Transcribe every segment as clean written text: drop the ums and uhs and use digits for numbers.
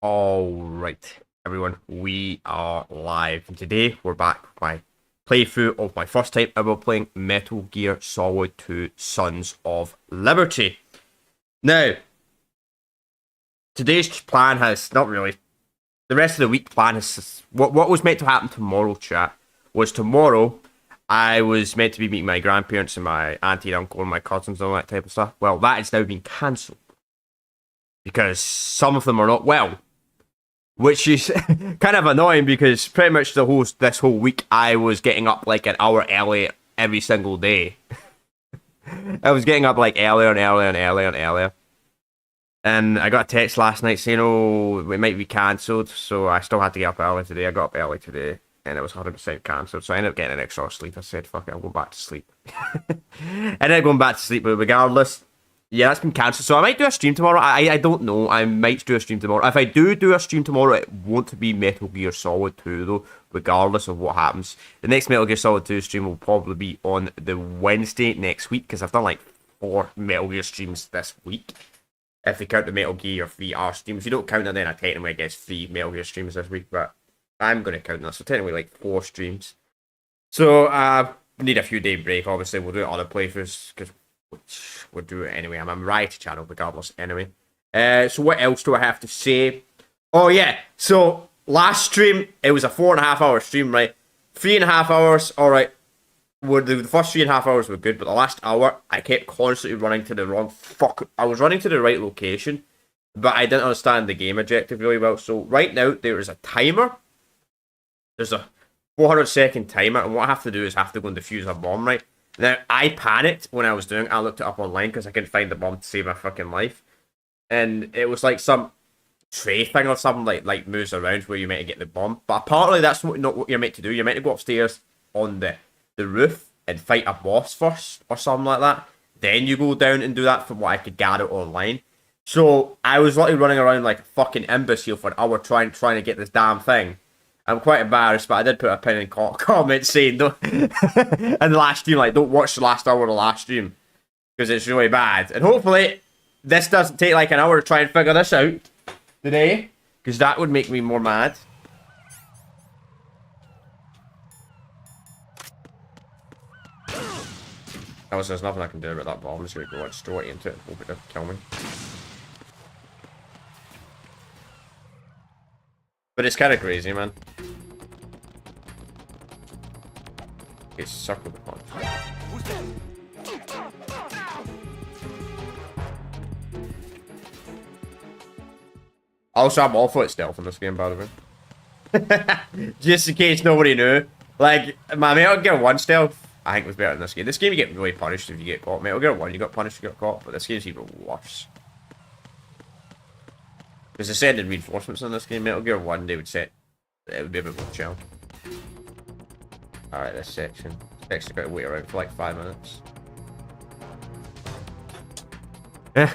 Alright, everyone, we are live. And today we're back with my playthrough of my first time ever playing Metal Gear Solid 2 Sons of Liberty. Now, today's plan has not really. The rest of the week plan is. What was meant to happen tomorrow, chat, was tomorrow I was meant to be meeting my grandparents and my auntie and uncle and my cousins and all that type of stuff. Well, that has now been cancelled because some of them are not well. Which is kind of annoying because pretty much this whole week I was getting up like an hour early every single day. I was getting up like earlier and earlier and earlier and earlier. And I got a text last night saying, oh, it might be cancelled. So I still had to get up early today. I got up early today and it was 100% cancelled. So I ended up getting an extra hour sleep. I said, fuck it, I'm going back to sleep. I ended up going back to sleep, but regardless, yeah, that's been cancelled. So I might do a stream tomorrow. I don't know. I might do a stream tomorrow. If I do a stream tomorrow, it won't be Metal Gear Solid 2, though, regardless of what happens. The next Metal Gear Solid 2 stream will probably be on the Wednesday next week, because I've done like 4 Metal Gear streams this week. If you count the Metal Gear VR streams. If you don't count that, then I technically guess 3 Metal Gear streams this week, but I'm going to count that. So technically like 4 streams. So I need a few day break, obviously. We'll do it on other playthroughs, because which we'll do it anyway. I'm a variety channel regardless anyway. So what else do I have to say? Oh yeah, so last stream, it was a 4.5 hour stream, right? 3.5 hours, alright. The first 3.5 hours were good, but the last hour, I kept constantly running to the wrong I was running to the right location, but I didn't understand the game objective really well. So right now, there is a timer. There's a 400-second timer, and what I have to do is have to go and defuse a bomb, right? Now, I panicked when I was doing it. I looked it up online because I couldn't find the bomb to save my fucking life. And it was like some tray thing or something like moves around where you're meant to get the bomb. But apparently that's not what you're meant to do. You're meant to go upstairs on the roof and fight a boss first or something like that. Then you go down and do that from what I could gather online. So I was literally running around like a fucking imbecile for an hour trying to get this damn thing. I'm quite embarrassed, but I did put a pin in comment saying, don't, in the last stream, like, don't watch the last hour of the last stream, because it's really bad. And hopefully, this doesn't take like an hour to try and figure this out today, because that would make me more mad. Obviously, there's nothing I can do about that bomb. I'm just going to go and straight into it, hope it doesn't kill me. But it's kind of crazy, man. It's circle the punch. Also, I'm all for stealth in this game, by the way. Just in case nobody knew. Like, my Metal Gear 1 stealth, I think was better in this game. This game, you get really punished if you get caught. Metal Gear 1, you got punished if you got caught, but this game's even worse. Because they sending reinforcements in this game. Metal Gear 1, they would set. It would be a bit more chill. Alright, this section. Actually got to wait around for like 5 minutes. Eh.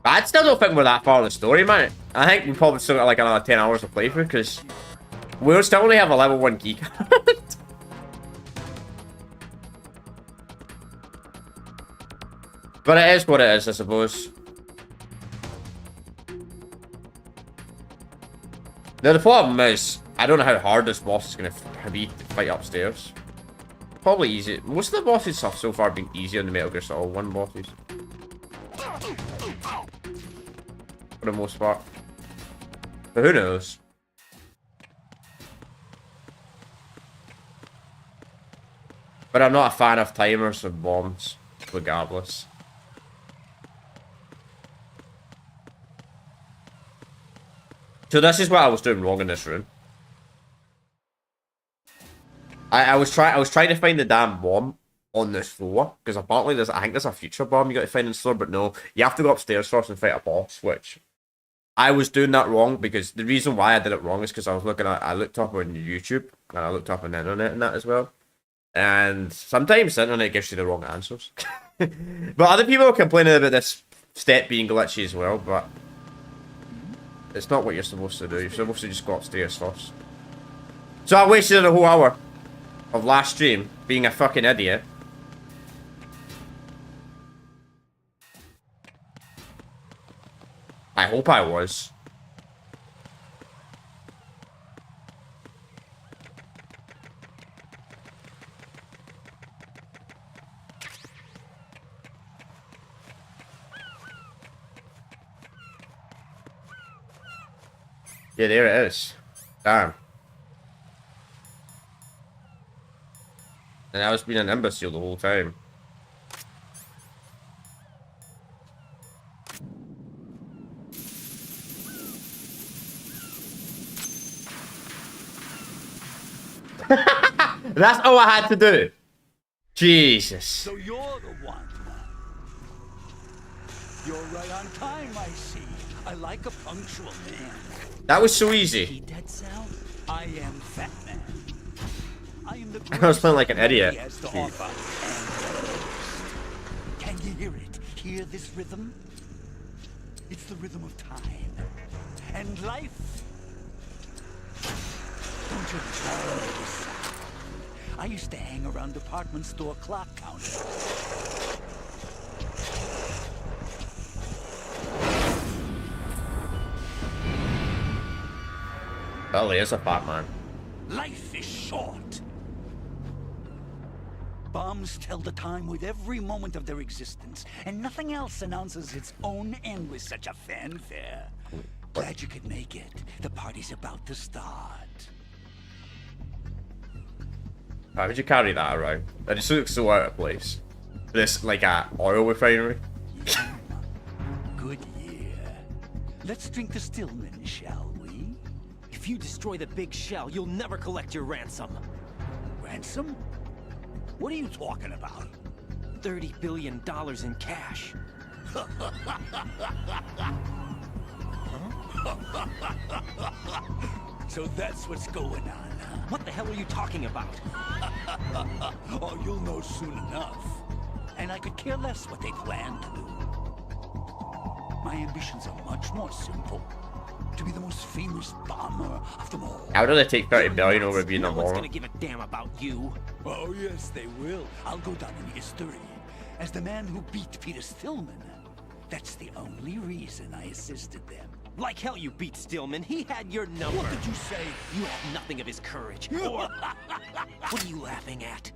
I still don't think we're that far in the story, man. I think we probably still got like another 10 hours of playthrough, because we'll still only have a level 1 key card. But it is what it is, I suppose. Now the problem is, I don't know how hard this boss is going to be to fight upstairs. Probably easy. Most of the bosses have so far been easier than the Metal Gear Solid 1 bosses. For the most part. But who knows? But I'm not a fan of timers or bombs, regardless. So this is what I was doing wrong in this room. I was trying to find the damn bomb on this floor, because apparently I think there's a future bomb you got to find in the store, but no, you have to go upstairs first and fight a boss, which I was doing that wrong, because the reason why I did it wrong is because I looked up on YouTube and I looked up on the internet and that as well. And sometimes the internet gives you the wrong answers. But other people are complaining about this step being glitchy as well, but it's not what you're supposed to do. You're supposed to just go upstairs first. So I wasted a whole hour of last stream being a fucking idiot. I hope I was. Yeah, there it is. Damn. And I was being an imbecile the whole time. That's all I had to do. Jesus. So you're the one. You're right on time, I see. I like a punctual man. That was so easy. Dead Cell? I am Fat Man. I am the I was playing like an idiot. has to offer. Can you hear it? Hear this rhythm? It's the rhythm of time and life. Don't you try this? I used to hang around department store clock counters. Well, he is a fat man. Life is short. Bombs tell the time with every moment of their existence, and nothing else announces its own end with such a fanfare. Glad you could make it. The party's about to start. Why would you carry that around? That just looks so out of place. This, like, a oil refinery. Good year. Let's drink the Stillman, shall we? If you destroy the big shell, you'll never collect your ransom. Ransom? What are you talking about? $30 billion in cash. So that's what's going on, huh? What the hell are you talking about? Oh, you'll know soon enough. And I could care less what they plan to do. My ambitions are much more simple. To be the most famous bomber of them all. How do they take 30 billion over being a No one's bomber? gonna give a damn about you. Oh, yes, they will. I'll go down in history as the man who beat Peter Stillman. That's the only reason I assisted them. Like hell you beat Stillman. He had your number. What did you say? You have nothing of his courage. Or... What are you laughing at?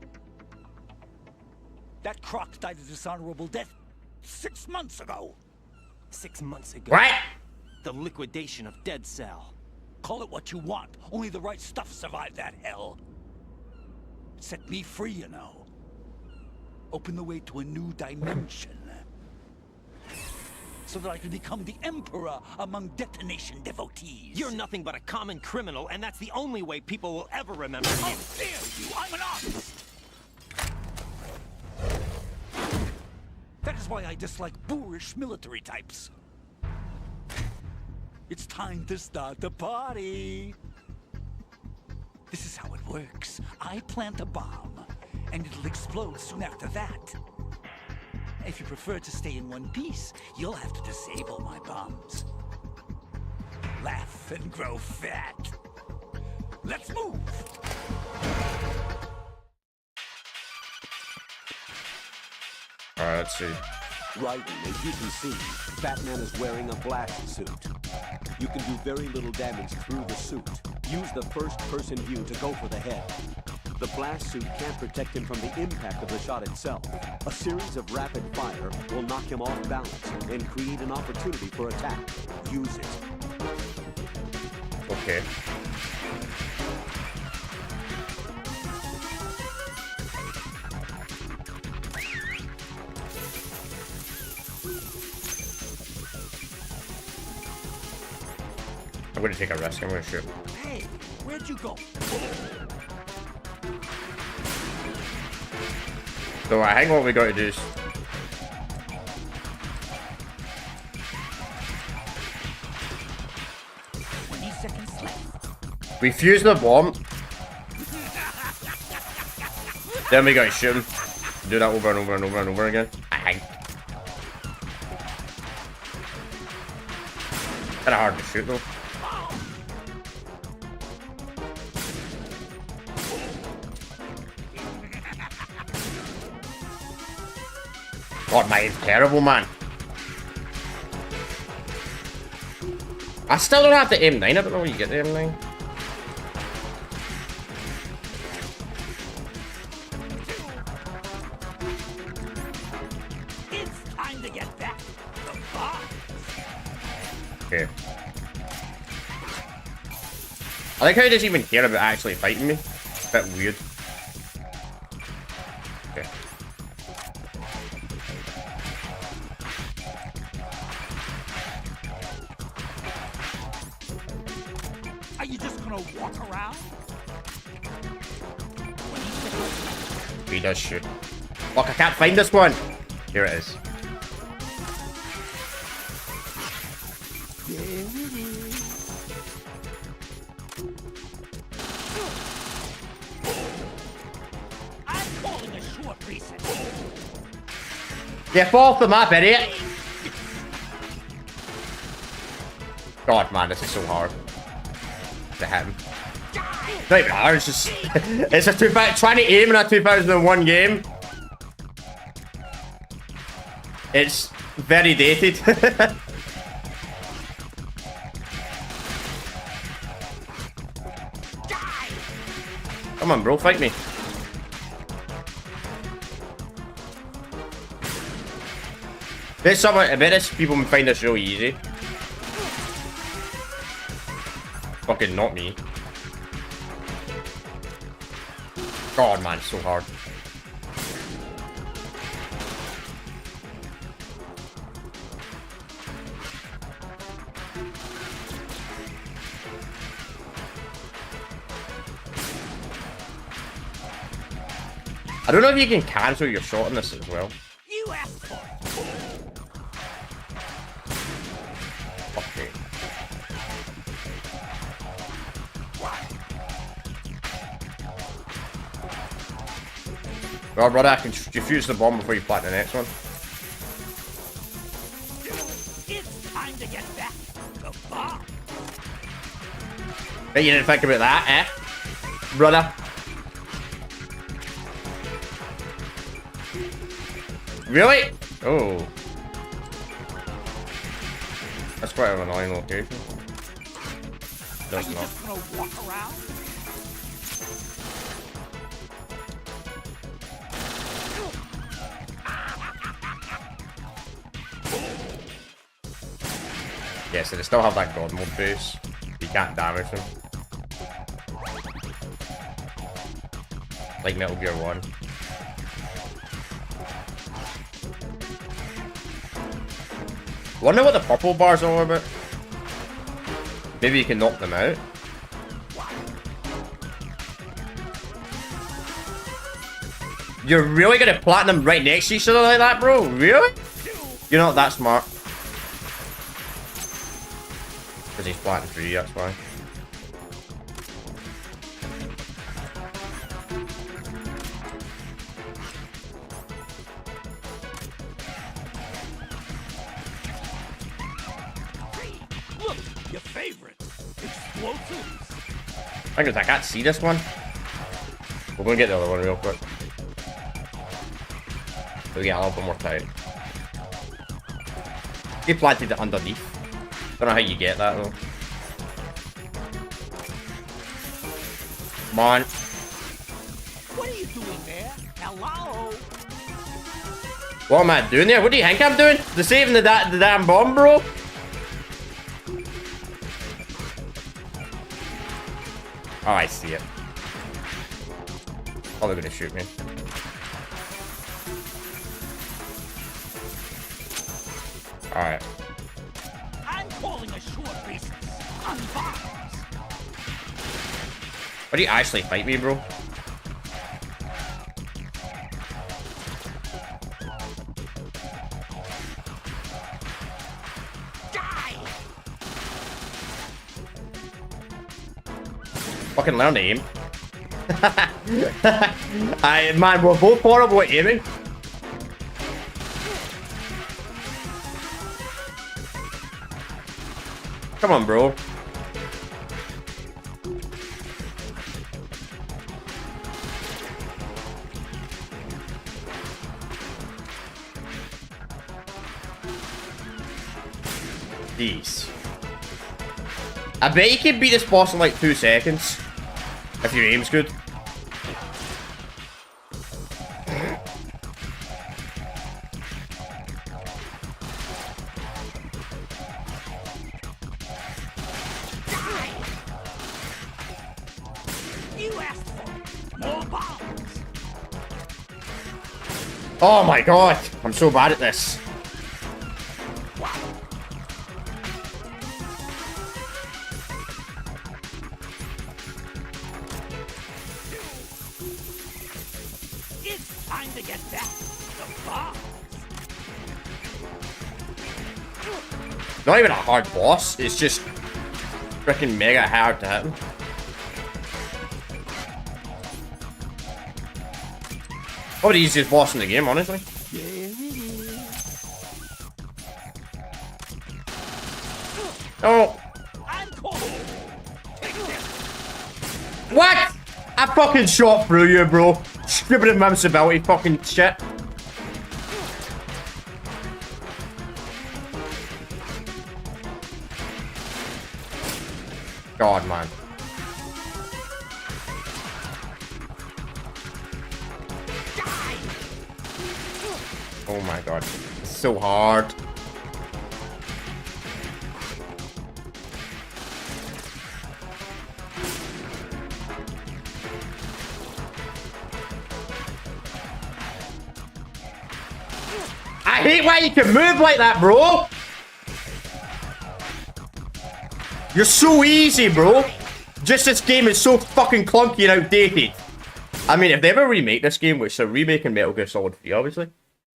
That croc died a dishonorable death 6 months ago. 6 months ago. What? The liquidation of Dead Cell. Call it what you want. Only the right stuff survived that hell. Set me free, you know. Open the way to a new dimension. So that I can become the emperor among detonation devotees. You're nothing but a common criminal, and that's the only way people will ever remember you. How dare you! I'm an artist! That is why I dislike boorish military types. It's time to start the party. This is how it works. I plant a bomb, and it'll explode soon after that. If you prefer to stay in one piece, you'll have to disable my bombs. Laugh and grow fat. Let's move! Alright, let's see. Right, as you can see, Batman is wearing a blast suit. You can do very little damage through the suit. Use the first-person view to go for the head. The blast suit can't protect him from the impact of the shot itself. A series of rapid fire will knock him off balance and create an opportunity for attack. Use it. Okay. I'm gonna take a risk. I'm gonna shoot. Hey, where'd you go? So I think what we gotta do is 20 seconds left. we fuse the bomb. Then we gotta shoot him. Do that over and over and over and over again. I think. Kinda hard to shoot though. God, my aim's terrible, man. I still don't have the M9. I don't know where you get the M9. It's time to get back the bomb. Okay. I like how he doesn't even care about actually fighting me. It's a bit weird. Okay. Are you just gonna walk around? He does shoot. Look, I can't find this one. Here it is. I'm calling a short recess. Yeah, fall off the map, idiot. God, man, this is so hard to hit him. Not even hard, it's just... it's a trying to aim in a 2001 game. It's very dated. Come on, bro, fight me. There's someone, I bet this people find this really easy. Fucking not me. God, man, it's so hard. I don't know if you can cancel your shot on this as well. You asked for it. Okay. Well, brother, I can defuse the bomb before you plant the next one. It's time to get back the bomb. Bet you didn't think about that, eh? Brother. Really? Oh. That's quite an annoying location. Are Does you not. just gonna walk around? Yeah, so they still have that god mode base. You can't damage them. Like Metal Gear 1. Wonder what the purple bars are all about. Maybe you can knock them out. You're really gonna plant them right next to each other like that, bro? Really? You're not that smart. Because he's planting 3, that's why. Look, your favorite. Explosives. I guess I can't see this one. We're gonna get the other one real quick. So we get a little bit more time. You planted it underneath. Don't know how you get that though. Come on. What are you doing there? Hello? What am I doing there? What do you think I'm doing? The saving the damn bomb, bro? Oh, I see it. Oh, they're gonna shoot me. Alright. I'm calling a short recess on bombs. Why do you actually fight me, bro? Fucking learn to aim. Man, we're both horrible at aiming. Come on, bro. Jeez. I bet you can beat this boss in like 2 seconds. If your aim's good. You asked for more bombs. Oh my god, I'm so bad at this. It's time to get back the bombs. Not even a hard boss, it's just freaking mega hard to hit him. Probably the easiest boss in the game, honestly. Oh. I'm cold. What? I fucking shot through you, bro. Stupid invincibility fucking shit. God, man. Oh my god. It's so hard. I hate why you can move like that, bro. You're so easy, bro. Just this game is so fucking clunky and outdated. I mean, if they ever remake this game, which they're remaking Metal Gear Solid 3, obviously.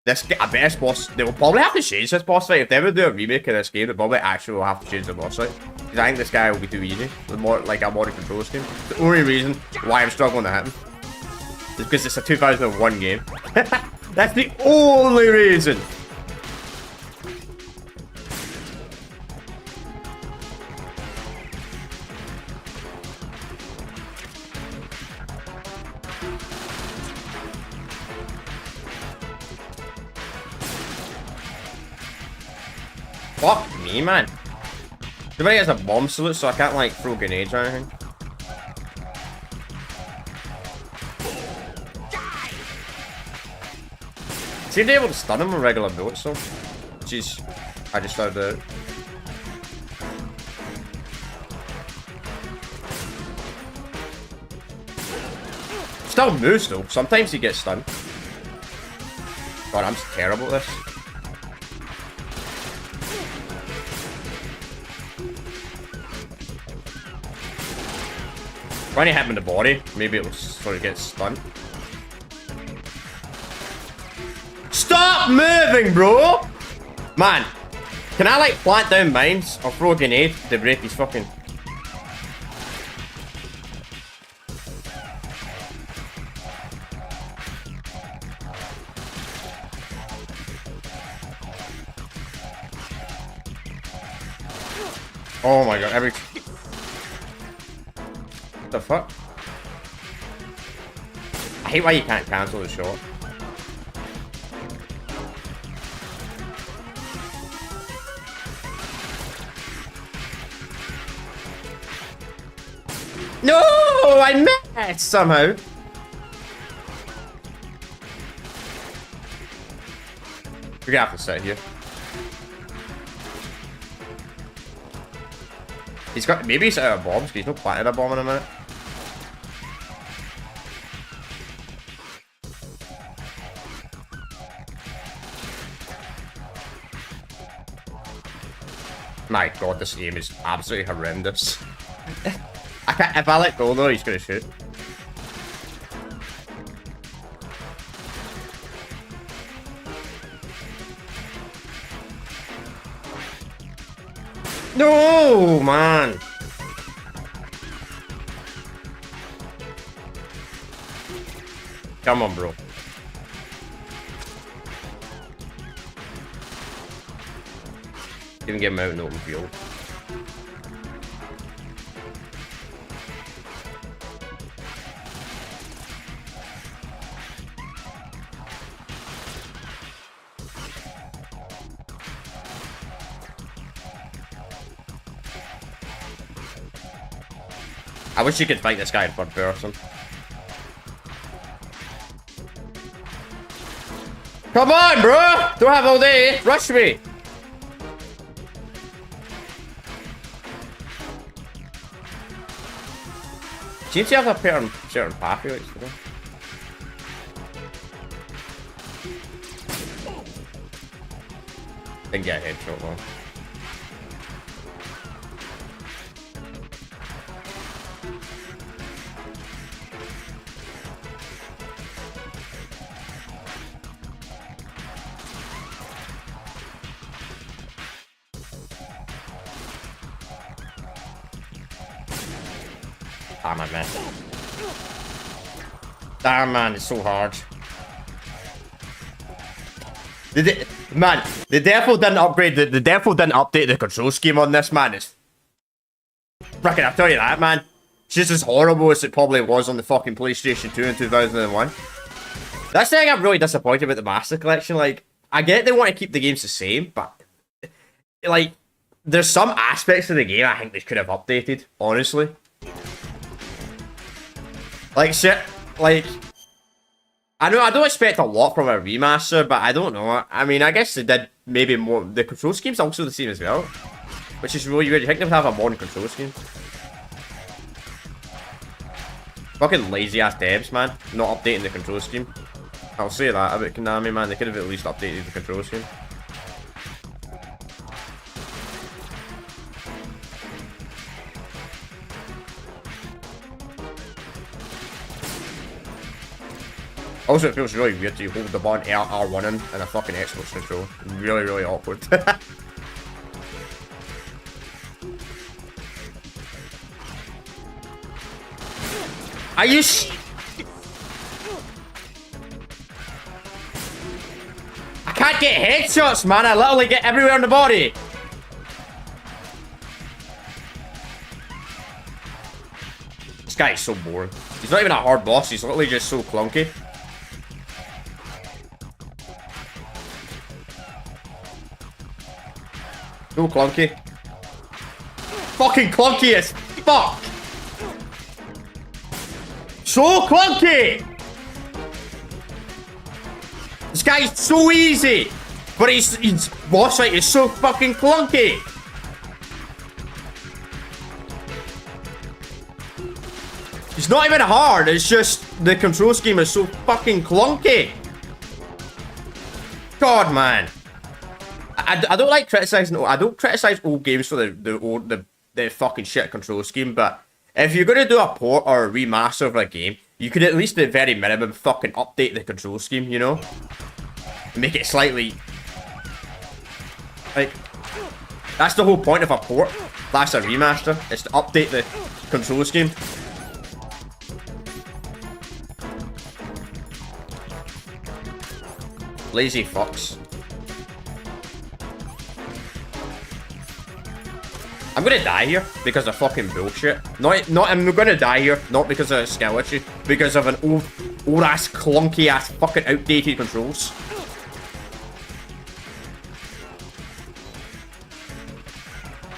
I bet this boss, they will probably have to change this boss fight. If they ever do a remake of this game, they probably actually will have to change the boss fight. Because I think this guy will be too easy. With more, like a modern control scheme. The only reason why I'm struggling to hit him is because it's a 2001 game. That's the only reason. Fuck me, man. Nobody has a bomb salute, so I can't, like, throw grenades or anything. Seem to be able to stun him with regular bullets, though. Jeez. I just found out. Still moves, though. Sometimes he gets stunned. God, I'm terrible at this. When he hit him in the body, maybe it will sort of get stunned. Stop moving, bro! Man, can I like plant down mines or throw a grenade to break his fucking... Oh my god, every... What the fuck? I hate why you can't cancel the shot. No! I missed somehow. We're gonna have to sit here. He's got, maybe he's out of bombs because he's not planted a bomb in a minute. My god, this game is absolutely horrendous. I can't, if I let go though, he's gonna shoot. No, man. Come on, bro. Didn't get him out in the open field. I wish you could fight this guy in third person. Come on, bro! Don't have all day. Rush me. Seems to have a certain path he likes to go. Didn't get a headshot though. Damn it, man. Damn, man, it's so hard. Man, the devil didn't upgrade, the devil didn't update the control scheme on this, man. It's frickin', I'll tell you that, man. It's just as horrible as it probably was on the fucking PlayStation 2 in 2001. That's the thing I'm really disappointed with the Master Collection. Like, I get they want to keep the games the same, but like, there's some aspects of the game I think they could have updated, honestly. Like, shit, like, I know I don't expect a lot from a remaster, but I don't know. I mean, I guess they did maybe more. The control scheme's also the same as well, which is really weird. You think they would have a modern control scheme? Fucking lazy ass devs, man, not updating the control scheme. I'll say that about Konami, man. They could have at least updated the control scheme. Also, it feels really weird to hold the button R1 in a fucking Xbox control. Really, really awkward. Are you I can't get headshots, man. I literally get everywhere in the body. This guy is so boring. He's not even a hard boss. He's literally just so clunky. So clunky. Fucking clunky as fuck. So clunky. This guy's so easy, but his boss fight is so fucking clunky. It's not even hard. It's just the control scheme is so fucking clunky. God, man. I don't like criticizing. I don't criticize old games for the fucking shit control scheme. But if you're gonna do a port or a remaster of a game, you could at least at the very minimum fucking update the control scheme. You know, make it slightly like that's the whole point of a port. That's a remaster. It's to update the control scheme. Lazy fucks. I'm gonna die here because of fucking bullshit. I'm gonna die here, not because of a skill issue, because of an old ass, clunky ass, fucking outdated controls.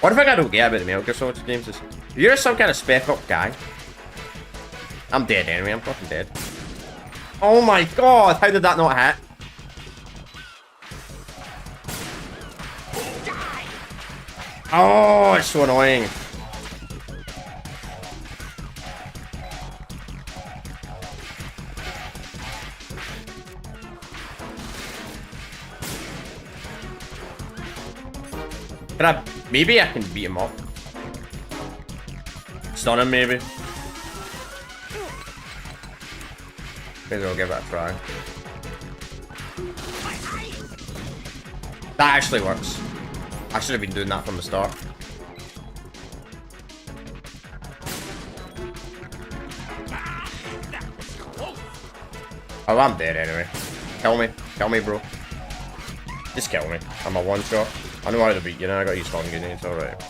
One thing I don't get about the Metal Gear Solid games is, if you're some kind of spec up guy, I'm dead anyway, I'm fucking dead. Oh my god, how did that not hit? Oh, it's so annoying. Maybe I can beat him up. Stun him, maybe. Maybe I'll give it a try. That actually works. I should have been doing that from the start. Oh, I'm dead anyway. Kill me, bro. Just kill me. I'm a one shot. I know how to beat you now. I got you stun grenades, alright.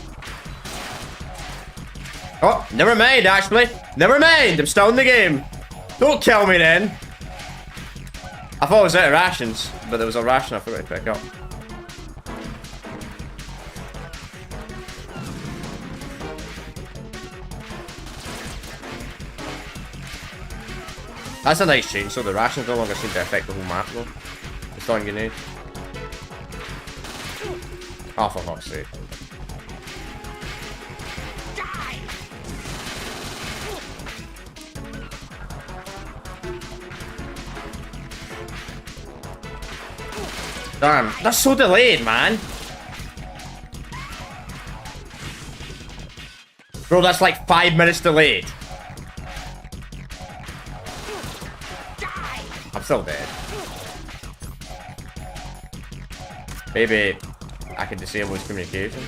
Oh, never mind, actually. Never mind. I'm still in the game. Don't kill me then. I thought it was out of rations, but there was a ration I forgot to pick up. That's a nice change, so the rations no longer seem to affect the whole map though. The stun grenade. Oh, for fuck's sake. Damn, that's so delayed, man. Bro, that's like 5 minutes delayed. I'm still dead. Maybe I can disable his communication.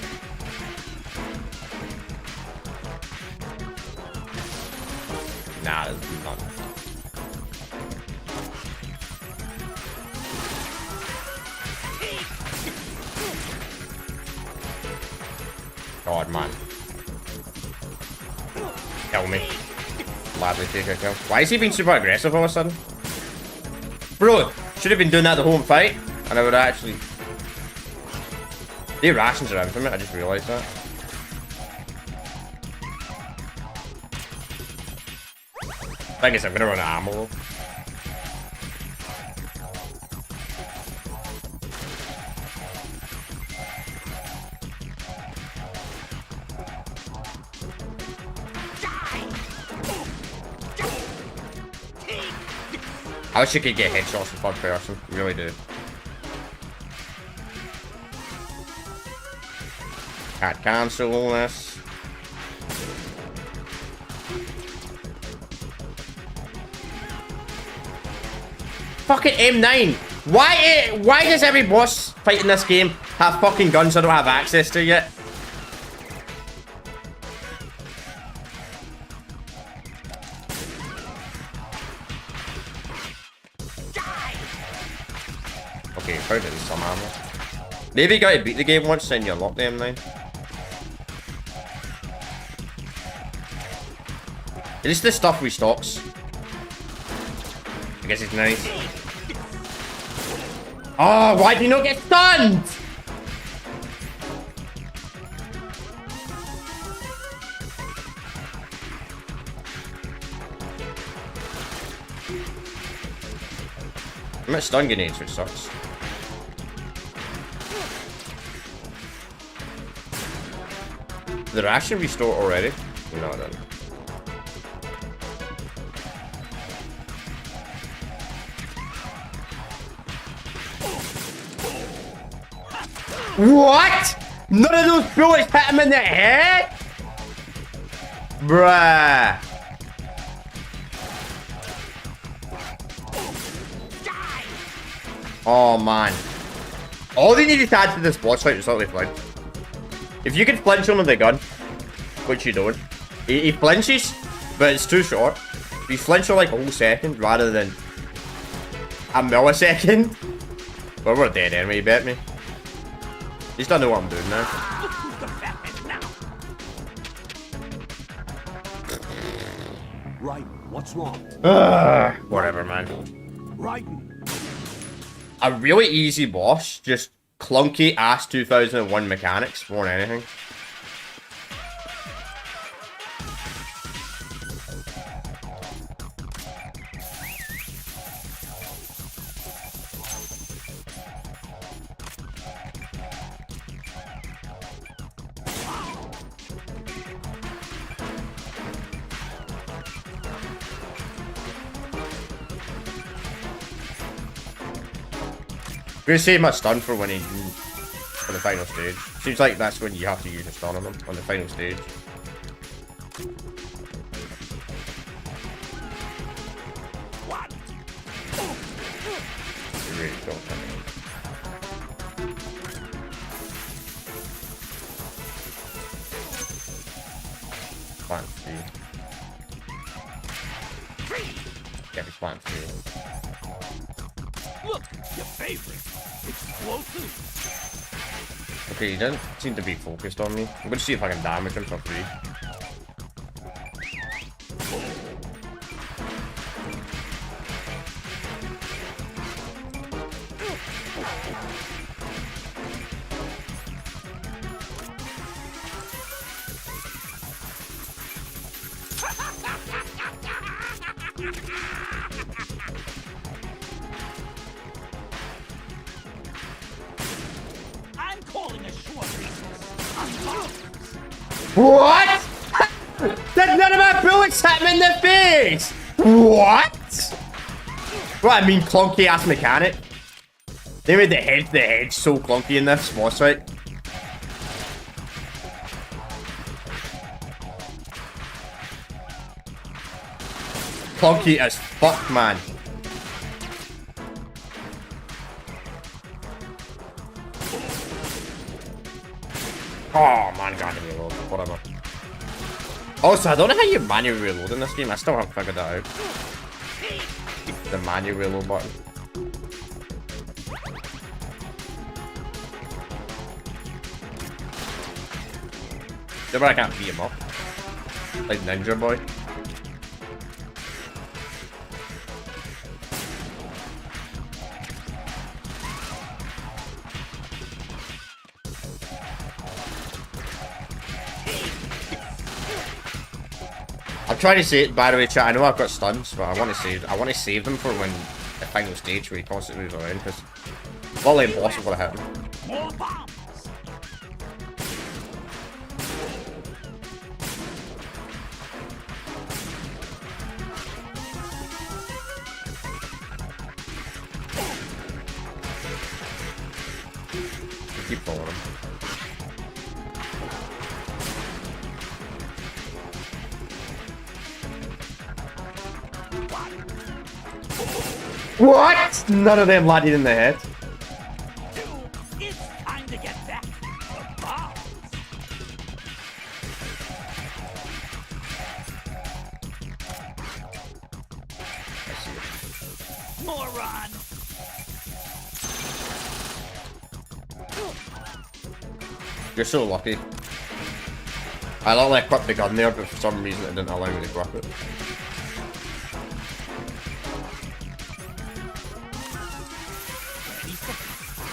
Nah, there's none. God, man. Kill me. Gladly take a kill. Why is he being super aggressive all of a sudden? Bro, should have been doing that the whole fight, and I would actually... The rations are infinite, I just realised that. Thing is, I'm gonna run out of ammo. I wish you could get headshots from third person, really do. Can't cancel all this. Fucking M9! Why does every boss fight in this game have fucking guns I don't have access to yet? Okay, found it in some ammo. Maybe you gotta beat the game once and you unlock the M9. At least this stuff restocks. I guess it's nice. Oh, why did you not get stunned? I'm at stun grenades, which sucks. Did the ration restore already? No, it didn't. What? None of those bullets hit him in the head? Bruh. Oh man. All they needed to add to this boss fight was slightly flinch. If you could flinch him with the gun, which you don't, he flinches, but it's too short. You flinch for like a whole second rather than a millisecond. Well, we're dead anyway, you bet me. At least I know what I'm doing now. Right, what's wrong? Whatever, man. Right. A really easy boss, just clunky ass 2001 mechanics more than anything. I'm gonna save my stun for when for the final stage. Seems like that's when you have to use a stun on them on the final stage. You really don't. Plant 3. Yeah, we plant 3. Look, your favorite. Explosive. Okay, he doesn't seem to be focused on me. I'm gonna see if I can damage him for free. What? Did none of my bullets hit him in the face? What? What I mean, clunky ass mechanic. They made the head so clunky in this boss fight. Clunky as fuck, man. Oh man, gotta reload. Whatever. Also, I don't know how you manually reload in this game. I still haven't figured that out. The manual reload button. But I can't beat him up. Like Ninja Boy. I'm trying to say it, by the way, chat. I know I've got stuns, but I want to save them for when the final stage where he constantly moves around, because it's literally impossible to hit him. More bombs. Keep following him. What? None of them landed in the head. It's time to get back the bombs. I see it. Moron. You're so lucky. I literally equipped the gun there, but for some reason it didn't allow me to grip it.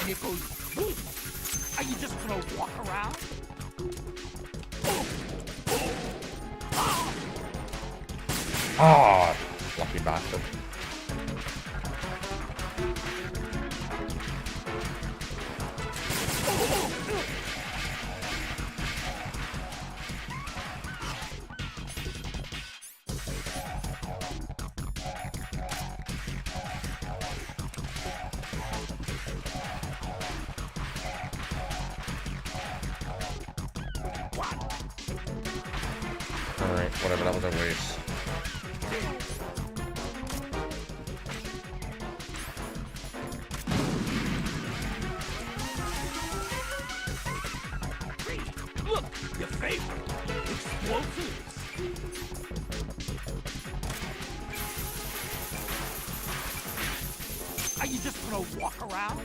And it goes boom. Are you just gonna walk around? Ah, lucky bastard. Alright, whatever, that was a waste. Look, your favorite explosives. Are you just gonna walk around?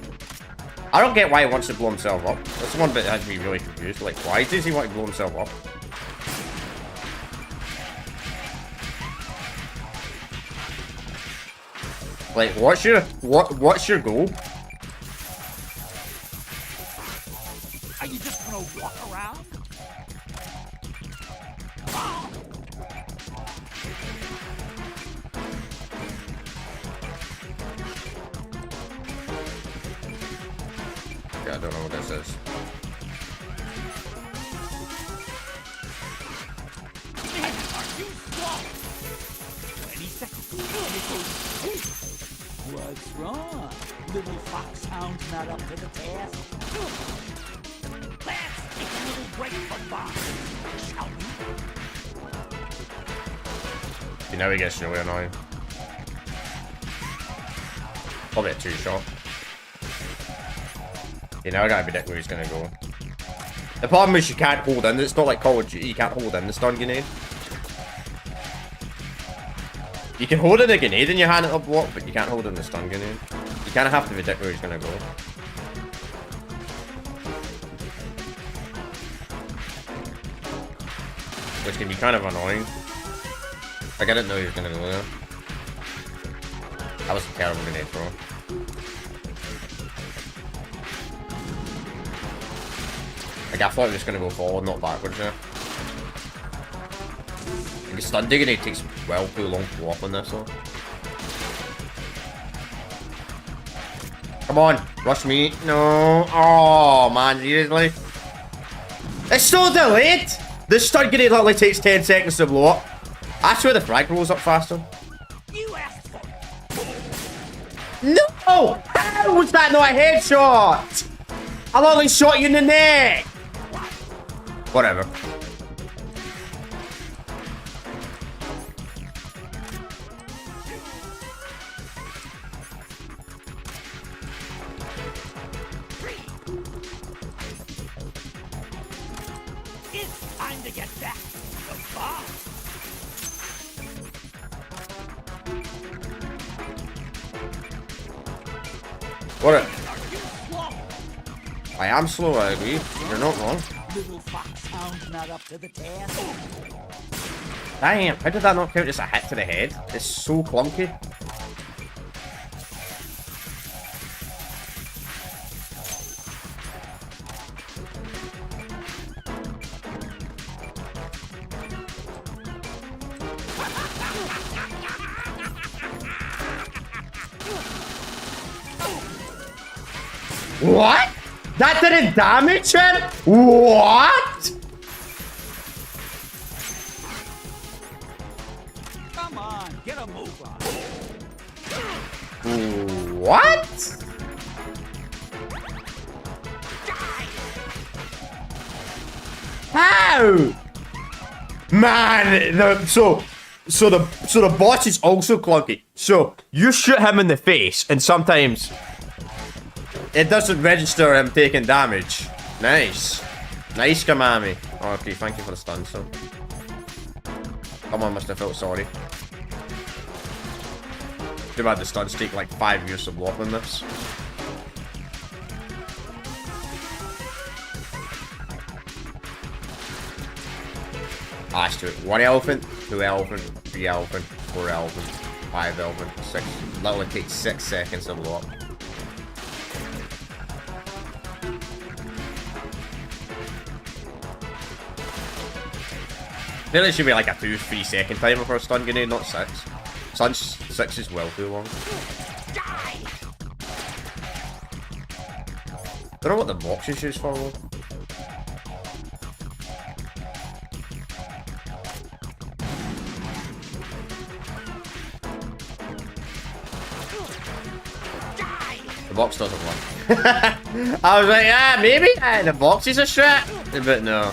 I don't get why he wants to blow himself up. That's the one bit that has me really confused. Like, why does he want to blow himself up? Like, what's your goal? Are you just gonna walk around? Yeah, I don't know what this is. Are you slow? 20 seconds. And it goes boom. What's wrong? Little foxhound's not up to the task. Let's take a little break from bombs, shall we? You know he gets really annoying. Probably a two-shot. You know I gotta predict where he's gonna go. The problem is you can't hold in. It's not like Call of Duty. You can't hold in the stun grenade. You can hold in a grenade in your hand at a block, but you can't hold in the stun grenade. You kind of have to predict where he's gonna go. Which can be kind of annoying. Like, I didn't know he was gonna go there. That was a terrible grenade throw. Like, I thought he was gonna go forward, not backwards there. Like, the stun grenade takes well too long to go up on this one. Come on, rush me. No. Oh man, seriously? It's so delayed! The stun grenade literally takes 10 seconds to blow up. I swear the frag rolls up faster. You asked for it. No! How was that not a headshot? I literally shot you in the neck! Whatever. It's time to get back to the bar. What a... Are you slow? I am slow, I agree. You're not wrong. Little foxhound not up to the task. Damn, how did that not count as a hit to the head? It's so clunky. What? That didn't damage him? What? Come on, get a move on. What? How? Man, the boss is also clunky. So you shoot him in the face, and sometimes it doesn't register him taking damage. Nice. Nice, Kamami. Oh, okay, thank you for the stun, son. Come on, must have felt sorry. Too bad the stuns take like 5 years to block than this. Ah, it's 1 elephant, 2 elephant, 3 elephant, 4 elephant, 5 elephant, 6. Literally takes 6 seconds to blow up. I feel it should be like a 2-3 second timer for a stun grenade, not 6. 6 is well too long. Don't know what the box is used for though. The box doesn't work. I was like, ah, maybe the box is a strat, but no.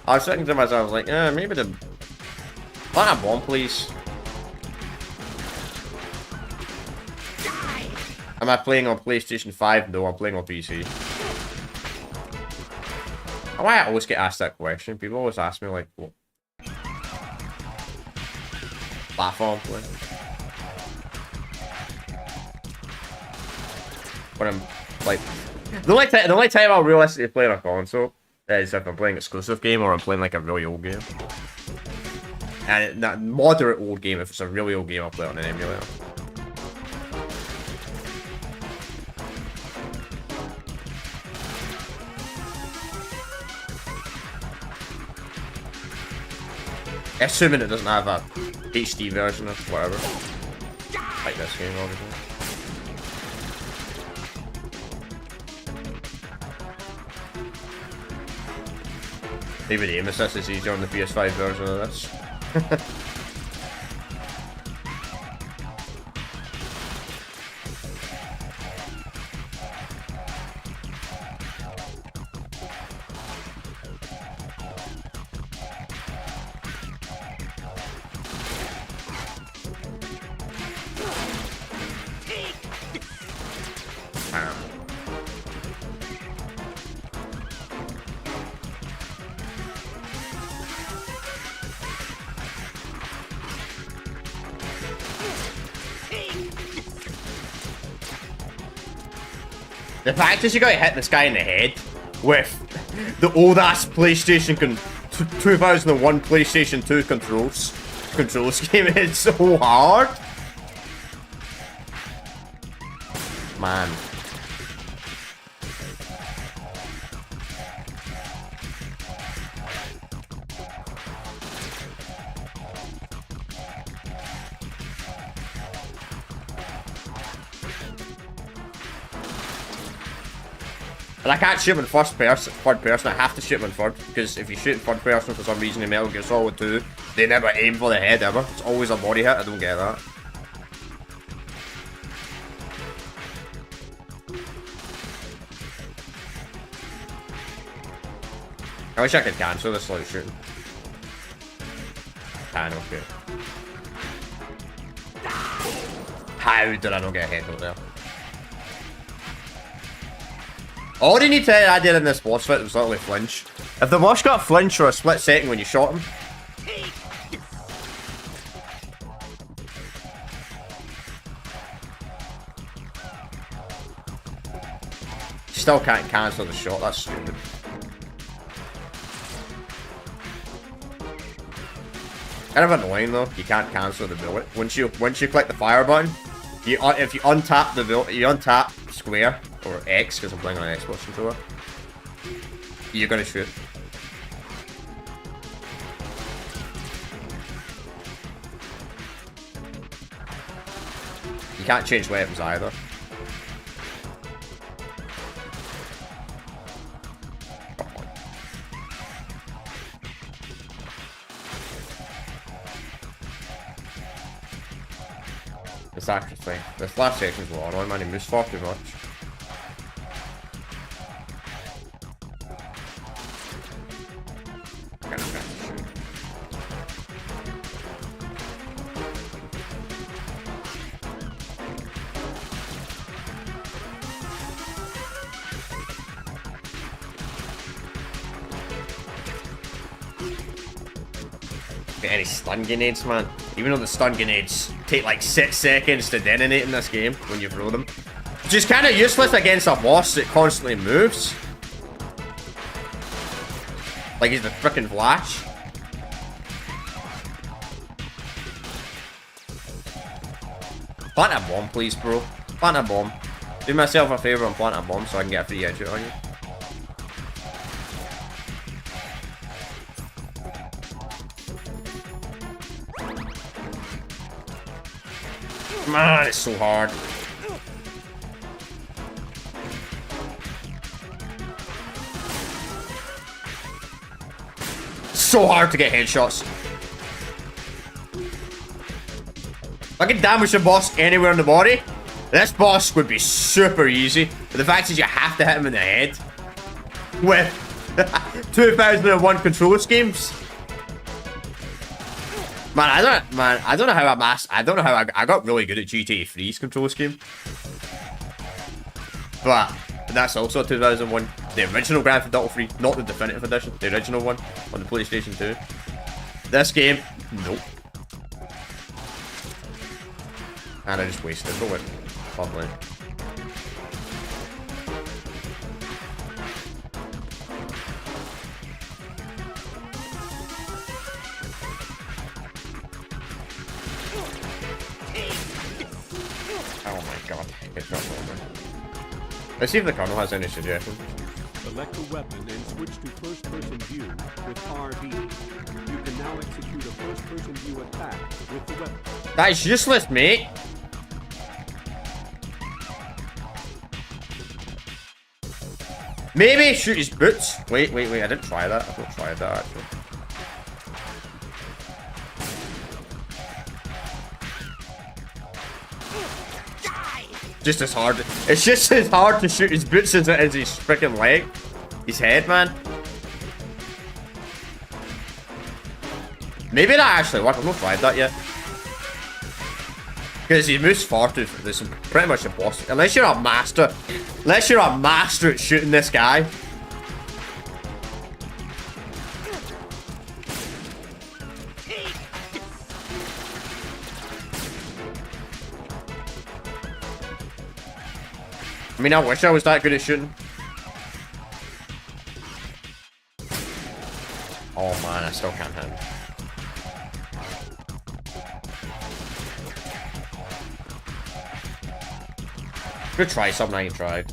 I was thinking to myself, I was like, maybe the... Plant a bomb, please. Am I playing on PlayStation 5? No, I'm playing on PC. Why I always get asked that question? People always ask me, like, what platform play? When I'm, like... The only time I'll realistically play on a console is if I'm playing an exclusive game or I'm playing like a really old game. And that moderate old game, if it's a really old game, I'll play it on an emulator. Assuming it doesn't have a HD version of whatever. Like this game, obviously. Maybe the aim assist is easier on the PS5 version of this. The fact is you got to hit this guy in the head with the old ass PlayStation 2001 PlayStation 2 controls scheme is so hard. Man. And I can't shoot him in third person, I have to shoot him in third, because if you shoot in third person for some reason in Metal Gear Solid 2, they never aim for the head ever. It's always a body hit, I don't get that. I wish I could cancel this like shooting. Can, okay. How did I not get a headshot there? All you need to add in this boss fight was literally flinch. If the boss got flinch for a split second when you shot him, you still can't cancel the shot, that's stupid. Kind of annoying though, you can't cancel the bullet. Once you click the fire button, if you untap the bullet, you untap square or X because I'm playing on an Xbox controller, you're gonna shoot. You can't change weapons either. It's actually, this last section's a lot annoying, man, he moves far too much. Get any stun grenades, man. Even though the stun grenades take like 6 seconds to detonate in this game when you throw them. Which is kind of useless against a boss that constantly moves. Like he's the freaking Flash. Plant a bomb, please, bro. Plant a bomb. Do myself a favor and plant a bomb so I can get a free headshot on you. Man, it's so hard. So hard to get headshots. If I can damage the boss anywhere in the body, this boss would be super easy. But the fact is you have to hit him in the head. With 2001 control schemes. Man, I don't know how I got really good at GTA 3's control scheme. But that's also 2001. The original Grand Theft Auto 3, not the definitive edition, the original one on the PlayStation 2. This game, nope. And I just wasted it. But lovely. Oh my god, it's not over. Let's see if the Colonel has any suggestions. Select a weapon and switch to first-person view with RB. You can now execute a first-person view attack with the weapon. That is useless, mate. Maybe shoot his boots. Wait, I didn't try that. I've not tried that actually. Just as hard. It's just as hard to shoot his boots as it is his freaking leg. His head, man. Maybe that actually worked. I've not tried that yet. Because he moves far too. This is pretty much a boss. Unless you're a master. Unless you're a master at shooting this guy. I mean, I wish I was that good at shooting. Oh man, I still can't hit him. Good try something I ain't tried.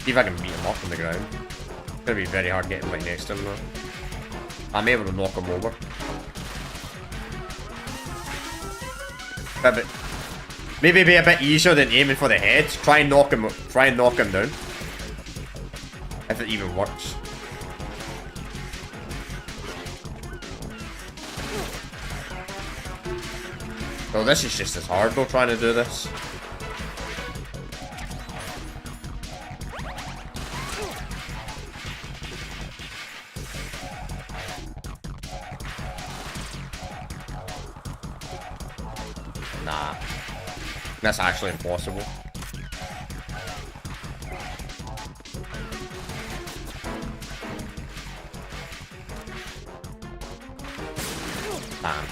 See if I can beat him off on the ground. It's gonna be very hard getting right next to him though. I'm able to knock him over. Pivot. Maybe be a bit easier than aiming for the head. Try and knock him down. If it even works. So this is just as hard though, trying to do this. Nah. That's actually impossible. Damn.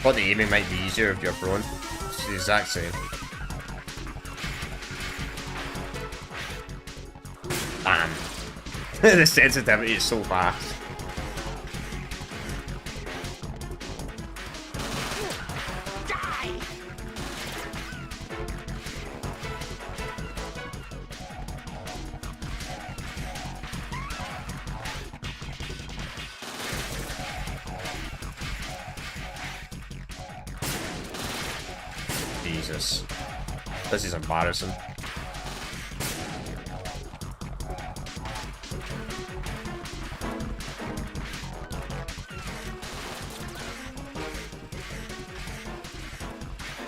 Thought the aiming might be easier if you're prone. It's the exact same. Damn. The sensitivity is so fast. Jesus. This is embarrassing.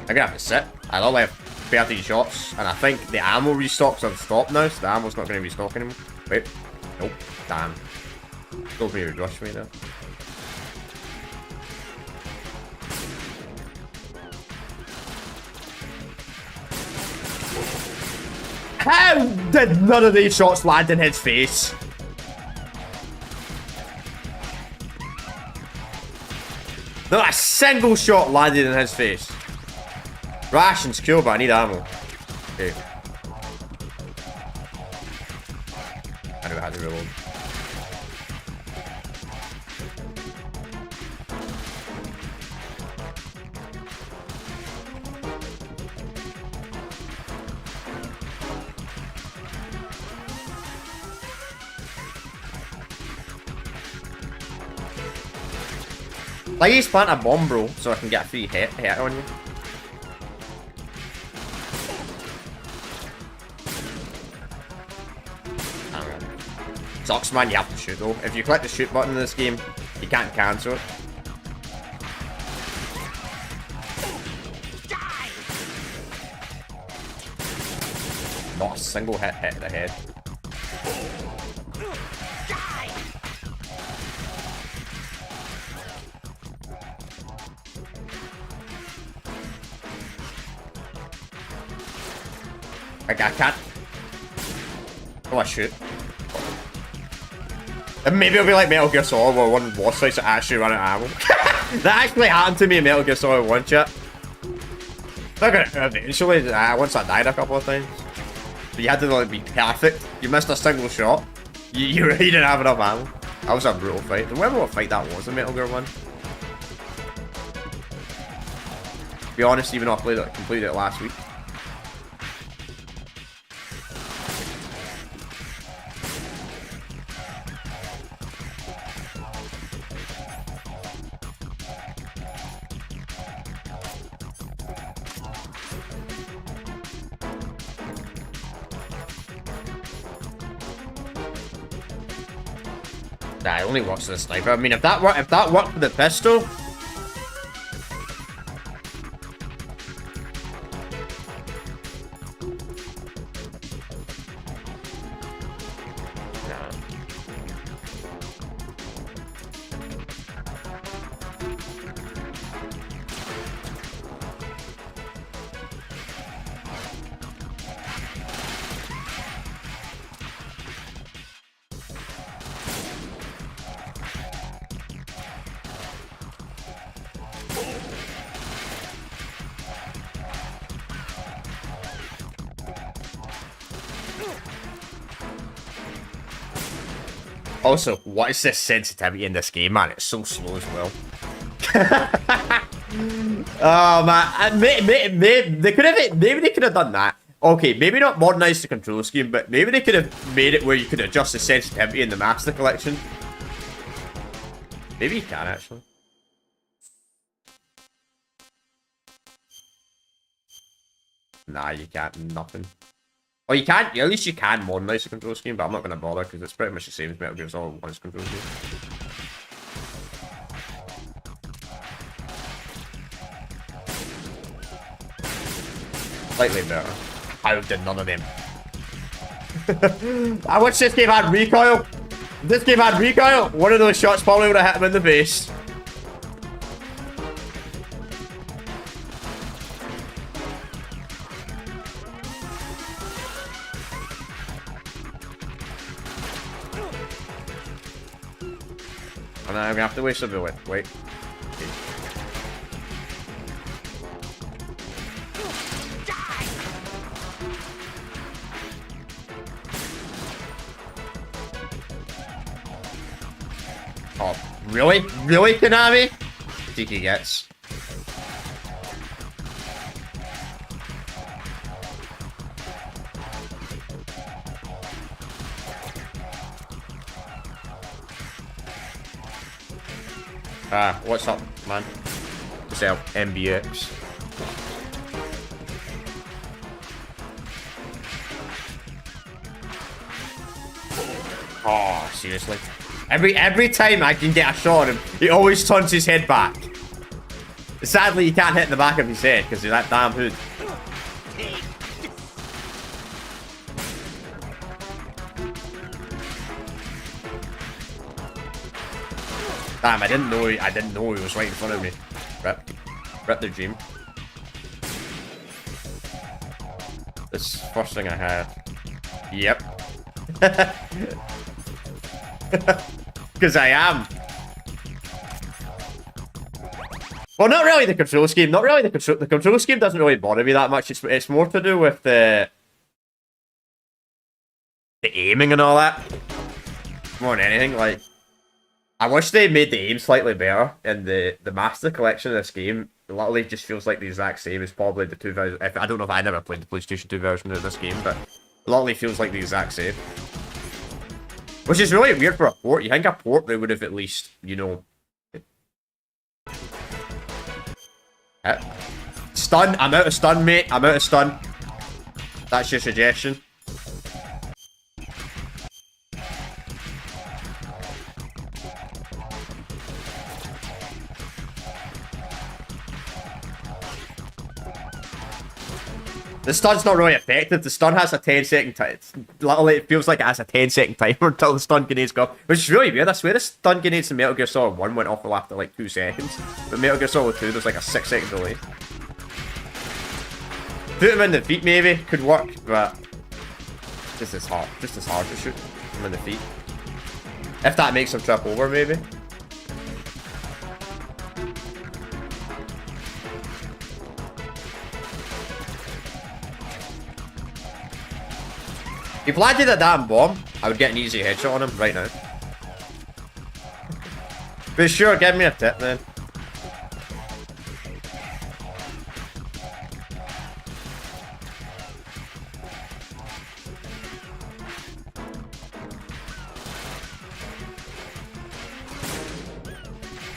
I'm gonna have to sit. I only have 30 shots, and I think the ammo restocks have stopped now, so the ammo's not gonna restock anymore. Wait. Nope. Damn. Don't be rush me there. How did none of these shots land in his face? Not a single shot landed in his face. Ration's cool, but I need ammo. Okay. I knew I had to reload. Please plant a bomb, bro, so I can get a free hit on you. Sucks, man, you have to shoot though. If you click the shoot button in this game, you can't cancel it. Not a single hit the head. I can't. Oh, I shoot. And maybe it'll be like Metal Gear Solid where one boss fights that actually run out of ammo. That actually happened to me in Metal Gear Solid 1 chat. Not gonna eventually, once I died a couple of times. But you had to like be perfect. You missed a single shot. You didn't have enough ammo. That was a brutal fight. I remember what fight that was in Metal Gear 1. To be honest, even though I completed it last week. Nah, it only works with the sniper. I mean, if that worked with the pistol. Nah. Also, what is this sensitivity in this game, man? It's so slow as well. Oh man, maybe they could have done that. Okay, maybe not modernize the control scheme, but maybe they could have made it where you could adjust the sensitivity in the Master Collection. Maybe you can actually. Nah, you can't. Nothing. Oh, you can't. At least you can modernize the control scheme, but I'm not going to bother because it's pretty much the same as Metal Gear Solid 1's control scheme. Slightly better. How did none of them? I wish this game had recoil. If this game had recoil, one of those shots probably would have hit him in the face. And I'm gonna have to waste a bullet. Wait. Okay. Oh, really? Really, Konami? I think he gets. What's up, man? What's up, MBX? Oh, seriously. Every time I can get a shot at him, he always turns his head back. Sadly, you can't hit in the back of his head because of that damn hood. Damn, I didn't know he was right in front of me. Rip the dream. This first thing I had. Yep. Because I am. Well, not really the control scheme. Not really the control scheme doesn't really bother me that much. It's more to do with the aiming and all that. More than anything, like. I wish they made the aim slightly better in the Master Collection of this game. It literally just feels like the exact same as probably the 2000. I don't know if I never played the PlayStation 2 version of this game, but it literally feels like the exact same. Which is really weird for a port. You think a port they would have at least, you know. Stun. I'm out of stun, mate. I'm out of stun. That's your suggestion. The stun's not really effective. The stun has a 10-second time. Literally, it feels like it has a 10-second timer until the stun grenades go. Which is really weird. I swear the stun grenades in Metal Gear Solid 1 went off after like 2 seconds. But Metal Gear Solid 2, there's like a 6-second delay. Shoot him in the feet maybe could work, but just as hard to shoot him in the feet. If that makes him trip over, maybe. If he planted a damn bomb, I would get an easy headshot on him right now. But sure, give me a tip then.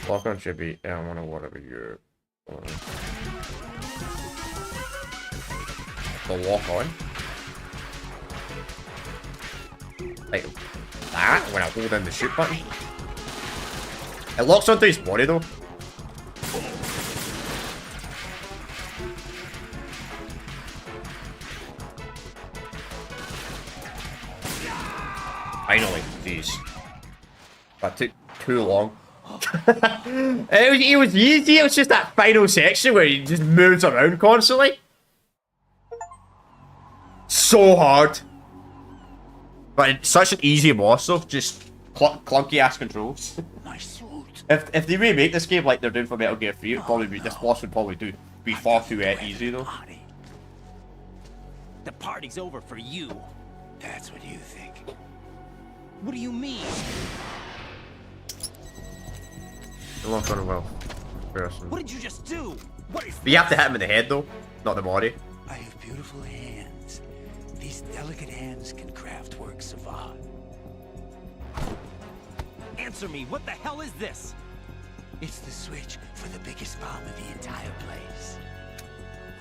Lock on should be, yeah, I want to whatever you're. The lock on. Like that when I hold down the shoot button. It locks onto his body though. Finally, jeez. That took too long. It was easy, it was just that final section where he just moves around constantly. So hard. But it's such an easy boss though, just clunky ass controls. Nice suit. If they remake this game like they're doing for Metal Gear 3, it'd probably be, this boss would probably be far too easy though. The party's over for you. That's what you think. What do you mean? It won't go well. Person. What did you just do? What is But you have to hit him in the head though, not the body. I have beautiful hands. These delicate hands can craft works of art. Answer me, what the hell is this? It's the switch for the biggest bomb in the entire place.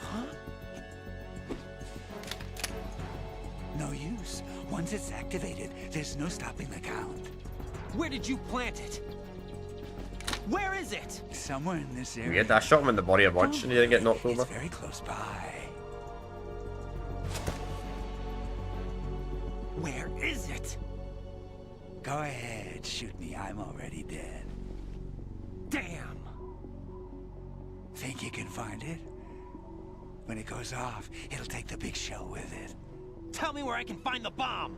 Huh? Once it's activated, there's no stopping the count. Where did you plant it? Where is it? Somewhere in this area. Weird, I shot him in the body a bunch and he didn't get knocked over. It's very close by. Where is it? Go ahead, shoot me. I'm already dead. Damn! Think you can find it? When it goes off, it'll take the big show with it. Tell me where I can find the bomb!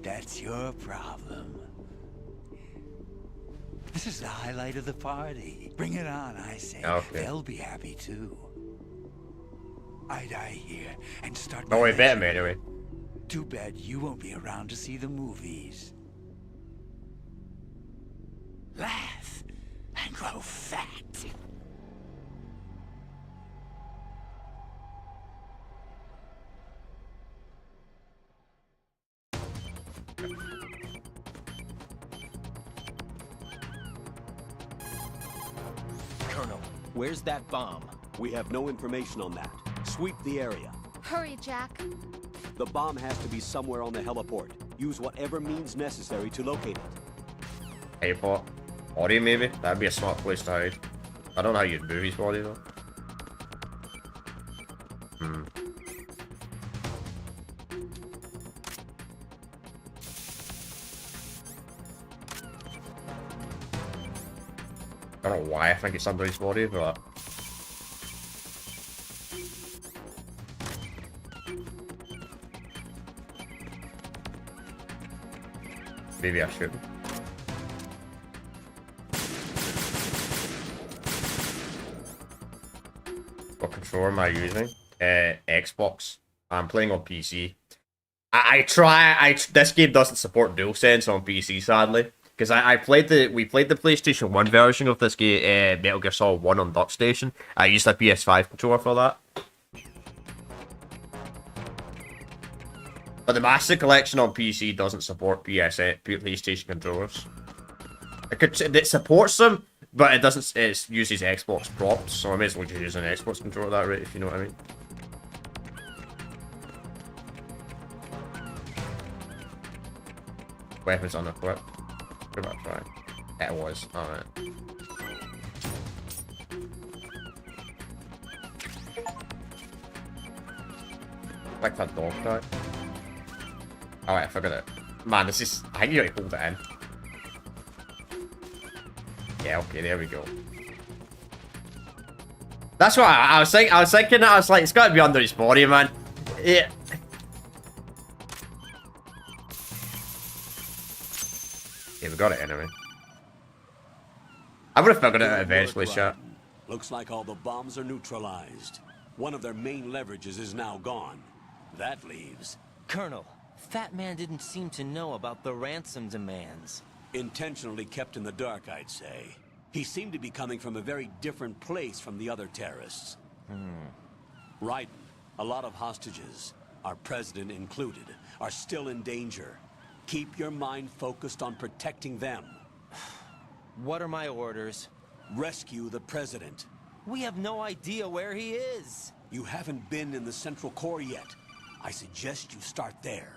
That's your problem. This is the highlight of the party. Bring it on, I say. Okay. They'll be happy too. I die here and start. No way, better me anyway. Too bad you won't be around to see the movies. Laugh and grow fat. Colonel, where's that bomb? We have no information on that. Sweep the area. Hurry, Jack. The bomb has to be somewhere on the heliport. Use whatever means necessary to locate it. Airport. Body maybe? That'd be a smart place to hide. I don't know how you'd move his body though. I don't know why I think it's under his body, but maybe I should. What controller am I using? Xbox. I'm playing on PC. This game doesn't support DualSense on PC, sadly. Because we played the PlayStation 1 version of this game, Metal Gear Solid 1 on DuckStation. I used a PS5 controller for that. But the Master Collection on PC doesn't support PlayStation controllers. It supports them, but it doesn't. It uses Xbox props, so I may as well just use an Xbox controller at that rate, if you know what I mean. Weapons unequipped. What about trying? It was. Alright. Like that dog tag. Alright, I figured it. Man, this is. I think you gotta hold it in. Yeah, okay, there we go. That's what I was thinking. I was like, it's gotta be under his body, man. Yeah. Yeah, we got it anyway. I would have figured it out eventually, chat. Looks like all the bombs are neutralized. One of their main leverages is now gone. That leaves Colonel, Fat Man didn't seem to know about the ransom demands. intentionally kept in the dark, I'd say. He seemed to be coming from a very different place from the other terrorists. Right. A lot of hostages, our president included, are still in danger. Keep your mind focused on protecting them. What are my orders? Rescue the president. We have no idea where he is. You haven't been in the Central Core yet. I suggest you start there.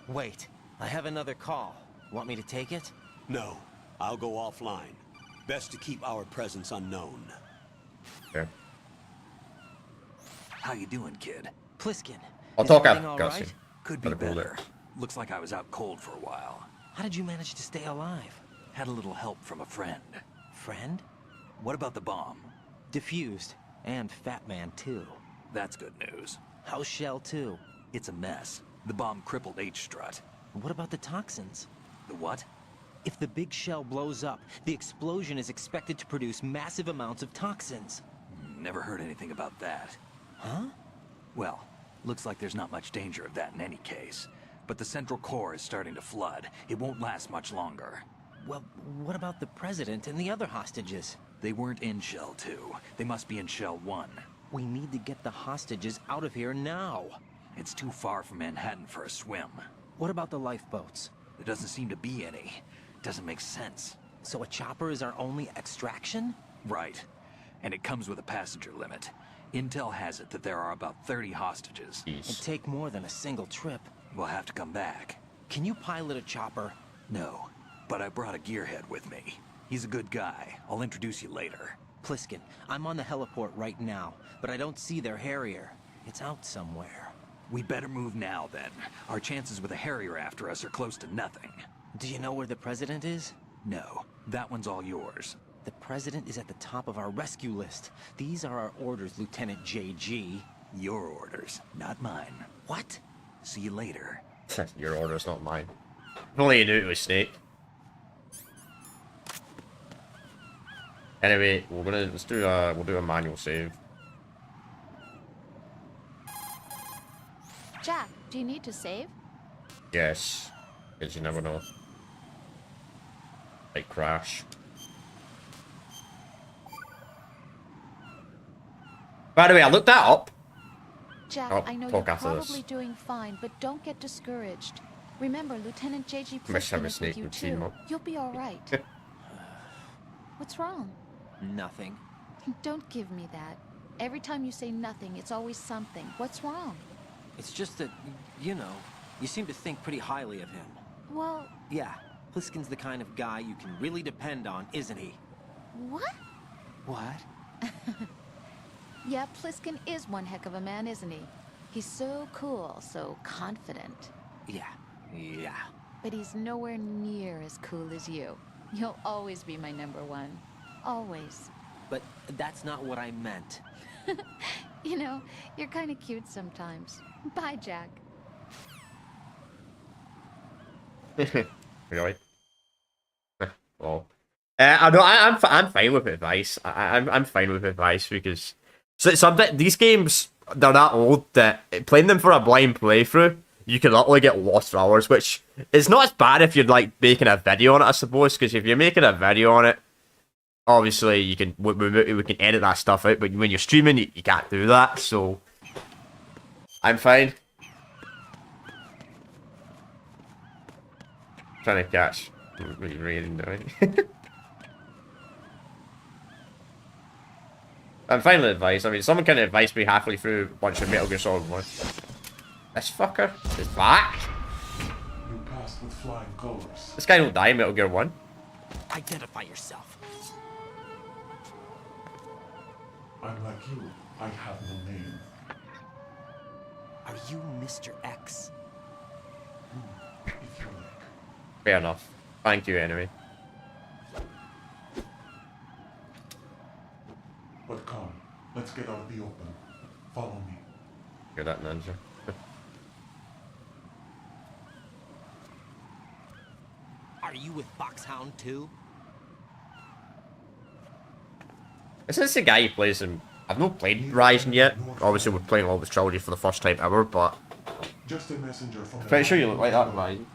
Wait, I have another call. Want me to take it? No, I'll go offline. Best to keep our presence unknown. Okay. How you doing, kid? Pliskin. I'll is talk everything after all cutscene. right? Could be Gotta go better. Looks like I was out cold for a while. How did you manage to stay alive? Had a little help from a friend. Friend? What about the bomb? Diffused. And Fat Man, too. That's good news. How's Shell, too? It's a mess. The bomb crippled H-Strut. What about the toxins? The what? If the big shell blows up, the explosion is expected to produce massive amounts of toxins. Never heard anything about that. Huh? Well, looks like there's not much danger of that in any case. But the Central Core is starting to flood. It won't last much longer. Well, what about the president and the other hostages? They weren't in Shell 2. They must be in Shell 1. We need to get the hostages out of here now. It's too far from Manhattan for a swim. What about the lifeboats? There doesn't seem to be any. Doesn't make sense. So a chopper is our only extraction? Right. And it comes with a passenger limit. Intel has it that there are about 30 hostages. It'd take more than a single trip. We'll have to come back. Can you pilot a chopper? No, but I brought a gearhead with me. He's a good guy. I'll introduce you later. Pliskin, I'm on the heliport right now, but I don't see their Harrier. It's out somewhere. We better move now, then. Our chances with a Harrier after us are close to nothing. Do you know where the president is? No, that one's all yours. The president is at the top of our rescue list. These are our orders, Lieutenant JG. Your orders, not mine. What? See you later. Your orders, not mine. If only you knew it was Snake. Anyway, we'll do a manual save. Jack, do you need to save? Yes, because you never know. Like crash. By the way, I looked that up. Jack, Oh, I know talk you're after probably this. doing fine, but don't get discouraged. Remember, Lieutenant JG Must have Pliskin a is snake with you with team too. up. You'll be all right. What's wrong? Nothing. Don't give me that. Every time you say nothing, it's always something. What's wrong? It's just that, you know, you seem to think pretty highly of him. Well, Yeah, Pliskin's the kind of guy you can really depend on, isn't he? what? What? Yeah, Pliskin is one heck of a man, isn't he? He's so cool, so confident. Yeah. But he's nowhere near as cool as you. You'll always be my number one. Always. But that's not what I meant. You know, you're kind of cute sometimes. Bye, Jack. Really? Well, I know I'm fine with advice. I'm fine with advice because some these games, they're that old that playing them for a blind playthrough, you can literally get lost for hours, which is not as bad if you're like making a video on it, I suppose. Because if you're making a video on it, obviously you can we can edit that stuff out. But when you're streaming, you can't do that. So I'm fine. Trying to catch what you're reading doing. I'm fine with advice. I mean, someone can advise me halfway through a bunch of Metal Gear Solid 1. This fucker is back. You passed with flying colors. This guy don't die in Metal Gear 1. Identify yourself. I'm like you. I have no name. Are you Mr. X? If you like. Fair enough. Thank you, anyway. But come, let's get out of the open. Follow me. You're that ninja. Are you with Foxhound too? Is this the guy who plays in... I've not played Rising yet. Obviously, we're playing all this trilogy for the first time ever, but... Just a messenger from I'm pretty sure you look like that, Rising.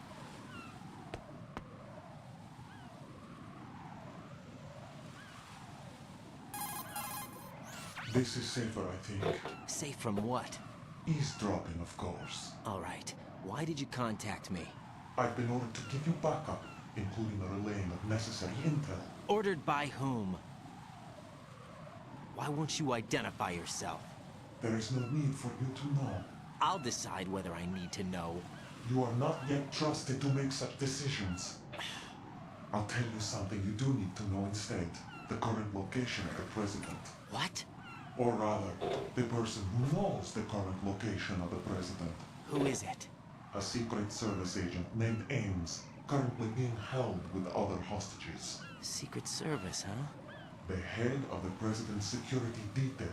This is safer, I think. Safe from what? Eavesdropping, of course. All right. Why did you contact me? I've been ordered to give you backup, including the relaying of necessary intel. Ordered by whom? Why won't you identify yourself? There is no need for you to know. I'll decide whether I need to know. You are not yet trusted to make such decisions. I'll tell you something you do need to know instead. The current location of the president. What? Or rather, the person who knows the current location of the president. Who is it? A Secret Service agent named Ames, currently being held with other hostages. Secret Service, huh? The head of the president's security detail,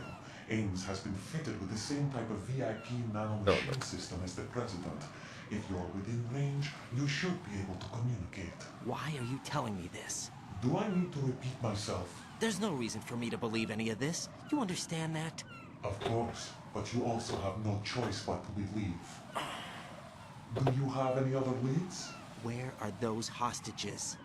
Ames has been fitted with the same type of VIP nanomachine system as the president. If you're within range, you should be able to communicate. Why are you telling me this? Do I need to repeat myself? There's no reason for me to believe any of this. You understand that? Of course, but you also have no choice but to believe. Do you have any other leads? Where are those hostages?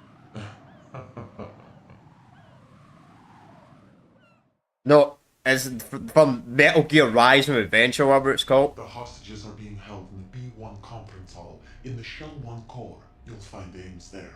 No, it's from Metal Gear Rising Adventure, whatever it's called. The hostages are being held in the B1 conference hall. In the Shell 1 core, you'll find Ames there.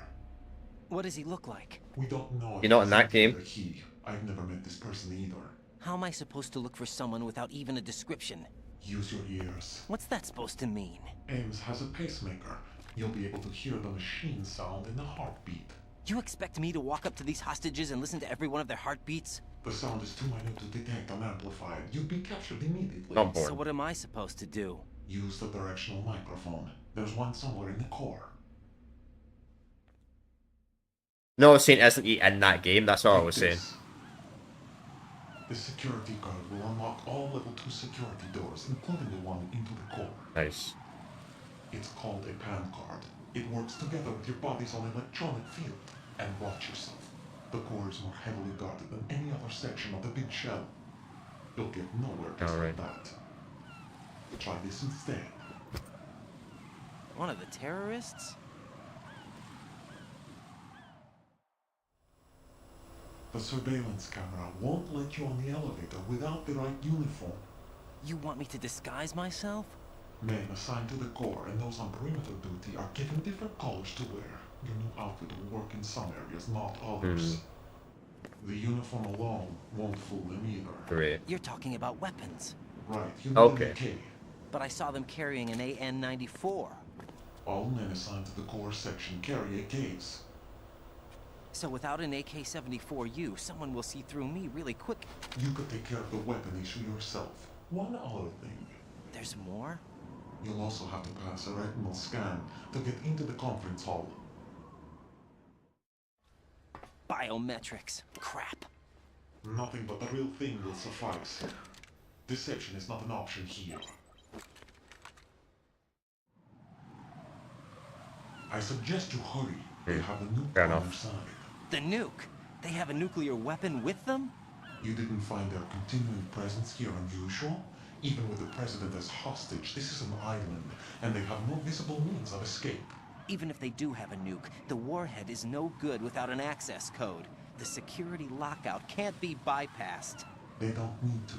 What does he look like? We don't know. You're not in that exactly game. the He. I've never met this person either. How am I supposed to look for someone without even a description? Use your ears. What's that supposed to mean? Ames has a pacemaker. You'll be able to hear the machine sound in the heartbeat. You expect me to walk up to these hostages and listen to every one of their heartbeats? The sound is too minute to detect and amplify it. You'd be captured immediately. On board. So what am I supposed to do? Use the directional microphone. There's one somewhere in the core. No, I was saying isn't he in that game? That's all I was saying. The security guard will unlock all level 2 security doors, including the one into the core. Nice. It's called a PAN card. It works together with your body's own electronic field. And watch yourself. The core is more heavily guarded than any other section of the big shell. You'll get nowhere just like that. Try this instead. One of the terrorists? The surveillance camera won't let you on the elevator without the right uniform. You want me to disguise myself? Men assigned to the core and those on perimeter duty are given different colors to wear. Your new outfit will work in some areas, not others. The uniform alone won't fool them either. Great. You're talking about weapons. Right, you need Okay. an AK. But I saw them carrying an AN-94. All men assigned to the core section carry AKs. So without an AK-74U, someone will see through me really quick. You could take care of the weapon issue yourself. One other thing. There's more? You'll also have to pass a retinal scan to get into the conference hall. Biometrics. Crap. Nothing but the real thing will suffice. Deception is not an option here. I suggest you hurry. They have a nuke Fair on enough. their side. The nuke? They have a nuclear weapon with them? You didn't find their continuing presence here unusual? Even with the president as hostage, this is an island, and they have no visible means of escape. Even if they do have a nuke, the warhead is no good without an access code. The security lockout can't be bypassed. They don't need to.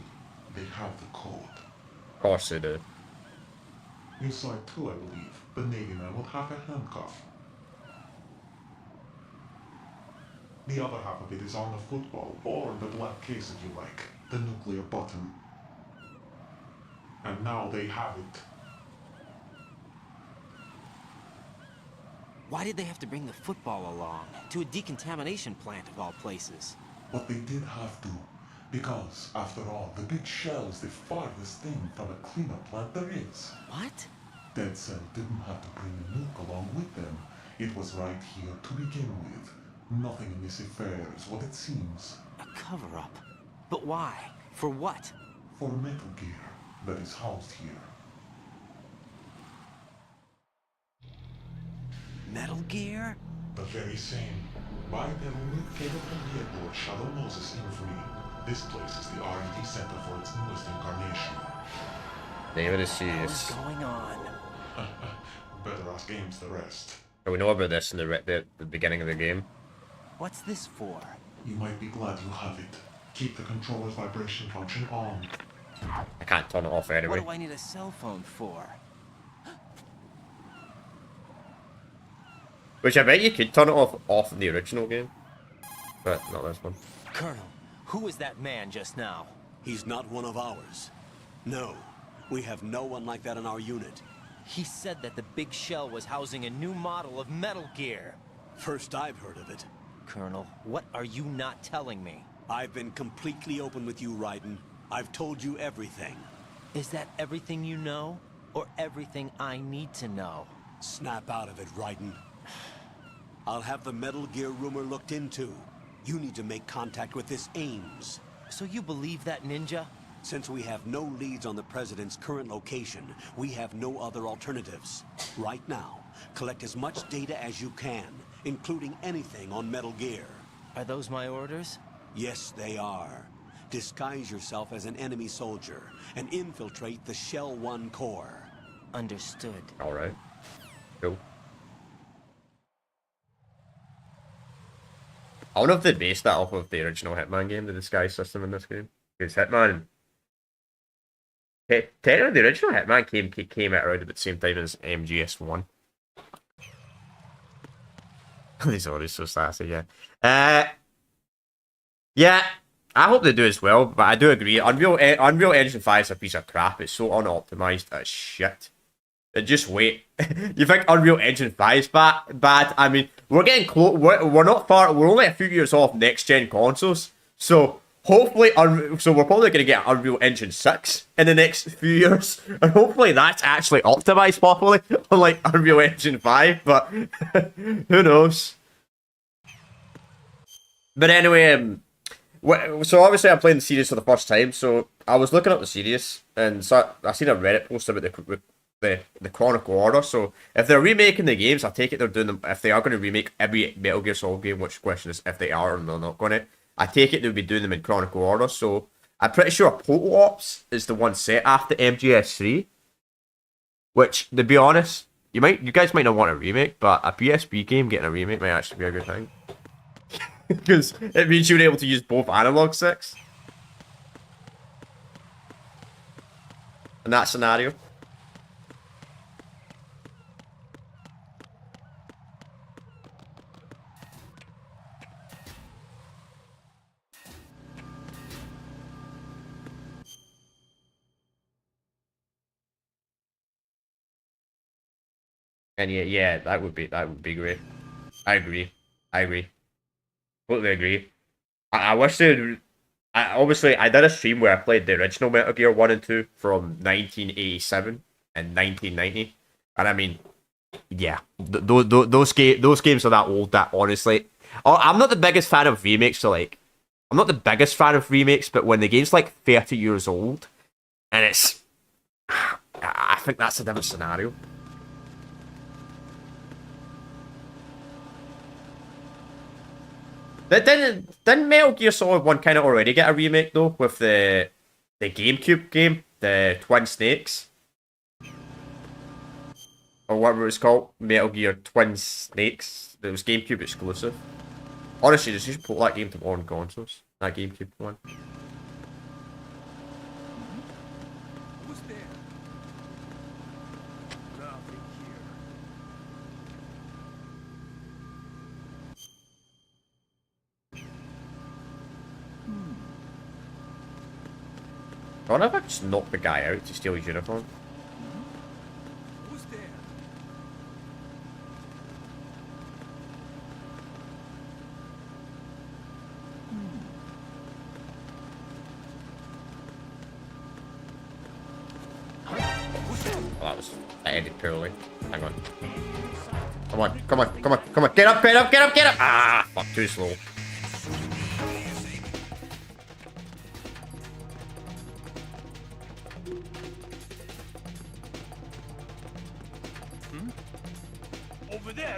They have the code. Of course they do. You saw it too, I believe. The Navy man would have a handcuff. The other half of it is on the football, or in the black case if you like. The nuclear button. And now they have it. Why did they have to bring the football along? To a decontamination plant of all places. But they did have to. Because, after all, the big shell is the farthest thing from a cleanup plant there is. What? Dead Cell didn't have to bring a nuke along with them. It was right here to begin with. Nothing in this affair is what it seems. A cover-up. But why? For what? For Metal Gear that is housed here. Metal Gear? The very same. Bipedal nuke cable from the airport Shadow Moses infamy. This place is the R&D center for its newest incarnation. Name of the What's series. going on? Better ask Ames the rest. We know about this in the beginning of the game. What's this for? You might be glad you have it. Keep the controller's vibration function on. I can't turn it off anyway. What do I need a cell phone for? Which I bet you could turn it off in the original game. But not this one. Colonel, who was that man just now? He's not one of ours. No, we have no one like that in our unit. He said that the big shell was housing a new model of Metal Gear. First I've heard of it. Colonel, what are you not telling me? I've been completely open with you, Raiden. I've told you everything. Is that everything you know? Or everything I need to know? Snap out of it, Raiden. I'll have the Metal Gear rumor looked into. You need to make contact with this Ames. So you believe that ninja? Since we have no leads on the President's current location, we have no other alternatives. Right now, collect as much data as you can, including anything on Metal Gear. Are those my orders? Yes, they are. Disguise yourself as an enemy soldier and infiltrate the Shell 1 core. Understood. Alright. Cool. I wonder if they based that off of the original Hitman game, the disguise system in this game. Because Hitman... Technically, the original Hitman came out around at the same time as MGS1. He's already so sassy, yeah. Yeah, I hope they do as well, but I do agree. Unreal Engine 5 is a piece of crap. It's so unoptimized as shit. Just wait. You think Unreal Engine 5 is bad? I mean, we're getting close. We're not far. We're only a few years off next gen consoles. So hopefully, so we're probably going to get Unreal Engine 6 in the next few years, and hopefully that's actually optimized properly, unlike Unreal Engine 5. But who knows? But anyway, so obviously I'm playing the series for the first time. So I was looking up the series, and so I seen a Reddit post about the Chronicle Order. So if they're remaking the games, I take it they're doing them. If they are going to remake every Metal Gear Solid game, which question is if they are or they're not going to, I take it they'll be doing them in Chronicle Order. So I'm pretty sure Total Ops is the one set after MGS3. Which, to be honest, you guys might not want a remake, but a PSP game getting a remake might actually be a good thing. Because it means you're able to use both analog sticks. In that scenario. And yeah, that would be great. I agree. Totally agree. I wish they. Obviously, I did a stream where I played the original Metal Gear 1 and 2 from 1987 and 1990, and I mean, yeah, those games are that old that honestly, I'm not the biggest fan of remakes. So like, I'm not the biggest fan of remakes, but when the game's like 30 years old, and it's, I think that's a different scenario. Didn't Metal Gear Solid 1 kind of already get a remake though with the GameCube game, the Twin Snakes, or whatever it was called, Metal Gear Twin Snakes. It was GameCube exclusive. Honestly, just should put that game to modern consoles. That GameCube one. Who's there? Nothing here. I wonder if I just knock the guy out to steal his uniform. Who's there? Well, that was ended poorly. Hang on. Come on. Get up. Ah, fuck, too slow. Over there.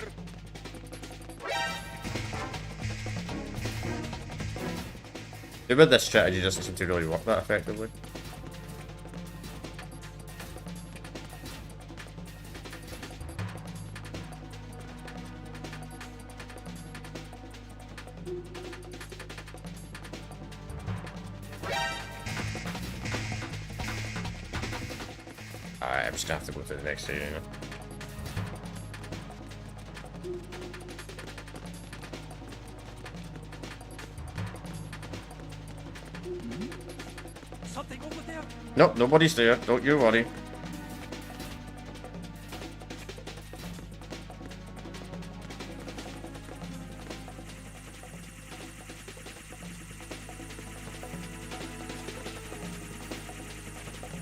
Maybe this strategy doesn't seem to really work that effectively. Alright, I'm just gonna have to go to the next area now. Something over there. Nope, nobody's there. Don't you worry.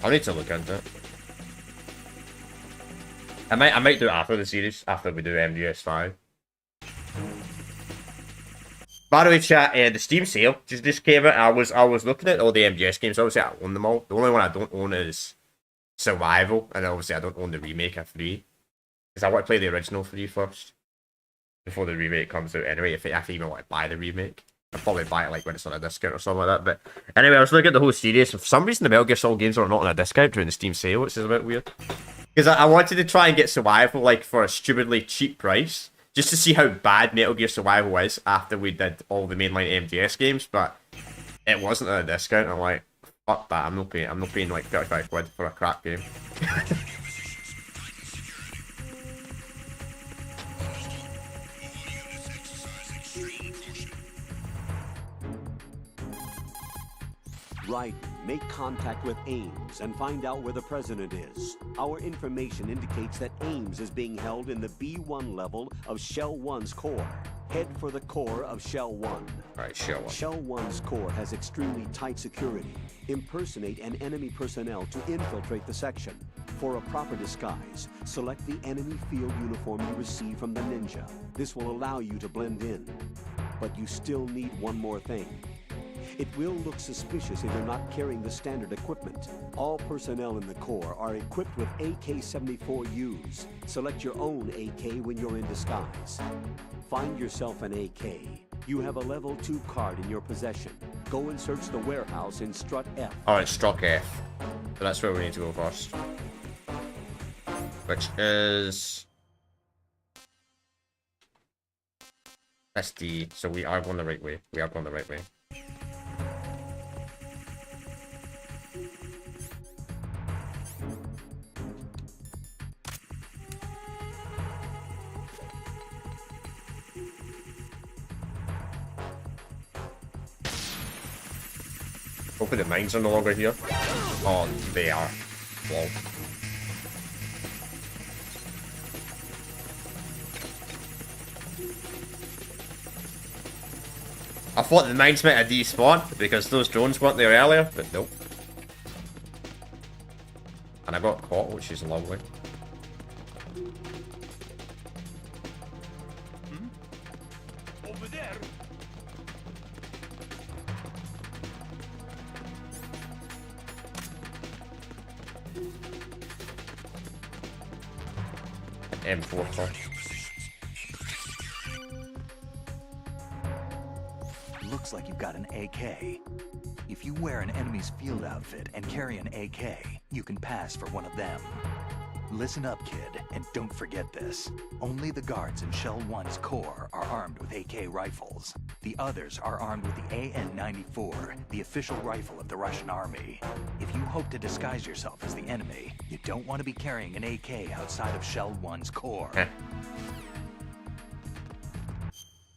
I need to look into it. I might do it after the series, after we do MGS5. By the way, chat, the Steam sale just came out. I was looking at all the MGS games. Obviously, I own them all. The only one I don't own is Survival, and obviously I don't own the remake of 3. Because I want to play the original 3 first. Before the remake comes out anyway, if I even want to buy the remake. I'll probably buy it like when it's on a discount or something like that. But anyway, I was looking at the whole series. For some reason, the Metal Gear Solid games are not on a discount during the Steam sale, which is a bit weird. Because I wanted to try and get Survival like for a stupidly cheap price. Just to see how bad Metal Gear Survival is after we did all the mainline MGS games. But it wasn't at a discount. I'm like, fuck that. I'm not paying like 35 quid for a crap game. Right. Make contact with Ames and find out where the president is. Our information indicates that Ames is being held in the B1 level of Shell 1's core. Head for the core of Shell 1. Alright, Shell 1. Shell 1's core has extremely tight security. Impersonate an enemy personnel to infiltrate the section. For a proper disguise, select the enemy field uniform you receive from the ninja. This will allow you to blend in. But you still need one more thing. It will look suspicious if you're not carrying the standard equipment. All personnel in the Corps are equipped with AK-74Us. Select your own AK when you're in disguise. Find yourself an AK. You have a level 2 card in your possession. Go and search the warehouse in Strut F. Alright, Struck F. So that's where we need to go first. Which is... That's D. So we are going the right way. We are going the right way. Hopefully the mines are no longer here. Oh, they are. Lol. I thought the mines might have despawned because those drones weren't there earlier, but nope. And I got caught, which is lovely. Over there. M4 first. Looks like you've got an AK. If you wear an enemy's field outfit and carry an AK, you can pass for one of them. Listen up, kid, and don't forget this. Only the guards in Shell 1's core are armed with AK rifles. The others are armed with the AN-94, the official rifle of the Russian army. If you hope to disguise yourself as the enemy, you don't want to be carrying an AK outside of Shell 1's core.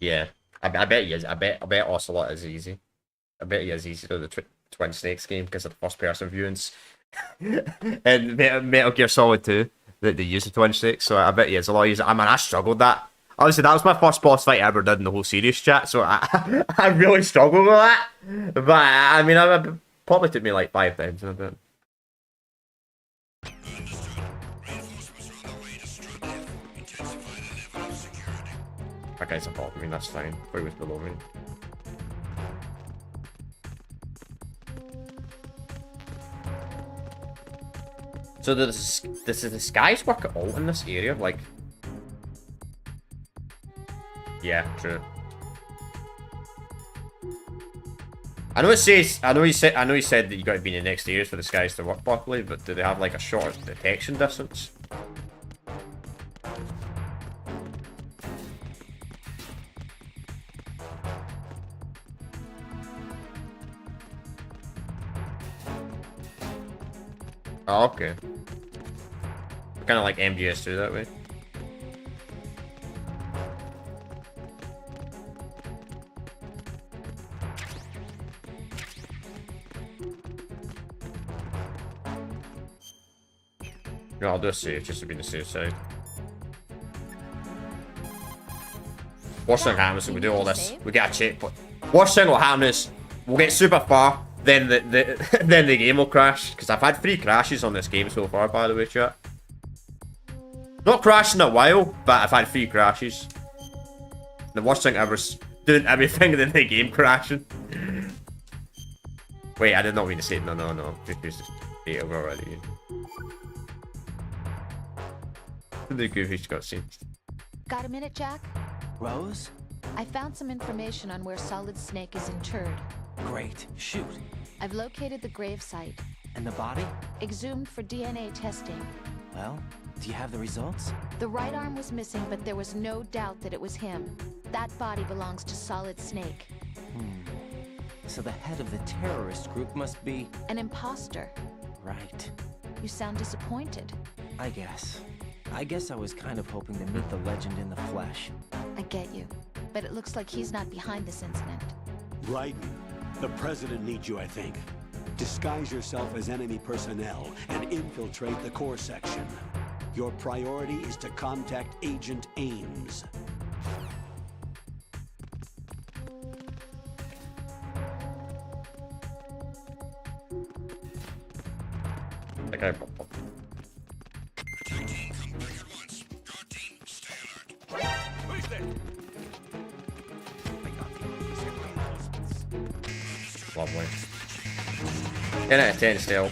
Yeah. I bet he is. I bet Ocelot is easy. I bet he is easy to the Twin Snakes game because of the first person viewings. And Metal Gear Solid 2, that they use the Twin Snakes, so I bet he is a lot easier. I mean, I struggled that. Honestly, that was my first boss fight I ever did in the whole series, chat, so I really struggled with that. But, I mean, it probably took me like 5 times and I did. That guy's above me, that's fine. But he was below me. So does the disguise work at all in this area? Like... Yeah, true. I know it says, I know he said that you gotta be in the next areas for the disguise to work properly, but do they have like a short detection distance? Oh, okay. Kind of like MGS2 that way. No, I'll do a save just to be on the safe side. Worst thing happens is we do all this. We get a checkpoint. Worst thing will happen is we'll get super far. Then then the game will crash, because I've had 3 crashes on this game so far, by the way, chat. Not crashed in a while, but I've had 3 crashes. The worst thing ever is doing everything and then the game crashing. Wait, I did not mean to say no. Just say over already. The goofy's got scenes. Got a minute, Jack? Rose? I found some information on where Solid Snake is interred. Great. Shoot. I've located the grave site. And the body? Exhumed for DNA testing. Well, do you have the results? The right arm was missing, but there was no doubt that it was him. That body belongs to Solid Snake. So the head of the terrorist group must be... An imposter. Right. You sound disappointed. I guess I was kind of hoping to meet the legend in the flesh. I get you. But it looks like he's not behind this incident. Raiden, the president needs you, I think. Disguise yourself as enemy personnel and infiltrate the core section. Your priority is to contact Agent Ames. Okay. Lovely. 10 out of 10 still.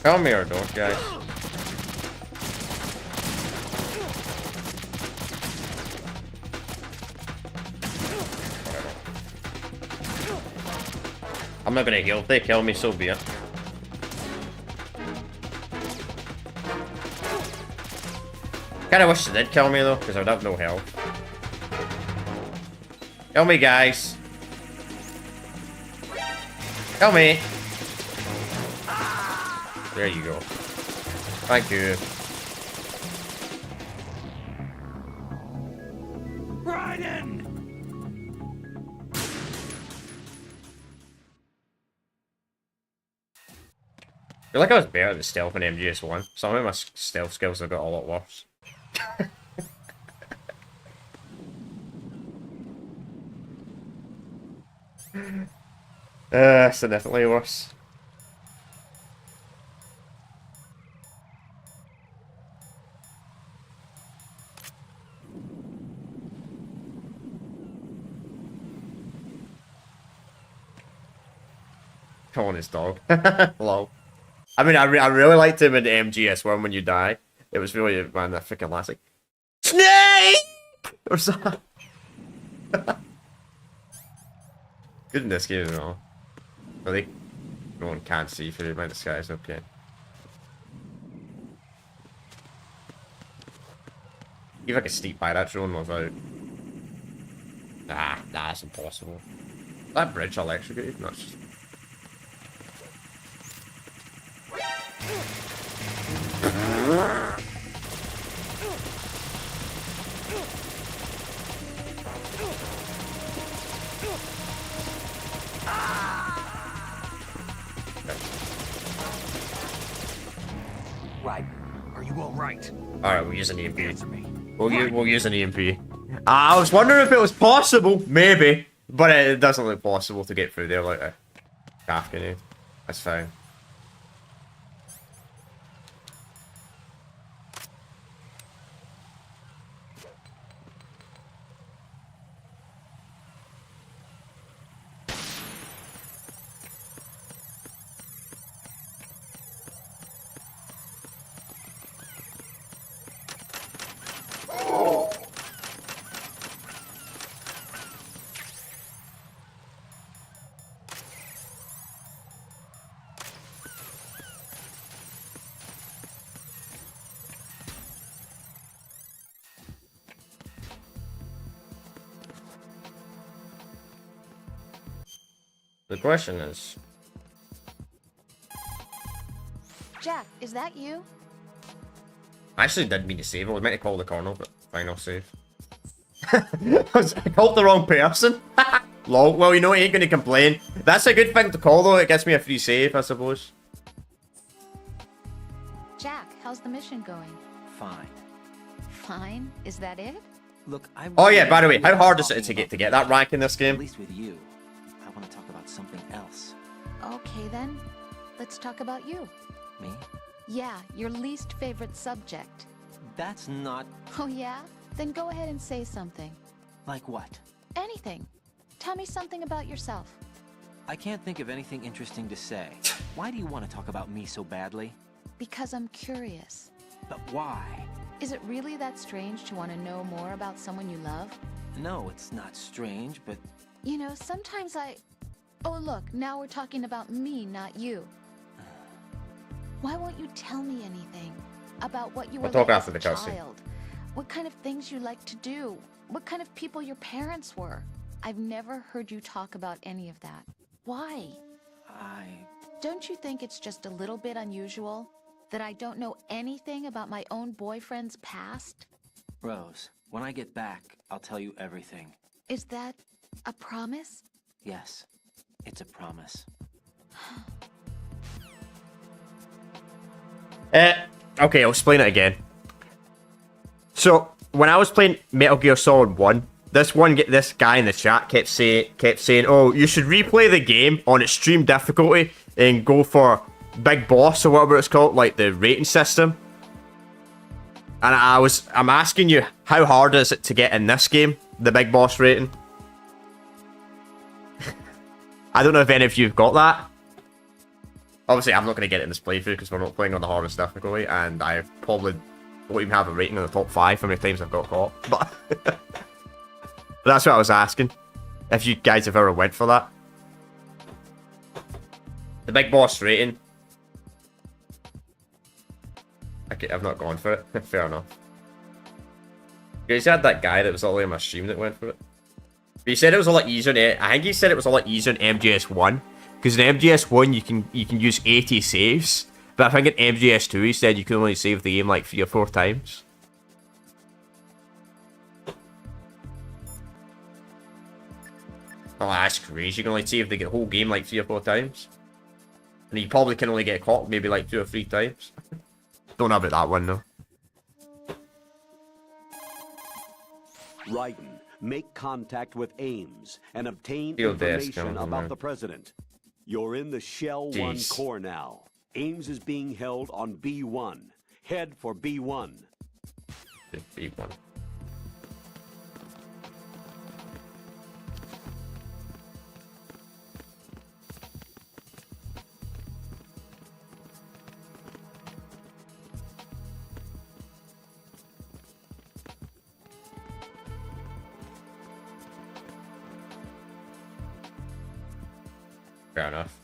Tell me or don't, guys. I'm not gonna heal. If they kill me, so be it. Kinda wish they did kill me though, because I would have no health. Kill me, guys. Kill me. There you go. Thank you. Raiden! I feel like I was better at stealth in MGS1. Some of my stealth skills have got a lot worse. Significantly worse. Calling his dog. Lol. I mean, I really liked him in MGS1 when you die. It was really, man, that freaking last like Snake or something. Good in this game as well. Really, no one can't see through the skies. Okay. If I could sneak by that drone without. Nah, that's impossible. That bridge electrocuted? No, it's just. Right. Are you all right? Alright, we'll use an EMP. Answer me. We'll use an EMP. I was wondering if it was possible, maybe, but it doesn't look possible to get through there like a calf grenade. That's fine. The question is... Jack, is that you? I actually did mean to save. I was meant to call the corner, but fine, I'll save. I called the wrong person. Lol. Well, you know, he ain't gonna complain. That's a good thing to call, though. It gets me a free save, I suppose. Jack, how's the mission going? Fine. Fine? Is that it? Look, I. Oh yeah, by the way, how hard is it to get that rank in this At game? least with you, I want to talk about something else. Okay then. Let's talk about you. Me? Yeah, your least favorite subject. That's not Oh yeah? Then go ahead and say something. like what? Anything. Tell me something about yourself. I can't think of anything interesting to say. Why do you want to talk about me so badly? Because I'm curious. But why? Is it really that strange to want to know more about someone you love? No, it's not strange, but You know, sometimes Oh look, now we're talking about me, not you. Why won't you tell me anything about what you were We'll talk like after as the a cutscene. child? what kind of things you like to do, what kind of people your parents were. I've never heard you talk about any of that. Why? Don't you think it's just a little bit unusual that I don't know anything about my own boyfriend's past? Rose, when I get back, I'll tell you everything. Is that a promise? Yes, it's a promise. Okay, I'll explain it again. So, when I was playing Metal Gear Solid 1, this guy in the chat kept saying, oh, you should replay the game on extreme difficulty and go for Big Boss or whatever it's called, like the rating system. And I'm asking you, how hard is it to get in this game, the Big Boss rating? I don't know if any of you've got that. Obviously, I'm not going to get it in this playthrough because we're not playing on the hardest difficulty, and I probably won't even have a rating in the top 5 how many times I've got caught. But that's what I was asking. If you guys have ever went for that. The Big Boss rating. Okay, I've not gone for it. Fair enough. You guys had that guy that was all in my stream that went for it. But he said it was a lot easier in, I think he said it was a lot easier in MGS1. Because in MGS1 you can use 80 saves. But I think in MGS2 he said you can only save the game like 3 or 4 times. Oh, that's crazy. You can only save the whole game like 3 or 4 times. And you probably can only get caught maybe like 2 or 3 times. Don't know about that one though. Raiden, make contact with Ames and obtain Field desk, information about the president. You're in the Shell 1 core now. Ames is being held on B1. Head for B1. B1. Fair enough.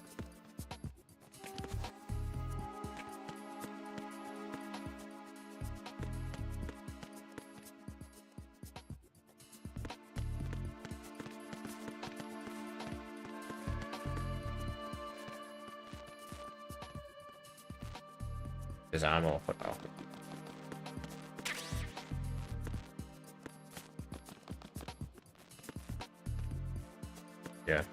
There's ammo for now. Yeah.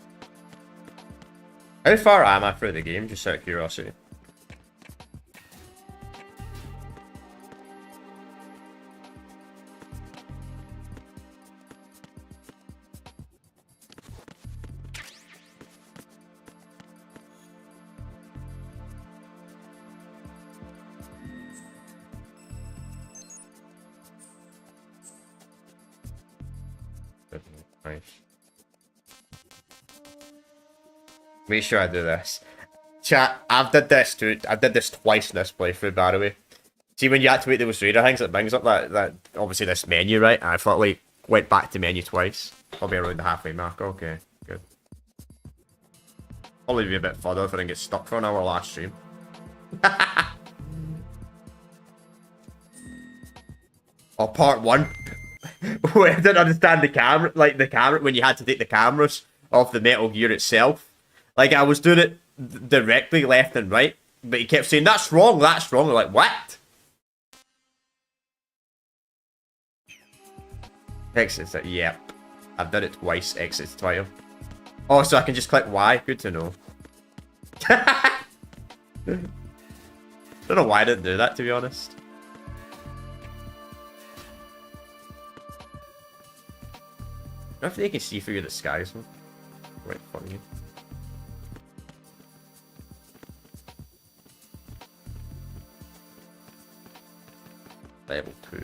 How far am I through the game, just out of curiosity? Nice. Make sure I do this. Chat, I've did this too. I did this twice in this playthrough, by the way. See, when you activate those radar things, it brings up that obviously this menu, right? And I thought like went back to menu twice. Probably around the halfway mark. Okay, good. Probably be a bit further if I didn't get stuck for an hour last stream. Oh, part 1. Where I didn't understand the camera, like the camera, when you had to take the cameras off the Metal Gear itself. Like, I was doing it directly left and right, but he kept saying, that's wrong, that's wrong. I'm like, what? Exits it, yep. I've done it twice, exits twice. Oh, so I can just click Y? Good to know. Don't know why I didn't do that, to be honest. I don't think they can see through the skies. Right for you. Level 2. I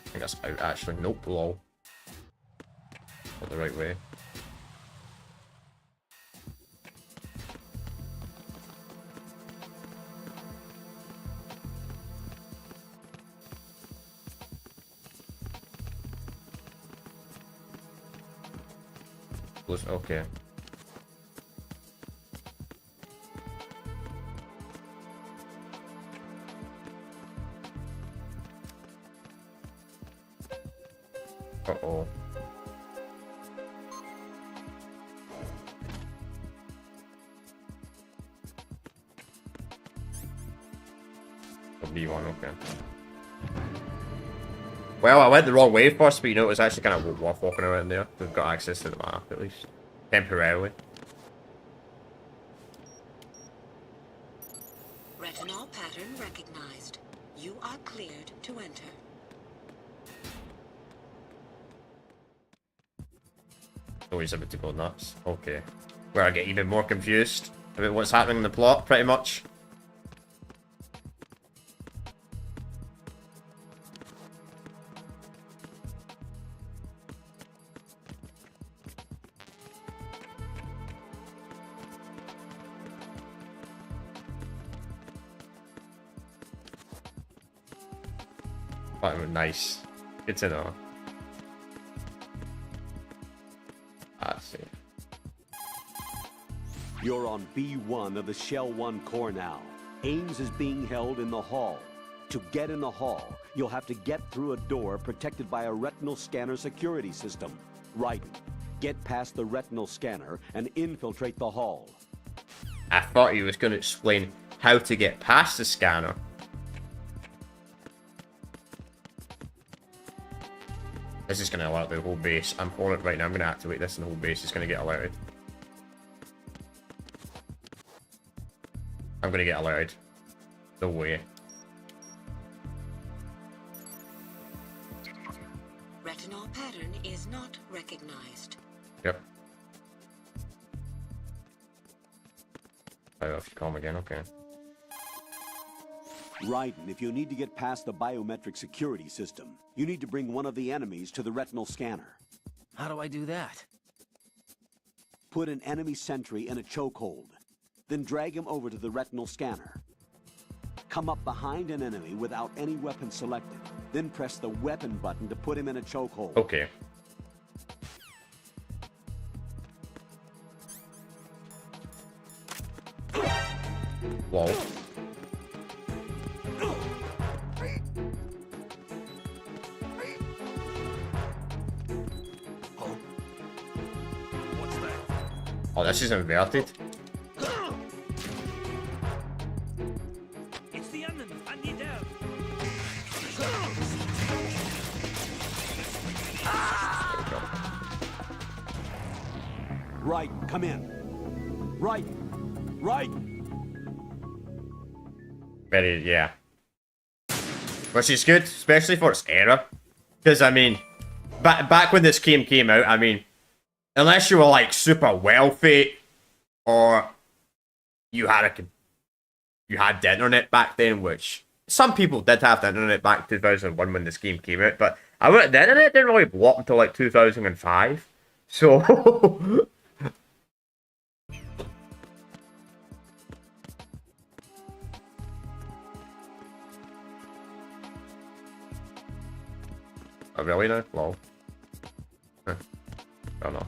think that's out actually. Nope, lol. Not the right way. Okay. Uh-oh. B1, okay. Well, I went the wrong way first, but you know, it was actually kind of worth walking around there. We've got access to the map, at least. Temporarily. Retinol pattern recognized. You are cleared to enter. Oh, he's about to go nuts. Okay. Where I get even more confused about what's happening in the plot, pretty much. Oh, nice. Good to know. I see. You're on B1 of the Shell 1 core now. Ames is being held in the hall. To get in the hall, you'll have to get through a door protected by a retinal scanner security system. Right. Get past the retinal scanner and infiltrate the hall. I thought he was going to explain how to get past the scanner. This is going to alert the whole base. I'm on it right now. I'm going to activate this and the whole base is going to get alerted. I'm going to get alerted. No way. Retinol pattern is not recognized. Yep. I don't know if you call him again. Okay. Raiden, if you need to get past the biometric security system, you need to bring one of the enemies to the retinal scanner. How do I do that? Put an enemy sentry in a chokehold, then drag him over to the retinal scanner. Come up behind an enemy without any weapon selected, then press the weapon button to put him in a chokehold. Okay. Lol. Oh, this is inverted. It's the enemy. I need help. Raiden, come in. Raiden. Very, yeah. Which is good, especially for its era. Because, I mean, back when this game came out, I mean, unless you were, like, super wealthy, or you had the internet back then, which some people did have the internet back in 2001 when this game came out, but the internet didn't really blow up until, like, 2005. So... Oh, really now? Lol. Huh. I don't know.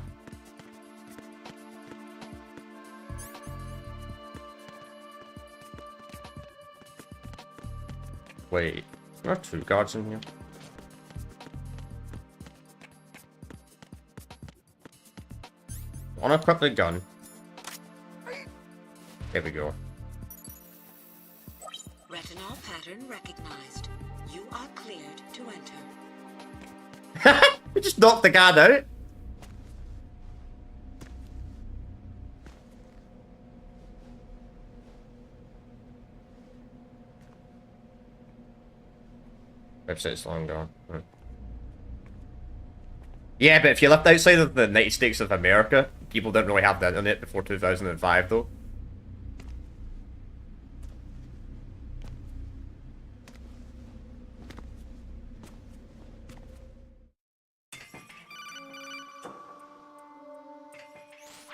Wait, there are two guards in here. Wanna equip the gun? There we go. Retinol pattern recognized. You are cleared to enter. We just knocked the guard out. Website's long gone. Yeah, but if you lived outside of the United States of America, people didn't really have the internet before 2005, though.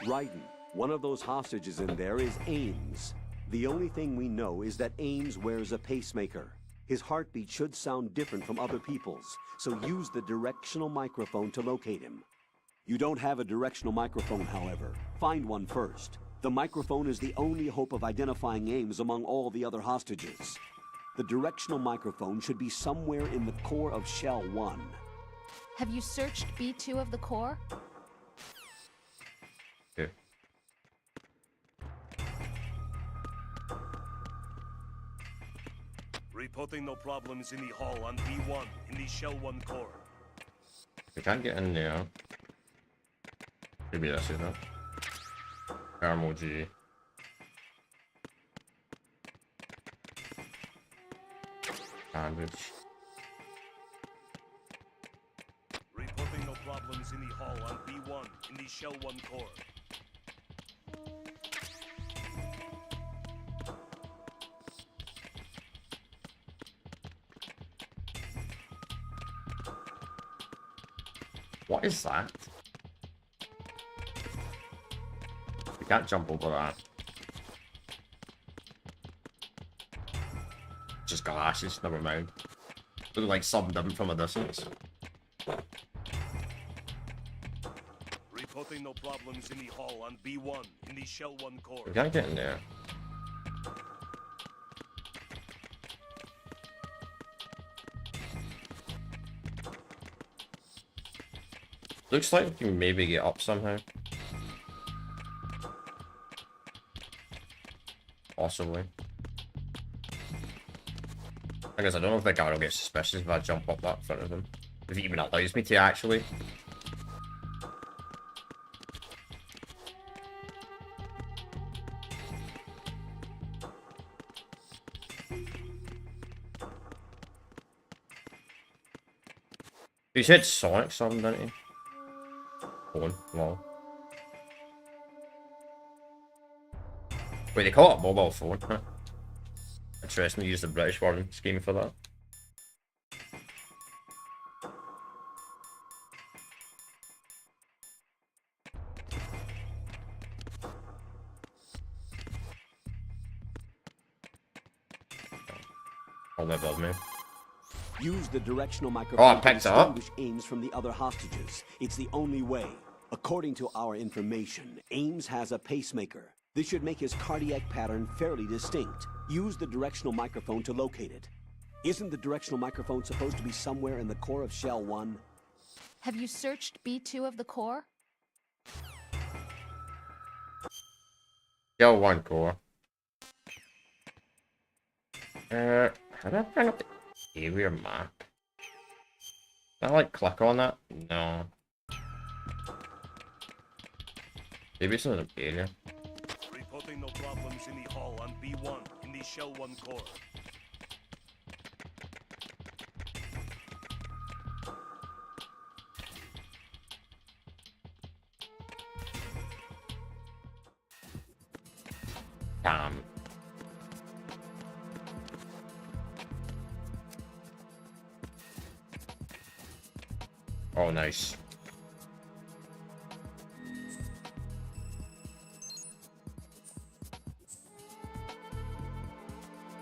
Raiden, one of those hostages in there is Ames. The only thing we know is that Ames wears a pacemaker. His heartbeat should sound different from other people's, so use the directional microphone to locate him. You don't have a directional microphone, however. Find one first. The microphone is the only hope of identifying Ames among all the other hostages. The directional microphone should be somewhere in the core of Shell 1. Have you searched B2 of the core? Okay. Reporting no problems in the hall on B1 in the Shell 1 core. We can't get in there. Maybe that's it, no? Thermal G. Bandage. Reporting no problems in the hall on B1 in the Shell 1 core. What is that? We can't jump over that. Just glasses, never mind. Look like something different from a distance. Reporting no problems in the hall on B1 in the Shell 1 core. We can't get in there. Looks like we can maybe get up somehow. Possibly. I guess I don't know if the guard will get suspicious if I jump up that in front of him. If he even allows me to, actually. He said Sonic something, didn't he? Phone, lol. Wait, they call it mobile phone, huh? Interesting, use the British wording scheme for that. I'll live above me. Use the directional Oh, I microphone to picked it up. distinguish Ames from the other hostages. It's the only way. According to our information, Ames has a pacemaker. This should make his cardiac pattern fairly distinct. Use the directional microphone to locate it. Isn't the directional microphone supposed to be somewhere in the core of Shell 1? Have you searched B2 of the core? Shell 1 core. How do I bring up the area map? Can I like click on that? No. Maybe it's not an area. Reporting no problems in the hall on B1 in the Shell 1 core. Damn. Oh, nice.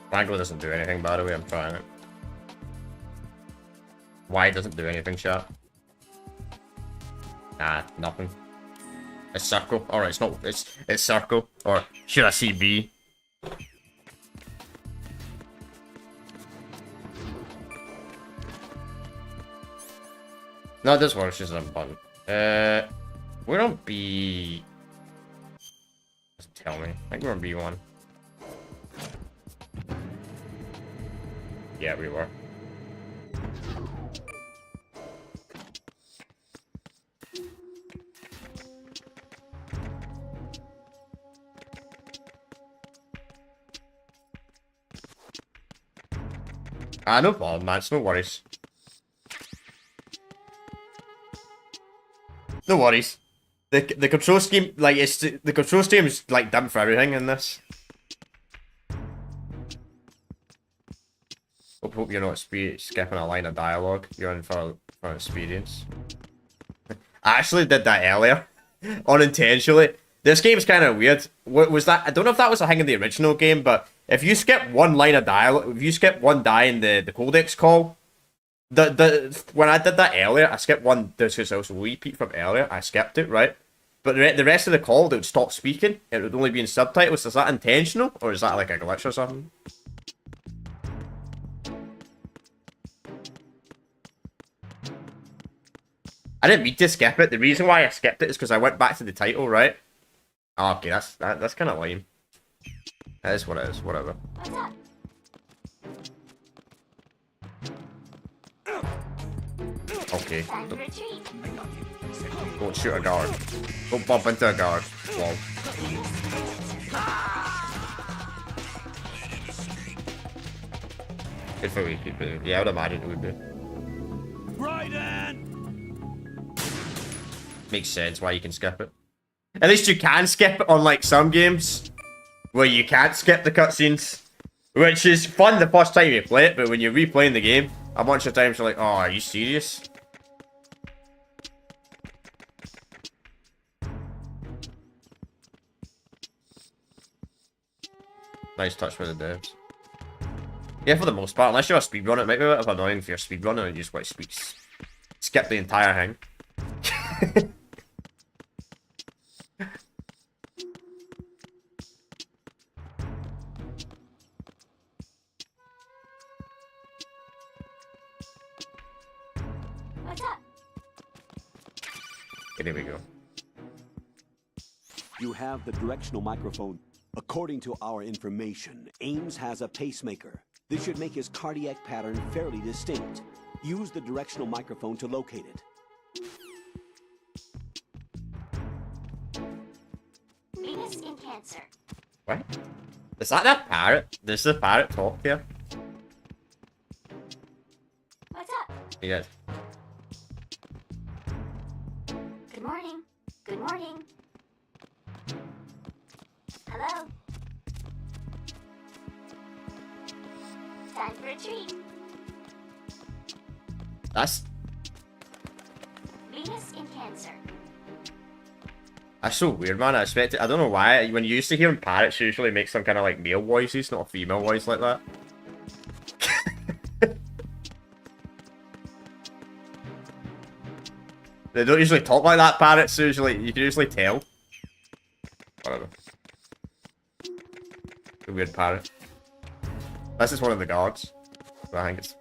Triangle doesn't do anything, by the way, I'm trying it. Why doesn't do anything, chat? Nah, nothing. It's circle. Alright, it's not, it's circle. Or should I see B? No, this works just on button. We're on B. Doesn't tell me. I think we're on B1. Yeah, we were. Ah, no problem, man. It's no worries. No worries. The control scheme, like, it's the control scheme is like done for everything in this. Hope you're not skipping a line of dialogue. You're in for experience. I actually did that earlier, unintentionally. This game's kind of weird. What was that? I don't know if that was a thing in the original game, but if you skip one line of dialogue, if you skip one die in the codex call, when I did that earlier, I skipped one. This is also a repeat from earlier. I skipped it, right? But the rest of the call, they would stop speaking. It would only be in subtitles. Is that intentional, or is that like a glitch or something? I didn't mean to skip it. The reason why I skipped it is because I went back to the title, right? Oh, okay, that's kind of lame. That is what it is. Whatever. Okay. Don't shoot a guard. Don't bump into a guard. Lol. Good for me, people. Yeah, I would imagine it would be. Makes sense why you can skip it. At least you can skip it on like some games where you can't skip the cutscenes, which is fun the first time you play it, but when you're replaying the game, a bunch of times you're like, oh, are you serious? Nice touch with the devs. Yeah, for the most part, unless you're a speedrunner, it might be a bit of annoying if you're a speedrunner and you just want to skip the entire thing. What's up? Okay, there we go. You have the directional microphone. According to our information, Ames has a pacemaker. This should make his cardiac pattern fairly distinct. Use the directional microphone to locate it. Venus in Cancer. What? Is that parrot? Does the parrot talk here? What's up? Yes. Good morning. Good morning. Hello. Time for a treat. That's Venus in Cancer. so weird, man. I don't know why. When you used to hear parrots, usually make some kind of like male voices, not a female voice like that. They don't usually talk like that, parrots. Usually, you can usually tell. Whatever. A weird parrot. This is one of the guards. But I think it's...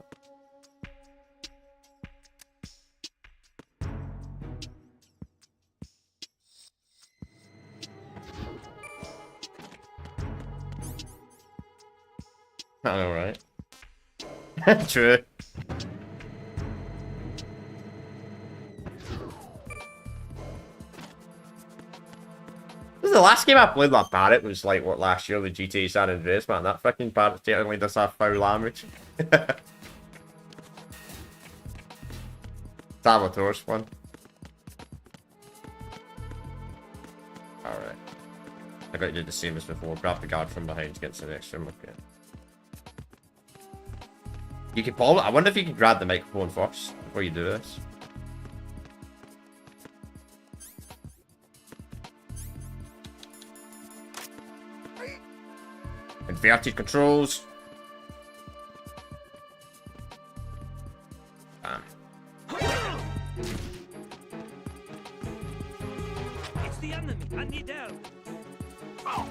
I know, right? True. This is the last game I played that parrot was like, what, last year, the GTA San Andreas, man. That fucking parrot certainly does have foul language. Salvatore's fun. Alright. I got to do the same as before. Grab the guard from behind to get to the next room. Okay. You could probably... I wonder if you could grab the microphone first before you do this. Inverted controls. Bam. It's the enemy. I need help. Oh.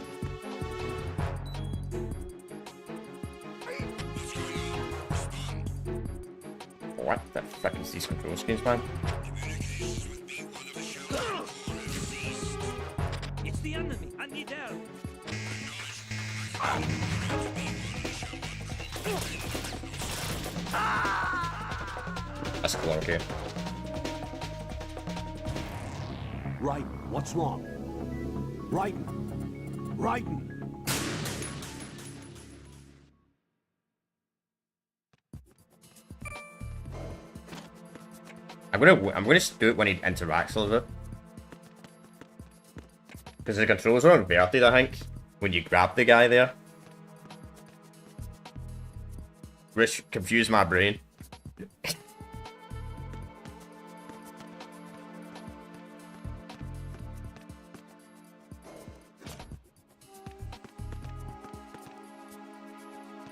What the fuck is these control schemes, man? It's the enemy. I need help. That's cool, okay. Right, what's wrong? Raiden! Raiden! I'm gonna do it when he interacts with it. Because the controls are inverted, I think, when you grab the guy there. Which confused my brain.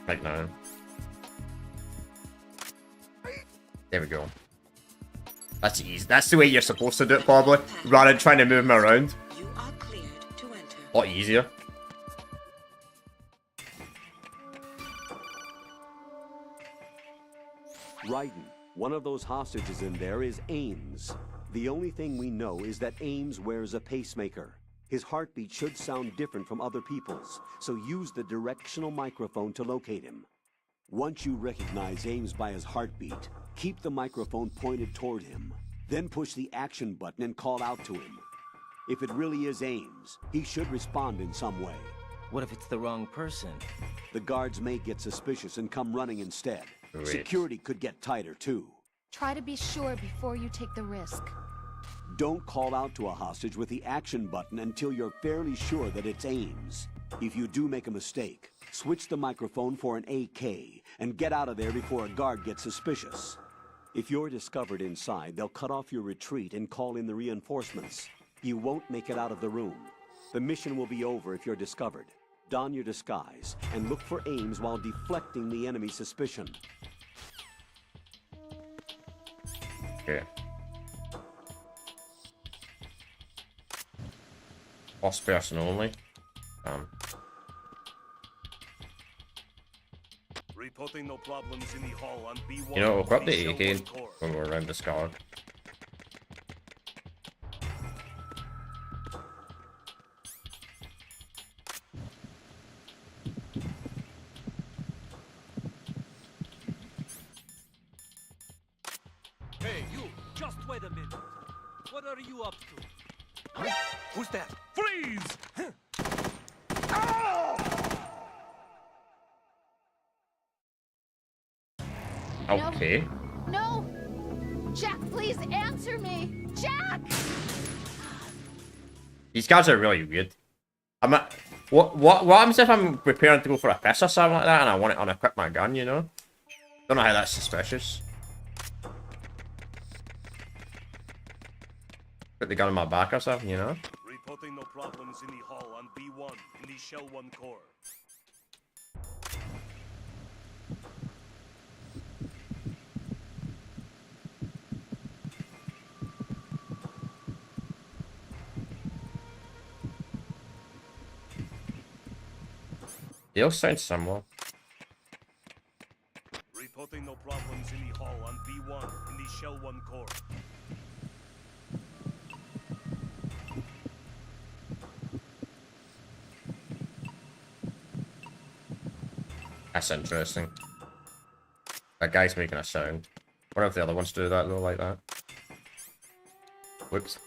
Right now. There we go. That's easy. That's the way you're supposed to do it, probably. Rather than trying to move him around. You are cleared to enter. A lot easier. Raiden, one of those hostages in there is Ames. The only thing we know is that Ames wears a pacemaker. His heartbeat should sound different from other people's, so use the directional microphone to locate him. Once you recognize Ames by his heartbeat, keep the microphone pointed toward him. Then push the action button and call out to him. If it really is Ames, he should respond in some way. What if it's the wrong person? The guards may get suspicious and come running instead. Great. Security could get tighter, too. Try to be sure before you take the risk. Don't call out to a hostage with the action button until you're fairly sure that it's Ames. If you do make a mistake, switch the microphone for an AK and get out of there before a guard gets suspicious. If you're discovered inside, they'll cut off your retreat and call in the reinforcements. You won't make it out of the room. The mission will be over if you're discovered. Don your disguise and look for Ames while deflecting the enemy's suspicion. Okay. First person only. Reporting no problems in the hall on B1. You know, we'll grab the Shell AK 1 core. when we're around this guard. Hey, you! Just wait a minute. What are you up to? Who's that? Freeze! Okay. No! Jack, please answer me! Jack! These guys are really weird. What happens if I'm preparing to go for a piss or something like that and I want to unequip my gun, you know? Don't know how that's suspicious. Put the gun in my back or something, you know? Reporting no problems in the hall on B1 in the Shell 1 core. They all sound similar. Reporting no problems in the hall on B1 in the Shell 1 core. That's interesting. That guy's making a sound. What if the other ones do that though, like that? Whoops.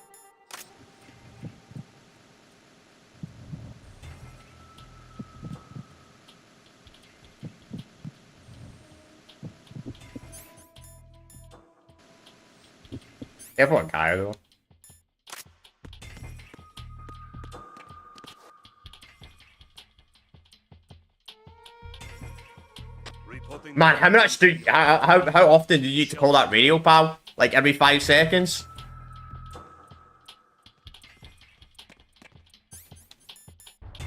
Everyone guy though. Man, how much do how often do you need to call that radio, pal? Like every 5 seconds?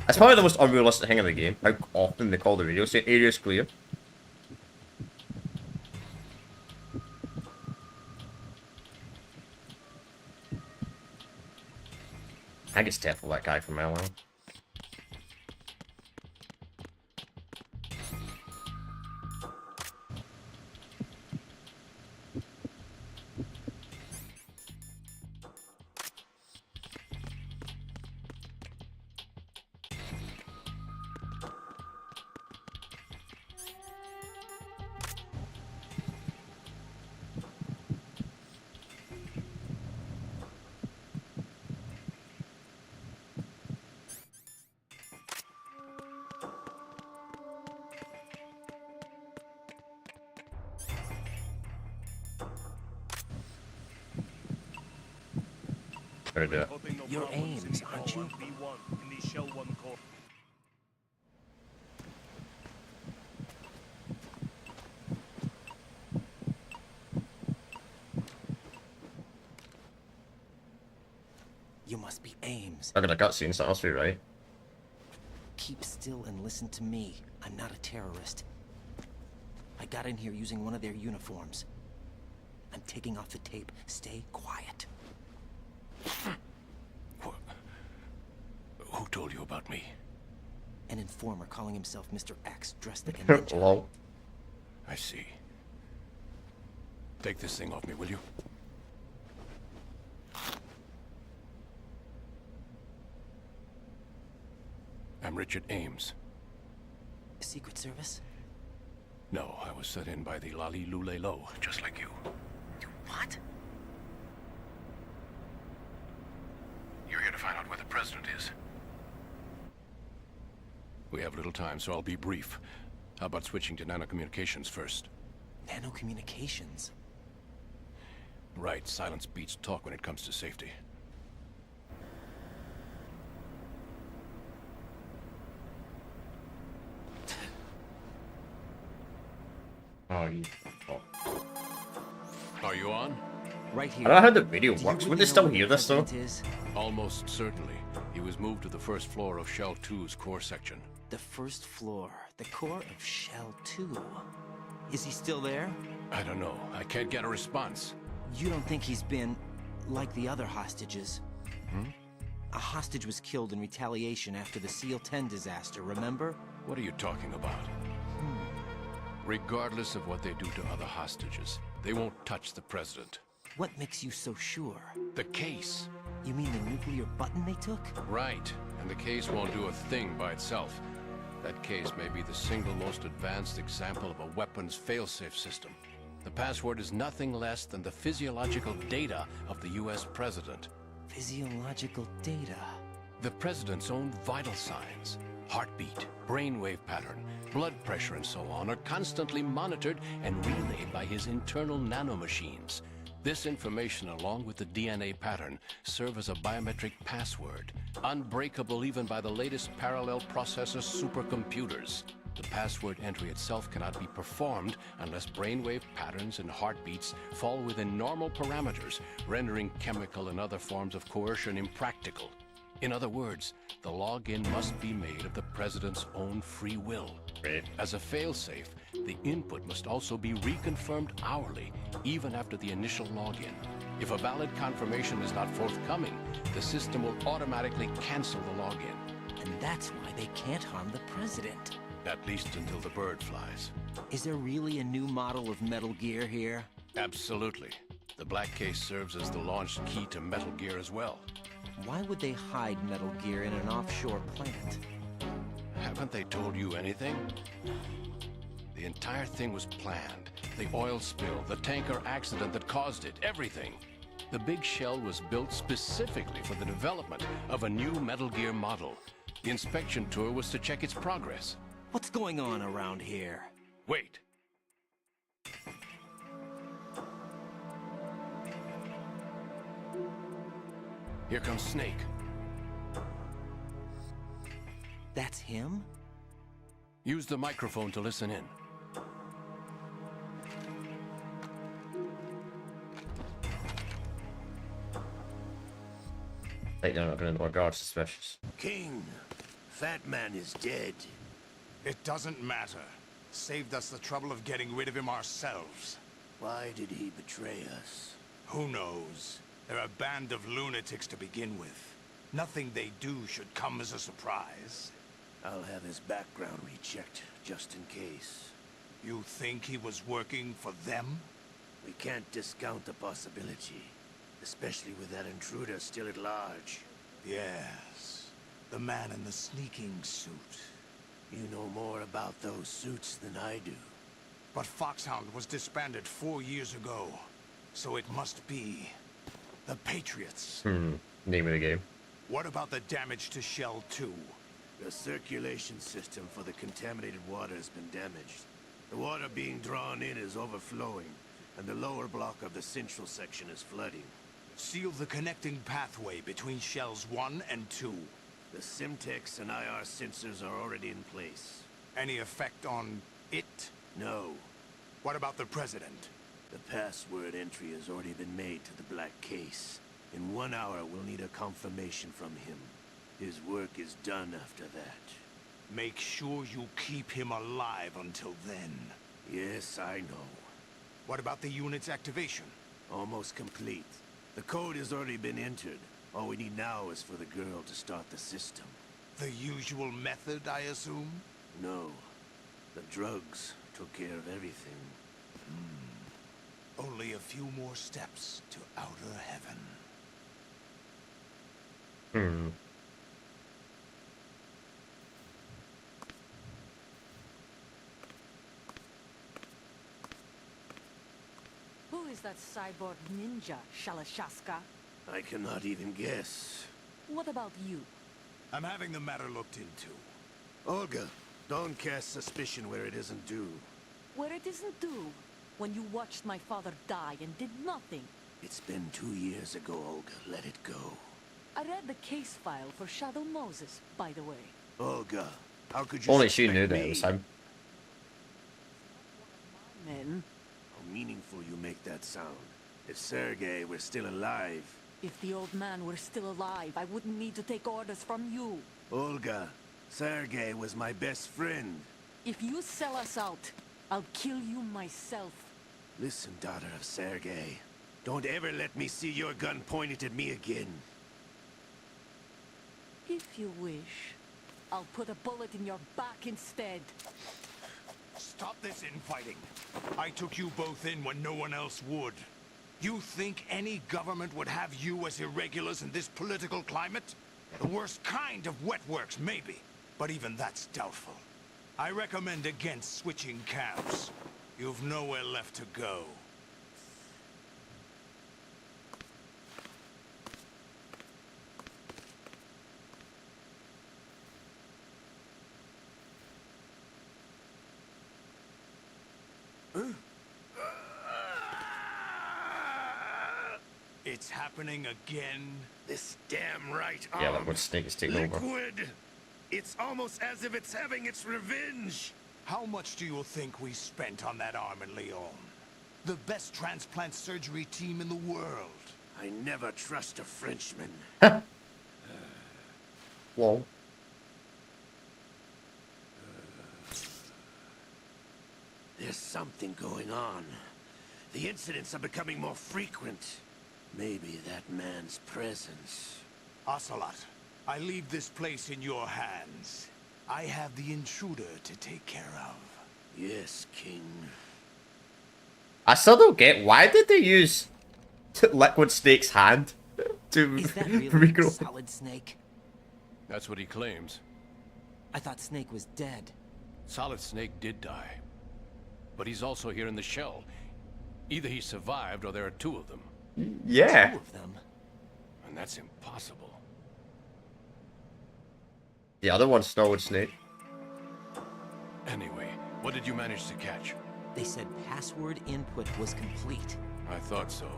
That's probably the most unrealistic thing in the game. How often they call the radio, say area's clear. I think it's definitely that guy from Mellow. You're Ames, aren't you? You must be Ames. I got a cutscene, so that must be right. Keep still and listen to me. I'm not a terrorist. I got in here using one of their uniforms. I'm taking off the tape. Stay quiet. Who told you about me? An informer calling himself Mr. X, dressed like a ninja. Lol. I see. Take this thing off me, will you? I'm Richard Ames. Secret Service? No, I was sent in by the Lali Lule Lo, just like you. What? You're here to find out where the president is. We have little time, so I'll be brief. How about switching to nanocommunications first? Nanocommunications? Right, silence beats talk when it comes to safety. Are you on? Right here. I don't know how the video works. Would they still hear this though? Almost certainly. He was moved to the first floor of Shell 2's core section. The first floor. The core of Shell 2. Is he still there? I don't know. I can't get a response. You don't think he's been like the other hostages? A hostage was killed in retaliation after the SEAL 10 disaster, remember? What are you talking about? Regardless of what they do to other hostages, they won't touch the president. What makes you so sure? The case. You mean the nuclear button they took? Right. And the case won't do a thing by itself. That case may be the single most advanced example of a weapons failsafe system. The password is nothing less than the physiological data of the US president. Physiological data? The president's own vital signs, heartbeat, brainwave pattern, blood pressure and so on are constantly monitored and relayed by his internal nanomachines. This information, along with the DNA pattern, serve as a biometric password, unbreakable even by the latest parallel processor supercomputers. The password entry itself cannot be performed unless brainwave patterns and heartbeats fall within normal parameters, rendering chemical and other forms of coercion impractical. In other words, the login must be made of the president's own free will. Right. As a failsafe, the input must also be reconfirmed hourly, even after the initial login. If a valid confirmation is not forthcoming, the system will automatically cancel the login. And that's why they can't harm the president. At least until the bird flies. Is there really a new model of Metal Gear here? Absolutely. The black case serves as the launch key to Metal Gear as well. Why would they hide Metal Gear in an offshore plant? Haven't they told you anything? The entire thing was planned. The oil spill, the tanker accident that caused it, everything. The big shell was built specifically for the development of a new Metal Gear model. The inspection tour was to check its progress. What's going on around here? Wait. Here comes Snake. That's him? Use the microphone to listen in. Like they're not going to regard suspicious. King, Fat Man is dead. It doesn't matter. Saved us the trouble of getting rid of him ourselves. Why did he betray us? Who knows? They're a band of lunatics to begin with. Nothing they do should come as a surprise. I'll have his background rechecked, just in case. You think he was working for them? We can't discount the possibility. Especially with that intruder still at large. Yes. The man in the sneaking suit. You know more about those suits than I do. But Foxhound was disbanded 4 years ago. So it must be the Patriots. Name of the game. What about the damage to Shell 2? The circulation system for the contaminated water has been damaged. The water being drawn in is overflowing, and the lower block of the central section is flooding. Seal the connecting pathway between Shells 1 and 2. The Simtex and IR sensors are already in place. Any effect on it? No. What about the President? The password entry has already been made to the black case. In 1 hour, we'll need a confirmation from him. His work is done after that. Make sure you keep him alive until then. Yes, I know. What about the unit's activation? Almost complete. The code has already been entered. All we need now is for the girl to start the system. The usual method, I assume? No. The drugs took care of everything. Only a few more steps to outer heaven. is that cyborg ninja, Shalashaska? I cannot even guess. What about you? I'm having the matter looked into. Olga, don't cast suspicion where it isn't due. Where it isn't due, when you watched my father die and did nothing. It's been 2 years ago, Olga. Let it go. I read the case file for Shadow Moses, by the way. Olga, how could you Only she knew suspect that me? it was him. Men, How meaningful you make that sound. If Sergei were still alive... if the old man were still alive, I wouldn't need to take orders from you. Olga, Sergei was my best friend. If you sell us out, I'll kill you myself. Listen, daughter of Sergei. Don't ever let me see your gun pointed at me again. If you wish, I'll put a bullet in your back instead. Stop this infighting. I took you both in when no one else would. You think any government would have you as irregulars in this political climate? The worst kind of wet works, maybe. But even that's doubtful. I recommend against switching camps. You've nowhere left to go. It's happening again. This damn right arm. Yeah, that would snake is taking over. Liquid. It's almost as if it's having its revenge. How much do you think we spent on that arm in Lyon? The best transplant surgery team in the world. I never trust a Frenchman. Whoa. There's something going on. The incidents are becoming more frequent. Maybe that man's presence. Ocelot, I leave this place in your hands. I have the intruder to take care of. Yes, King. I still don't get, why did they use Liquid Snake's hand to Is that really regrow? Solid Snake? That's what he claims. I thought Snake was dead. Solid Snake did die. But he's also here in the shell. Either he survived or there are two of them. Yeah. Two of them? And that's impossible. The other one's Solid Snake. Anyway, what did you manage to catch? They said password input was complete. I thought so.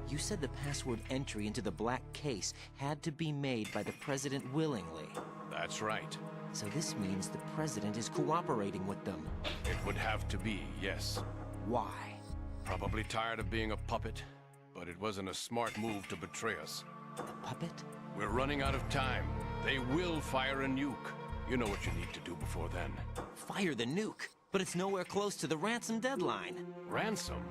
You said the password entry into the black case had to be made by the president willingly. That's right. So this means the president is cooperating with them. It would have to be, yes. Why? Probably tired of being a puppet, but it wasn't a smart move to betray us. A puppet? We're running out of time. They will fire a nuke. You know what you need to do before then. Fire the nuke? But it's nowhere close to the ransom deadline. Ransom?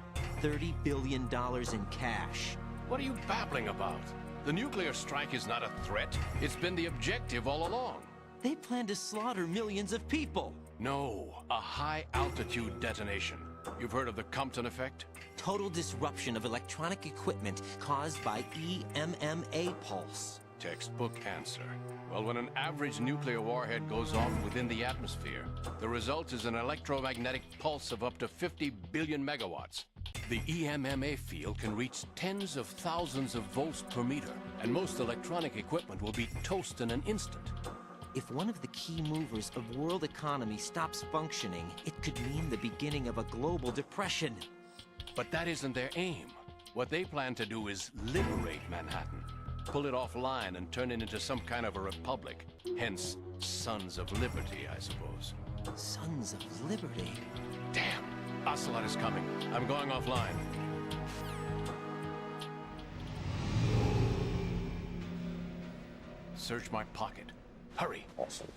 $30 billion in cash. What are you babbling about? The nuclear strike is not a threat. It's been the objective all along. They plan to slaughter millions of people. No, a high-altitude detonation. You've heard of the Compton effect? Total disruption of electronic equipment caused by EMMA pulse. Textbook answer. Well, when an average nuclear warhead goes off within the atmosphere, the result is an electromagnetic pulse of up to 50 billion megawatts. The EMMA field can reach tens of thousands of volts per meter, and most electronic equipment will be toast in an instant. If one of the key movers of world economy stops functioning, it could mean the beginning of a global depression. But that isn't their aim. What they plan to do is liberate Manhattan. Pull it offline and turn it into some kind of a republic. Hence, Sons of Liberty, I suppose. Sons of Liberty? Damn! Ocelot is coming. I'm going offline. Search my pocket. Hurry! Awesome.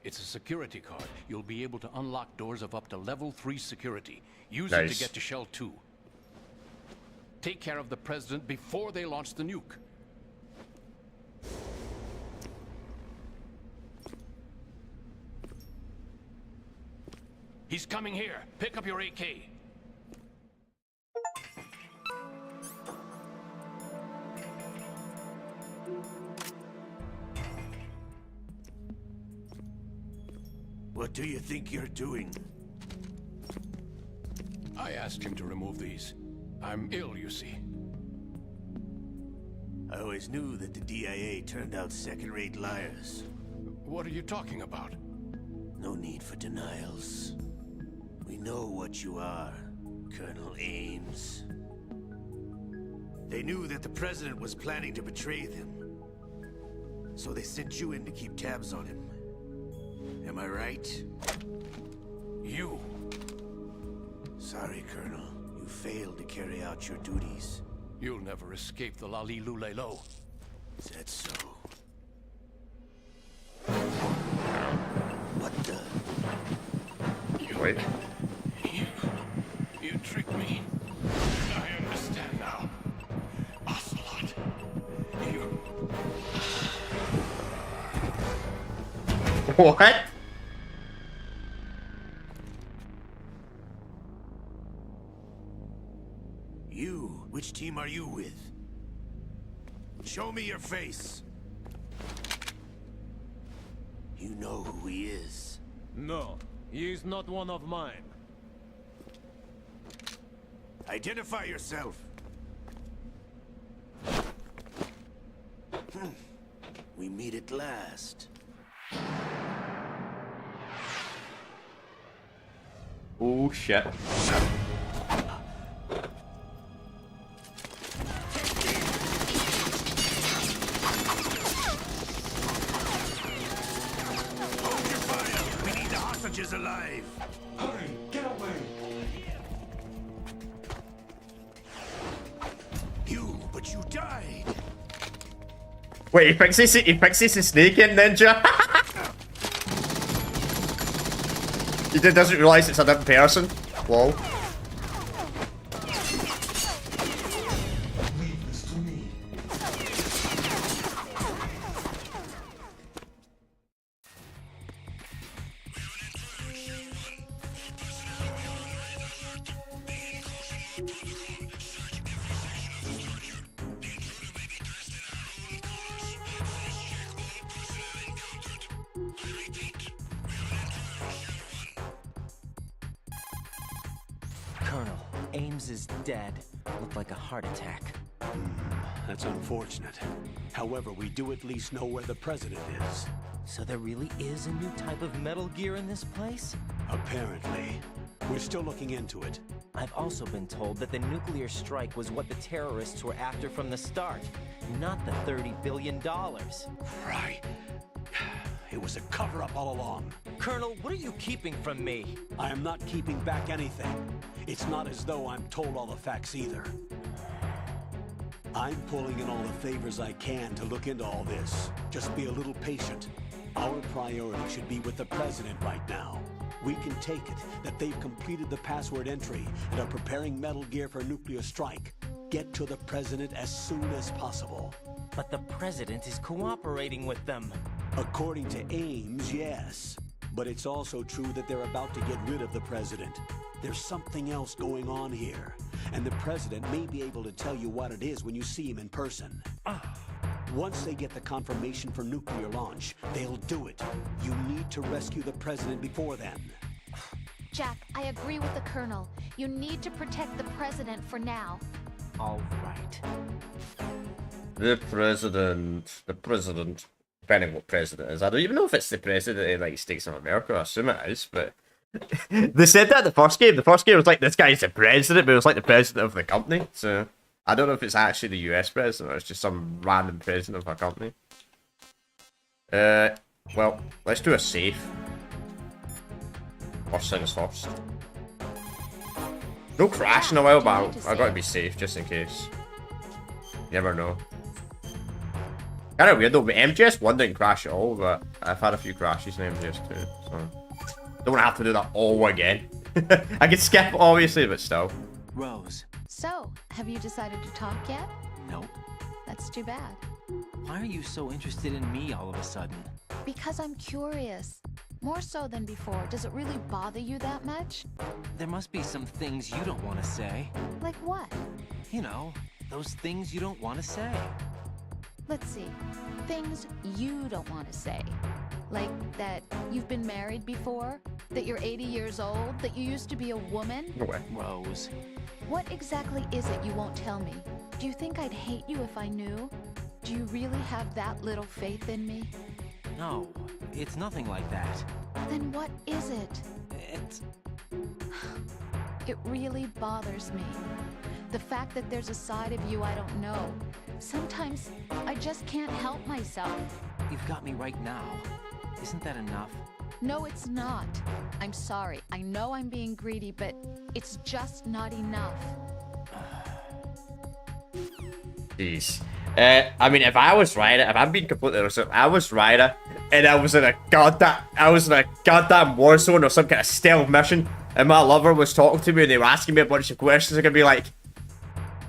It's a security card. You'll be able to unlock doors of up to level 3 security. Use Nice. it to get to Shell 2. Take care of the president before they launch the nuke. He's coming here. Pick up your AK. What do you think you're doing? I asked him to remove these. I'm ill, you see. I always knew that the DIA turned out second-rate liars. What are you talking about? No need for denials. We know what you are, Colonel Ames. They knew that the President was planning to betray them. So they sent you in to keep tabs on him. Am I right? You? Sorry, Colonel. You failed to carry out your duties. You'll never escape the Lali-Lulelo. Is that so? What the? Wait. You tricked me. I understand now. Ocelot. You... What? You? Which team are you with? Show me your face. You know who he is. No, he is not one of mine. Identify yourself. We meet at last. Oh shit. Hostages alive! Hurry, get away! But you died! Wait, he fixes the snake in ninja? He doesn't realise it's a different person. Whoa. Leave this to me. Colonel, Ames is dead. Looked like a heart attack. That's unfortunate. However, we do at least know where the President is. So there really is a new type of Metal Gear in this place? Apparently. We're still looking into it. I've also been told that the nuclear strike was what the terrorists were after from the start, not the $30 billion. Right. It was a cover-up all along. Colonel, what are you keeping from me? I am not keeping back anything. It's not as though I'm told all the facts either. I'm pulling in all the favors I can to look into all this. Just be a little patient. Our priority should be with the President right now. We can take it that they've completed the password entry and are preparing Metal Gear for nuclear strike. Get to the President as soon as possible. But the President is cooperating with them. According to Ames, yes. But it's also true that they're about to get rid of the President. There's something else going on here. And the President may be able to tell you what it is when you see him in person. Once they get the confirmation for nuclear launch, they'll do it. You need to rescue the President before then. Jack, I agree with the Colonel. You need to protect the President for now. All right. The President. Depending what President is. I don't even know if it's the President of the United States of America. I assume it is, but... They said that in the first game. The first game was like, this guy's the President, but it was like the President of the company, so... I don't know if it's actually the US President or it's just some random President of a company. Well, let's do a save. First things first. No crash in a while, but I gotta be safe just in case. You never know. Kinda weird though, but MGS1 didn't crash at all, but I've had a few crashes in MGS2, so... Don't wanna have to do that all again. I can skip it obviously, but still. Rose. So, have you decided to talk yet? Nope. That's too bad. Why are you so interested in me all of a sudden? Because I'm curious. More so than before. Does it really bother you that much? There must be some things you don't want to say. Like what? You know, those things you don't want to say. Let's see. Things you don't want to say. Like that you've been married before? That you're 80 years old? That you used to be a woman? No way. Rose. What exactly is it you won't tell me? Do you think I'd hate you if I knew? Do you really have that little faith in me? No, it's nothing like that. Then what is it? It's... It really bothers me. The fact that there's a side of you I don't know. Sometimes I just can't help myself. You've got me right now. Isn't that enough? No, it's not. I'm sorry. I know I'm being greedy, but it's just not enough. Jeez. I mean, if I was Ryder, if I'm being completely honest, if I was Ryder and I was in a goddamn war zone or some kind of stealth mission, and my lover was talking to me and they were asking me a bunch of questions, I'm gonna be like,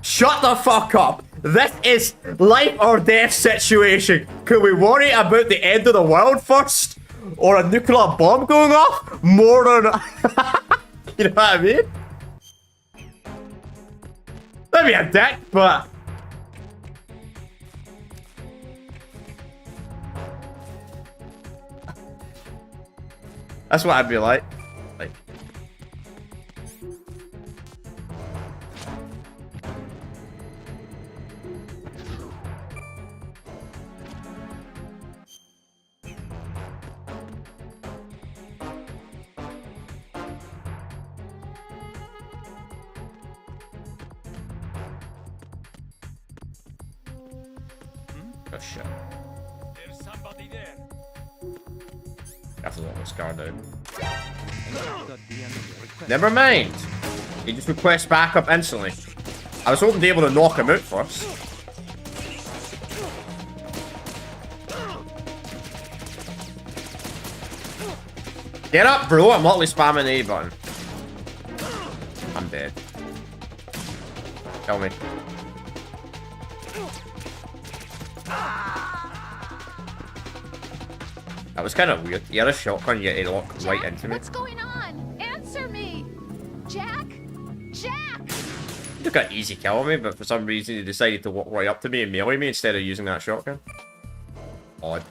shut the fuck up! This is life or death situation. Can we worry about the end of the world first? Or a nuclear bomb going off? More than... You know what I mean? Let me a dick, but... That's what I'd be like. Oh shit. There's somebody there. I have to let this guard out. Never mind. He just requests backup instantly. I was hoping to be able to knock him out first. Get up, bro. I'm hotly spamming the A button. I'm dead. Kill me. That was kind of weird. You had a shotgun, yet he locked right into me. What's going on? Answer me! Jack? Jack! He took an easy kill on me, but for some reason he decided to walk right up to me and melee me instead of using that shotgun. Odd.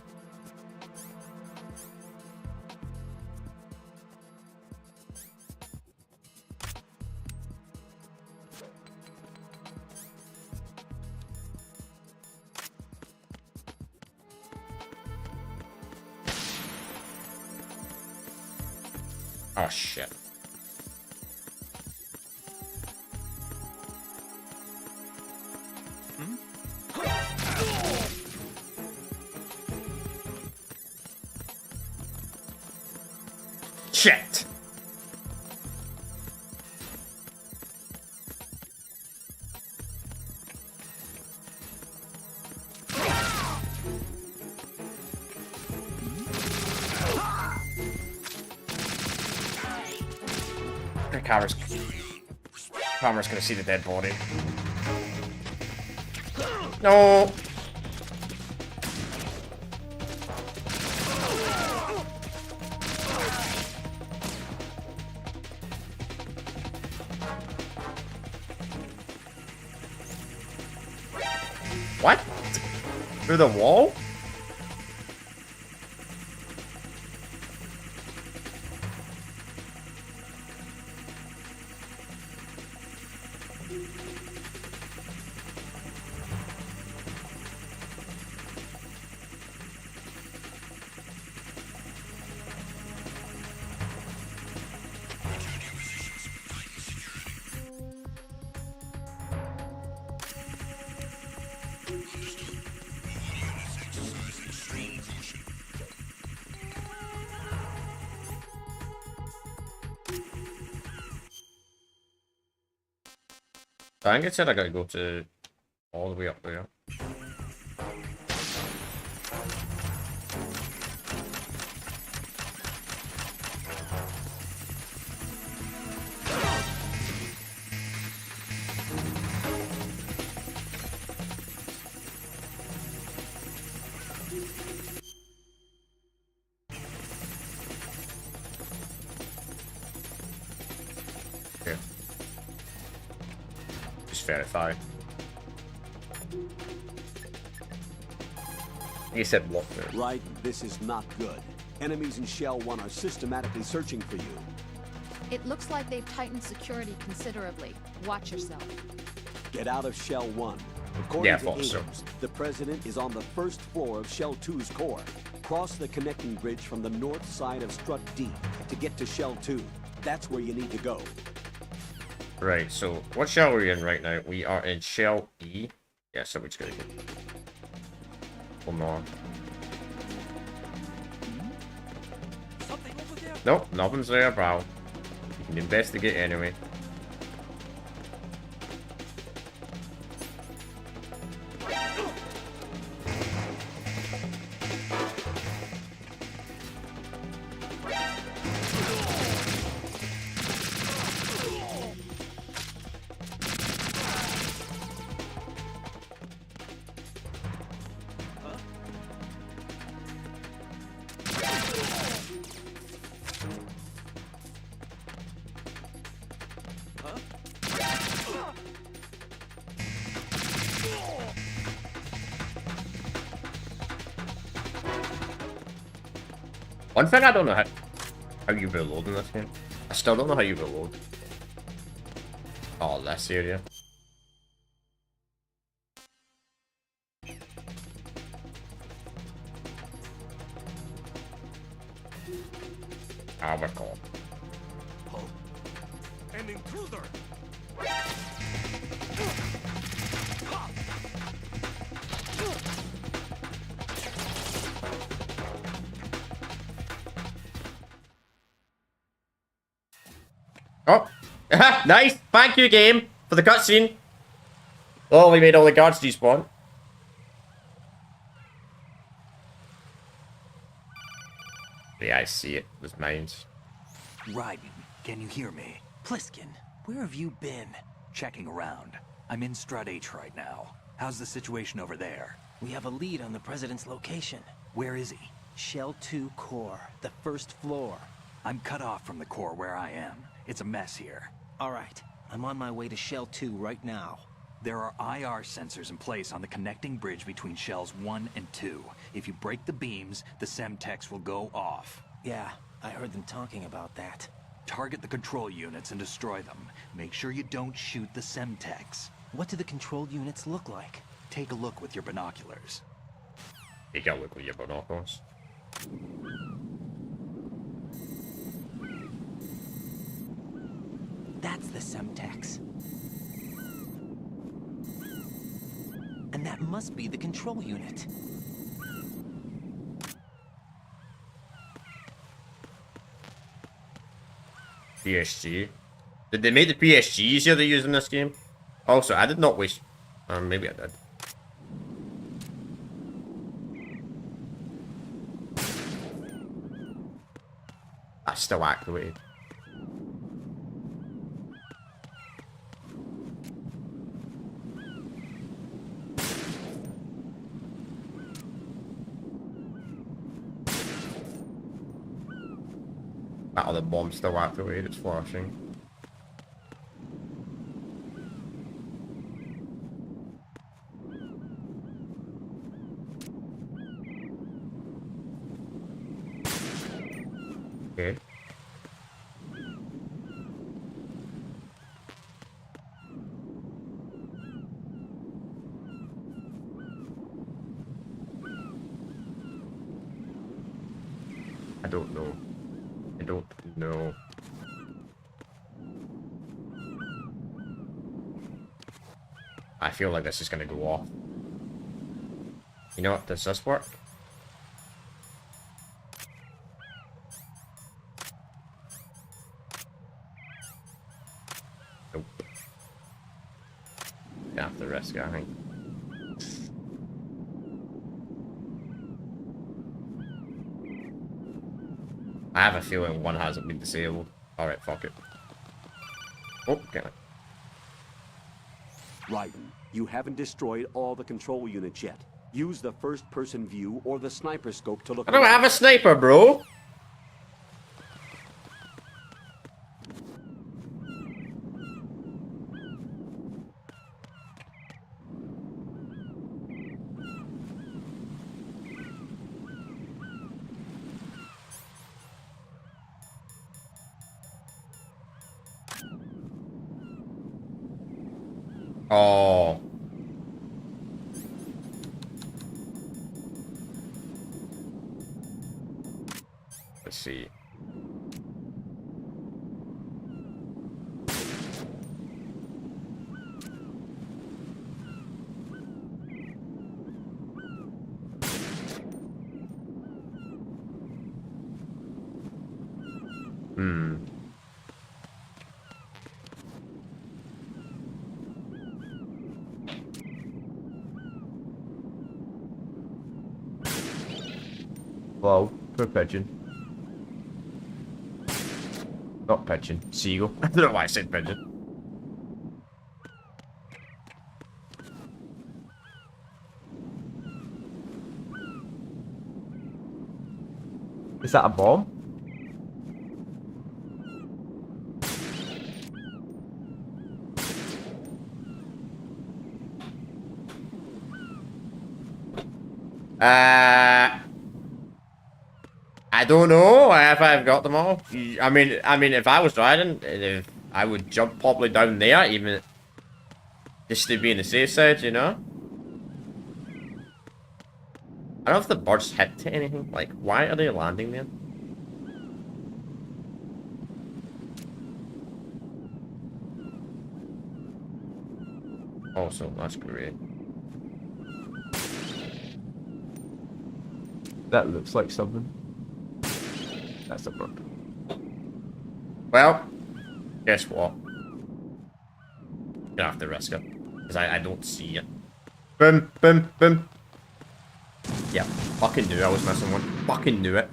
Oh shit. Shit. The camera's gonna see the dead body. No. What? Through the wall? I think it said I gotta go to all the way up there. Okay. Just verify. He said block there. Right, this is not good. Enemies in Shell 1 are systematically searching for you. It looks like they've tightened security considerably. Watch yourself. Get out of Shell 1. According Yeah, I to thought so. Ames, the President is on the first floor of Shell 2's core. Cross the connecting bridge from the north side of Strut D to get to Shell 2. That's where you need to go. Right, so what shell are we in right now? We are in Shell E. Yeah, so we're just gonna go. Hold on. Nope, nothing's there, pal. You can investigate anyway. One thing I don't know how you reload in this game. I still don't know how you reload. Oh, this area. Ah, we're caught. An intruder! Oh, nice! Thank you, game, for the cutscene. Oh, we made all the guards despawn. Yeah, I see it. It was mines. Raiden, can you hear me? Pliskin, where have you been? Checking around. I'm in Strut H right now. How's the situation over there? We have a lead on the President's location. Where is he? Shell 2 core, the first floor. I'm cut off from the core where I am. It's a mess here. All right, I'm on my way to Shell 2 right now. There are IR sensors in place on the connecting bridge between Shells 1 and 2. If you break the beams, the Semtex will go off. Yeah, I heard them talking about that. Target the control units and destroy them. Make sure you don't shoot the Semtex. What do the control units look like? Take a look with your binoculars. You gotta look with your binoculars. That's the Semtex. And that must be the control unit. PSG. Did they make the PSG easier to use in this game? Also, I did not waste... maybe I did. That's still activated. That other bomb's still activated, it's flashing. Okay. I don't know. I don't know. I feel like this is gonna go off. You know what? Does this work? Nope. Gonna have to risk it, I think. I have a feeling one hasn't been disabled. Alright, fuck it. Oh, damn it. Raiden, you haven't destroyed all the control units yet. Use the first-person view or the sniper scope to look I don't around. have a sniper, bro! Oh. Let's see. Well, poor pigeon. Not pigeon, seagull. I don't know why I said pigeon. Is that a bomb? I don't know if I've got them all. I mean, if I was driving, if I would jump probably down there, even just to be on the safe side, you know. I don't know if the birds hit to anything. Like, why are they landing there? Also, that's great. That looks like something. That's a bird. Well, guess what? Gonna have to risk it. Because I don't see it. Boom, boom, boom. Yeah, fucking knew I was missing one. Fucking knew it.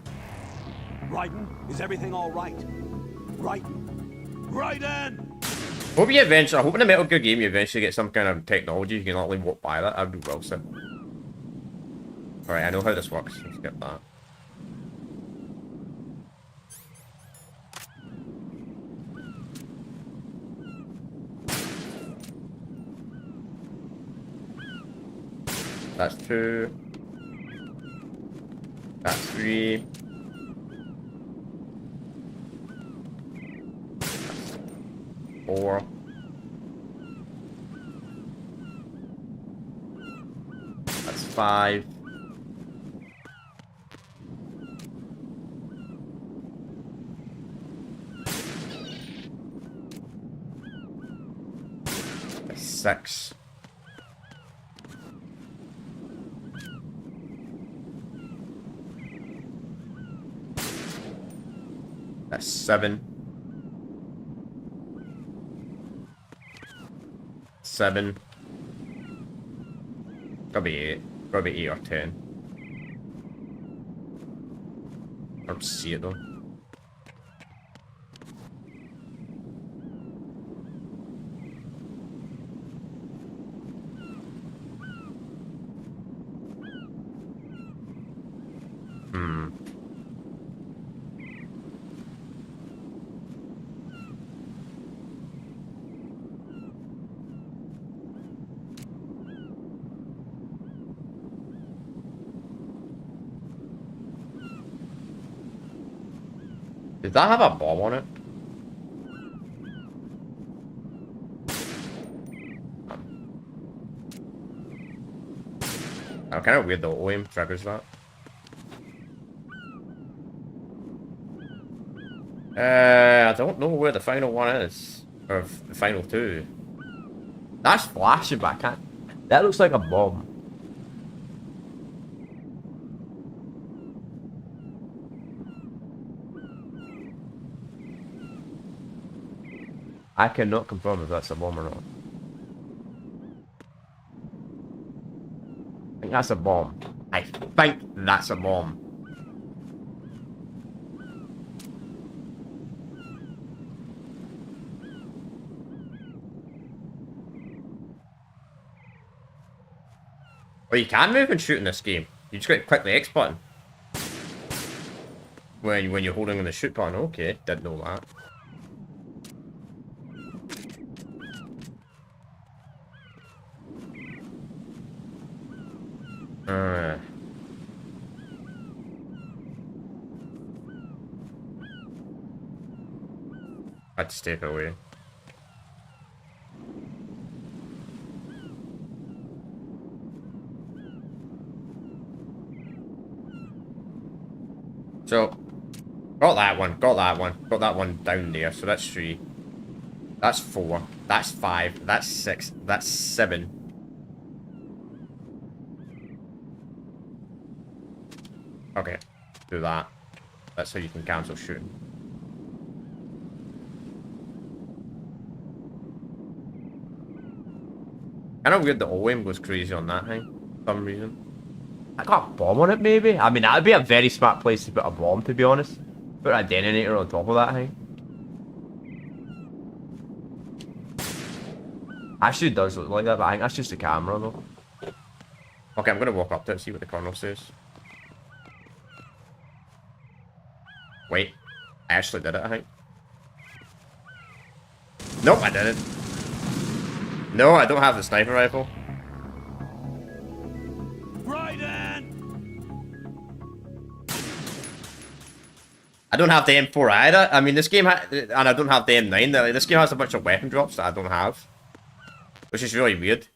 Raiden, is everything all right? Raiden! Hope you eventually, I hope in a Metal Gear game you eventually get some kind of technology you can not only walk by that. That'd be well said. Alright, I know how this works. Let's get that. That's 2. That's 3. That's 4. That's 5. That's 6. That's 7. 7. Probably 8. Probably 8 or 10. I don't see it though. Does that have a bomb on it? Oh, kind of weird the auto aim triggers that. I don't know where the final one is. Or the final 2. That's flashing, but I can't. That looks like a bomb. I cannot confirm if that's a bomb or not. I think that's a bomb. I think that's a bomb. Well, you can move and shoot in this game. You just got to click the X button. When you're holding on the shoot button. Okay, didn't know that. I'd step away. So, got that one, got that one, got that one down there. So that's 3. That's 4. That's 5. That's 6. That's 7. Okay, do that. That's how you can cancel shooting. Kind of weird that OM goes crazy on that thing for some reason. I got a bomb on it, maybe? I mean, that would be a very smart place to put a bomb, to be honest. Put a detonator on top of that thing. Actually, it does look like that, but I think that's just the camera, though. Okay, I'm going to walk up to it and see what the colonel says. Wait. I actually did it, I think. Nope, I didn't. No, I don't have the sniper rifle. I don't have the M4 either. I mean, this game and I don't have the M9. This game has a bunch of weapon drops that I don't have, which is really weird.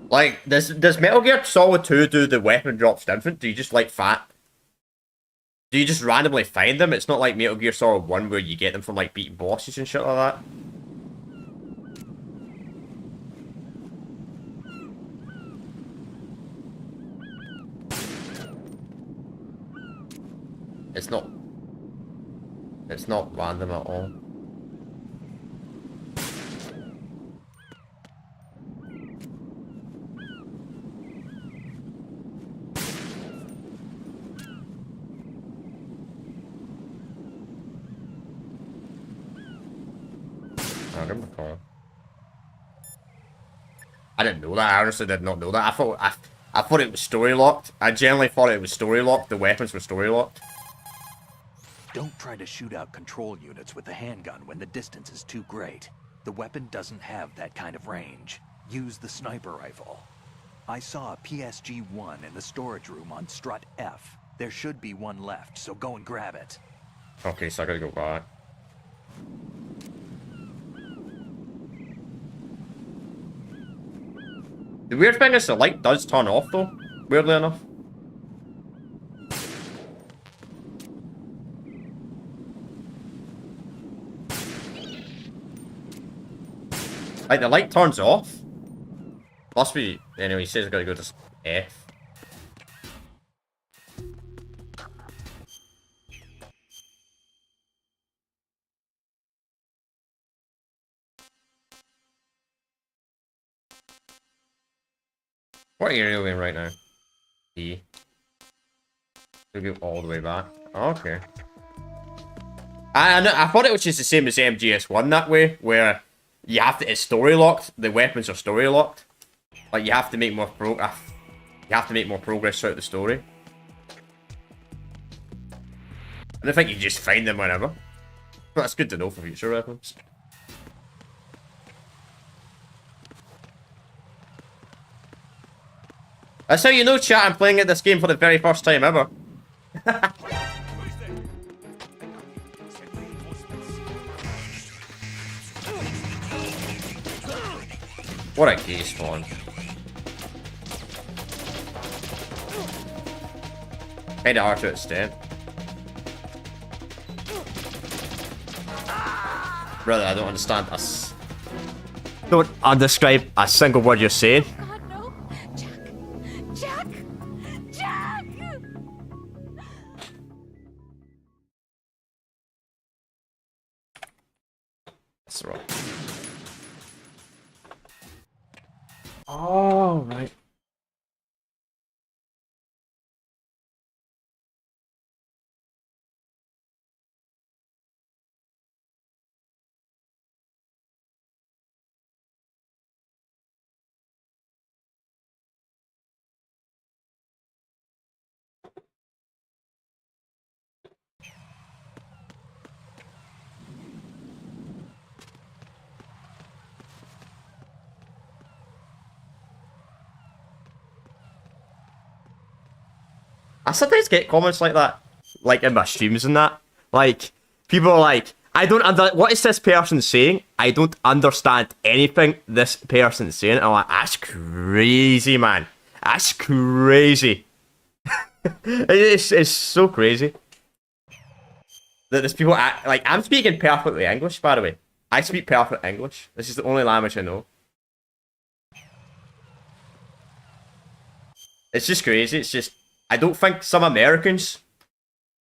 Like, does Metal Gear Solid 2 do the weapon drops different? Do you just like do you just randomly find them? It's not like Metal Gear Solid 1 where you get them from like beating bosses and shit like that. It's not random at all. I'll give him a call. I didn't know that. I honestly did not know that. I thought it was story locked. I generally thought it was story locked. The weapons were story locked. Don't try to shoot out control units with the handgun when the distance is too great. The weapon doesn't have that kind of range. Use the sniper rifle. I saw a PSG-1 in the storage room on strut F. There should be one left, so go and grab it. Okay, so I gotta go back. The weird thing is the light does turn off though, weirdly enough. Like, the light turns off. Must be... Anyway, he says I gotta go to F. What area are we in right now? E. We'll go all the way back. Okay. I thought it was just the same as MGS1 that way, where you have to, it's story locked. The weapons are story locked. Like, you have to make more progress throughout the story. I don't think you just find them whenever. But that's good to know for future reference. That's how you know, chat, I'm playing at this game for the very first time ever. What a gay spawn. Kinda hard to extent. Brother, I don't understand us. Don't undescribe a single word you're saying. God, no. Jack! Jack! That's wrong. Oh, right. I sometimes get comments like that, like in my streams and that. Like, people are like, I don't what is this person saying? I don't understand anything this person's saying. I'm like, that's crazy, man. That's crazy. It's so crazy that there's people like, I'm speaking perfectly English, by the way. I speak perfect English. This is the only language I know. It's just crazy. It's just, I don't think some Americans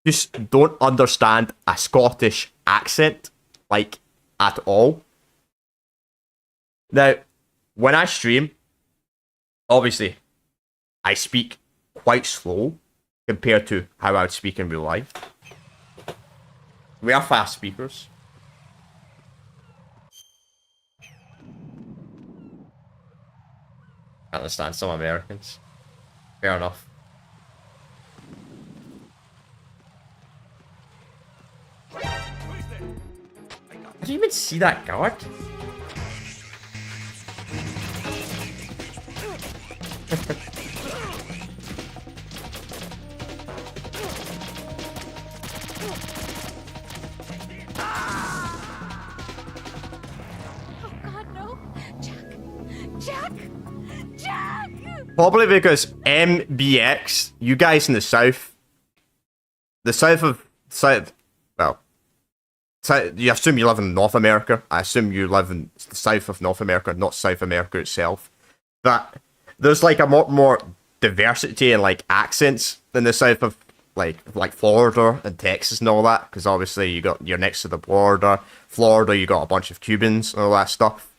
just don't understand a Scottish accent, like, at all. Now, when I stream, obviously, I speak quite slow compared to how I would speak in real life. We are fast speakers. I understand some Americans. Fair enough. Did you even see that guard? God, no. Jack! Jack! Probably because MBX, you guys in the south, well, you assume you live in North America. I assume you live in the south of North America, not South America itself. But there's like a lot more diversity and like accents in the south of like Florida and Texas and all that, because obviously you're next to the border. Florida, you got a bunch of Cubans and all that stuff.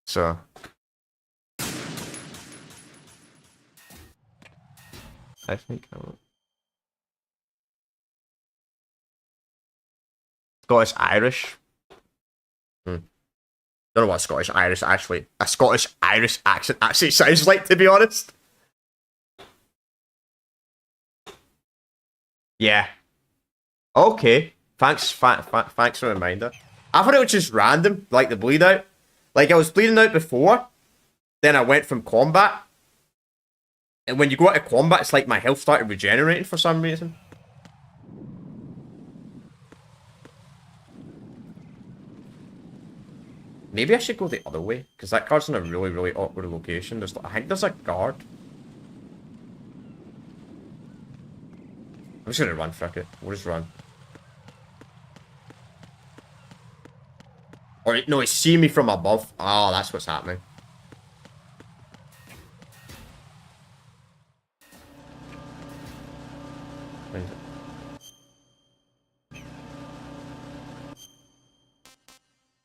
So I think Scottish Irish. Don't know what Scottish Irish accent actually sounds like, to be honest. Yeah. Okay. Thanks for the reminder. I thought it was just random, like the bleed out. Like I was bleeding out before, then I went from combat. And when you go out of combat, it's like my health started regenerating for some reason. Maybe I should go the other way, because that guard's in a really, really awkward location. I think there's a guard. I'm just gonna run, fuck it. We'll just run. Or, no, it's seeing me from above. Oh, that's what's happening.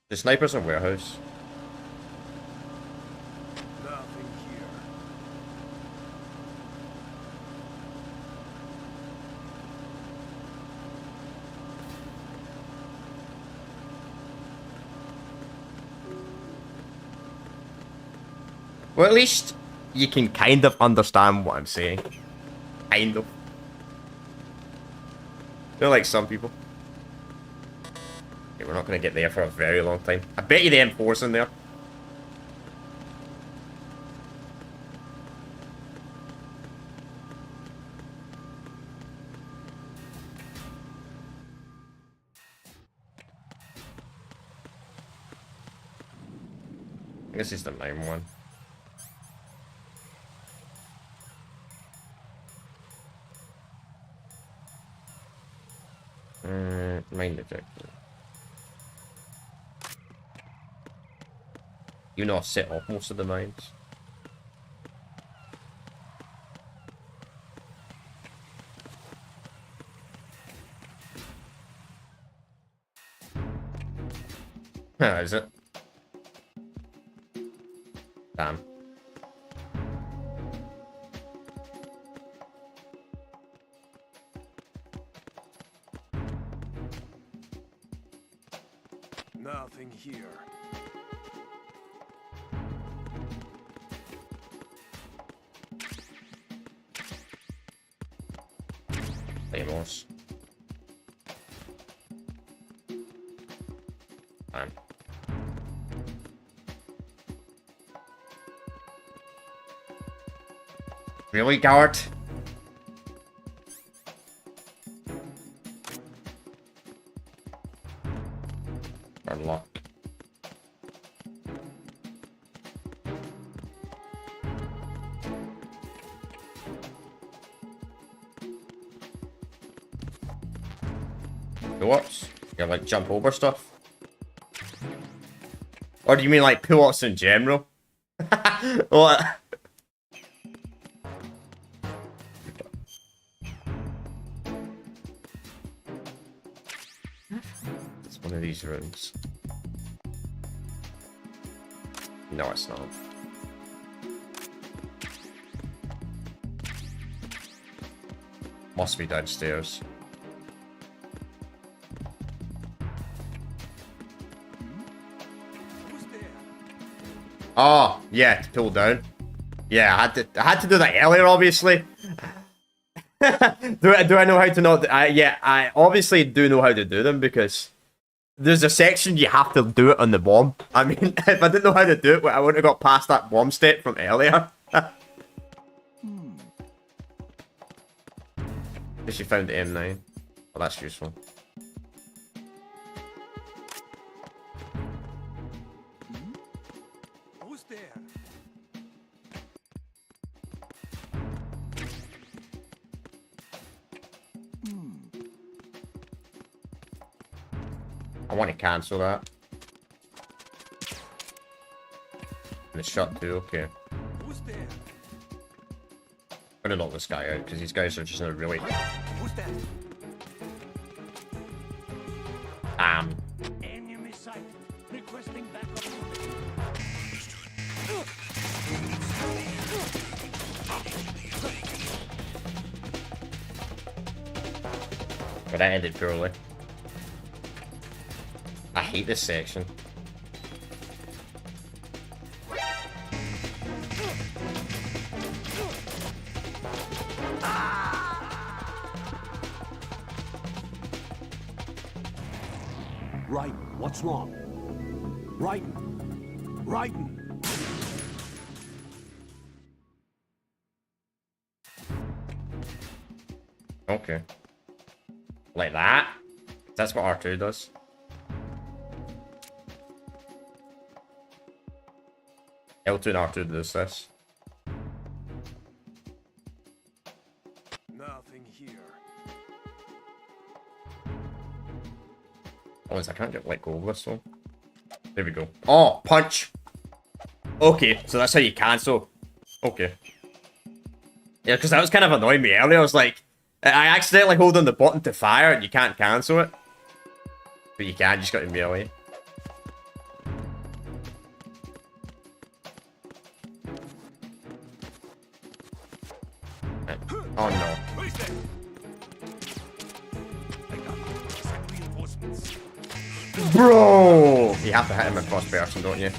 The sniper's in warehouse. Nothing here. Well, at least you can kind of understand what I'm saying. Kind of. They're like some people. Okay, we're not going to get there for a very long time. I bet you the M4's in there. This is the main one. Main objective. You know, I set off most of the mines. Is it? Damn. Nothing here. Claymores. Fine. Really, Goward? Unlock. Pull-ups? You like jump over stuff? Or do you mean like pull-ups in general? What? It's one of these rooms. No, it's not. Must be downstairs. Oh, yeah, to pull down. Yeah, I had to do that earlier, obviously. do I know how to not? Yeah, I obviously do know how to do them because there's a section you have to do it on the bomb. I mean, if I didn't know how to do it, I wouldn't have got past that bomb step from earlier. Guess you found the M9. Well, that's useful. Who's there? I want to cancel that. And it's shut too, okay. Who's there? I'm gonna knock this guy out because these guys are just in a really. Who's that? Enemy sighted. Requesting backup. But that ended poorly. I hate this section. Right, what's wrong? Right, Okay. Like that? That's what R2 does. L2 and R2 does this. Nothing here. Oh, I can't get let go of this one. There we go. Oh, punch! Okay, so that's how you cancel. Okay. Yeah, because that was kind of annoying me earlier. I was like, I accidentally hold on the button to fire and you can't cancel it. But you can, you just got to melee. Oh no. Bro! You have to hit him in first person, don't you?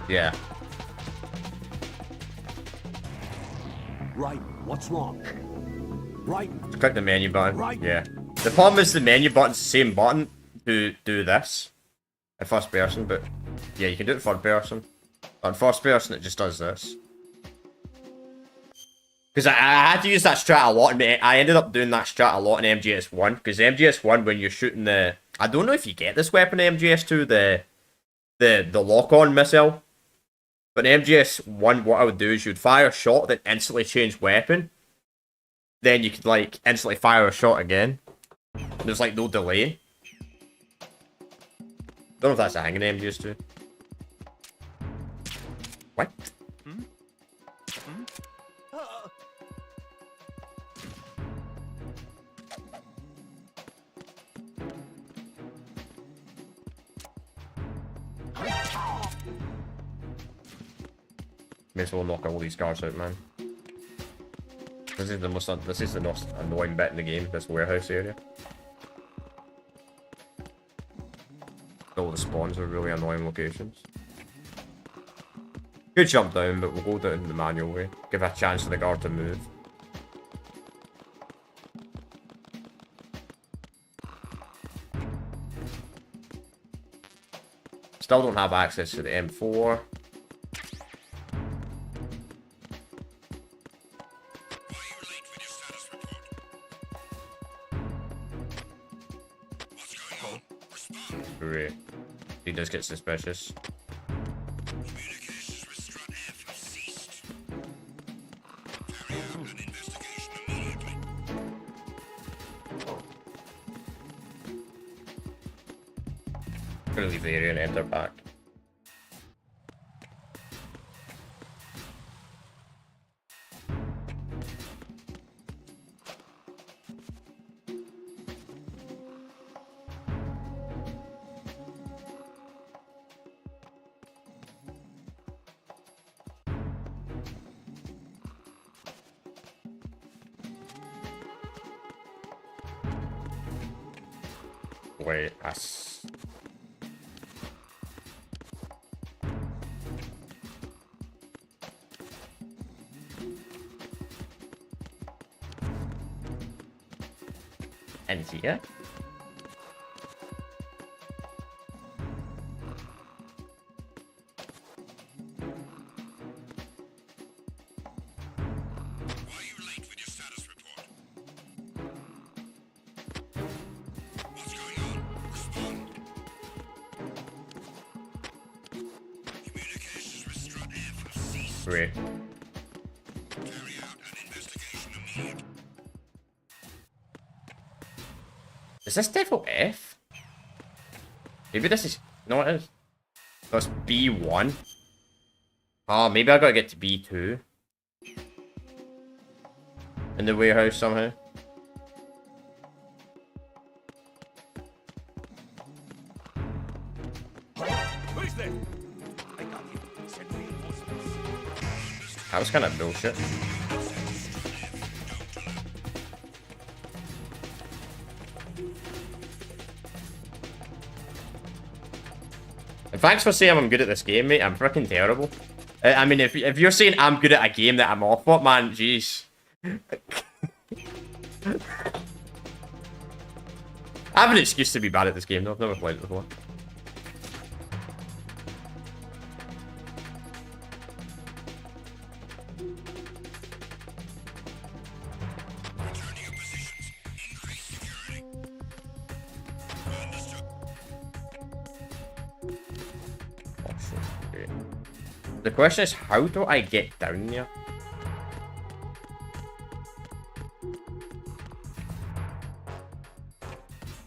Yeah. right, what's wrong? Right. Just click the menu button. Right. Yeah. The problem is the menu button's the same button to do this in first person, but yeah, you can do it in third person. But in first person, it just does this. Because I had to use that strat a lot, and I ended up doing that strat a lot in MGS1. Because MGS1, when you're shooting the... I don't know if you get this weapon in MGS2, the lock-on missile. But in MGS1, what I would do is you'd fire a shot, then instantly change weapon. Then you could, like, instantly fire a shot again. There's, like, no delay. Don't know if that's a thing in MGS2. What? May as well knock all these guards out, man. This is the most annoying bit in the game, this warehouse area. All the spawns are really annoying locations. Good jump down, but we'll go down the manual way. Give a chance for the guard to move. Still don't have access to the M4. Great. He does get suspicious. Gonna leave the area and enter back. Wait, that's... And here? Great. Is this devil F? Maybe this is... No, it is. That's B1. Oh, maybe I gotta get to B2. In the warehouse somehow. Who's there? I got you. Send reinforcements. That was kind of bullshit. And thanks for saying I'm good at this game, mate. I'm freaking terrible. I mean, if you're saying I'm good at a game that I'm off at, man, jeez. I have an excuse to be bad at this game, though. I've never played it before. The question is, how do I get down there?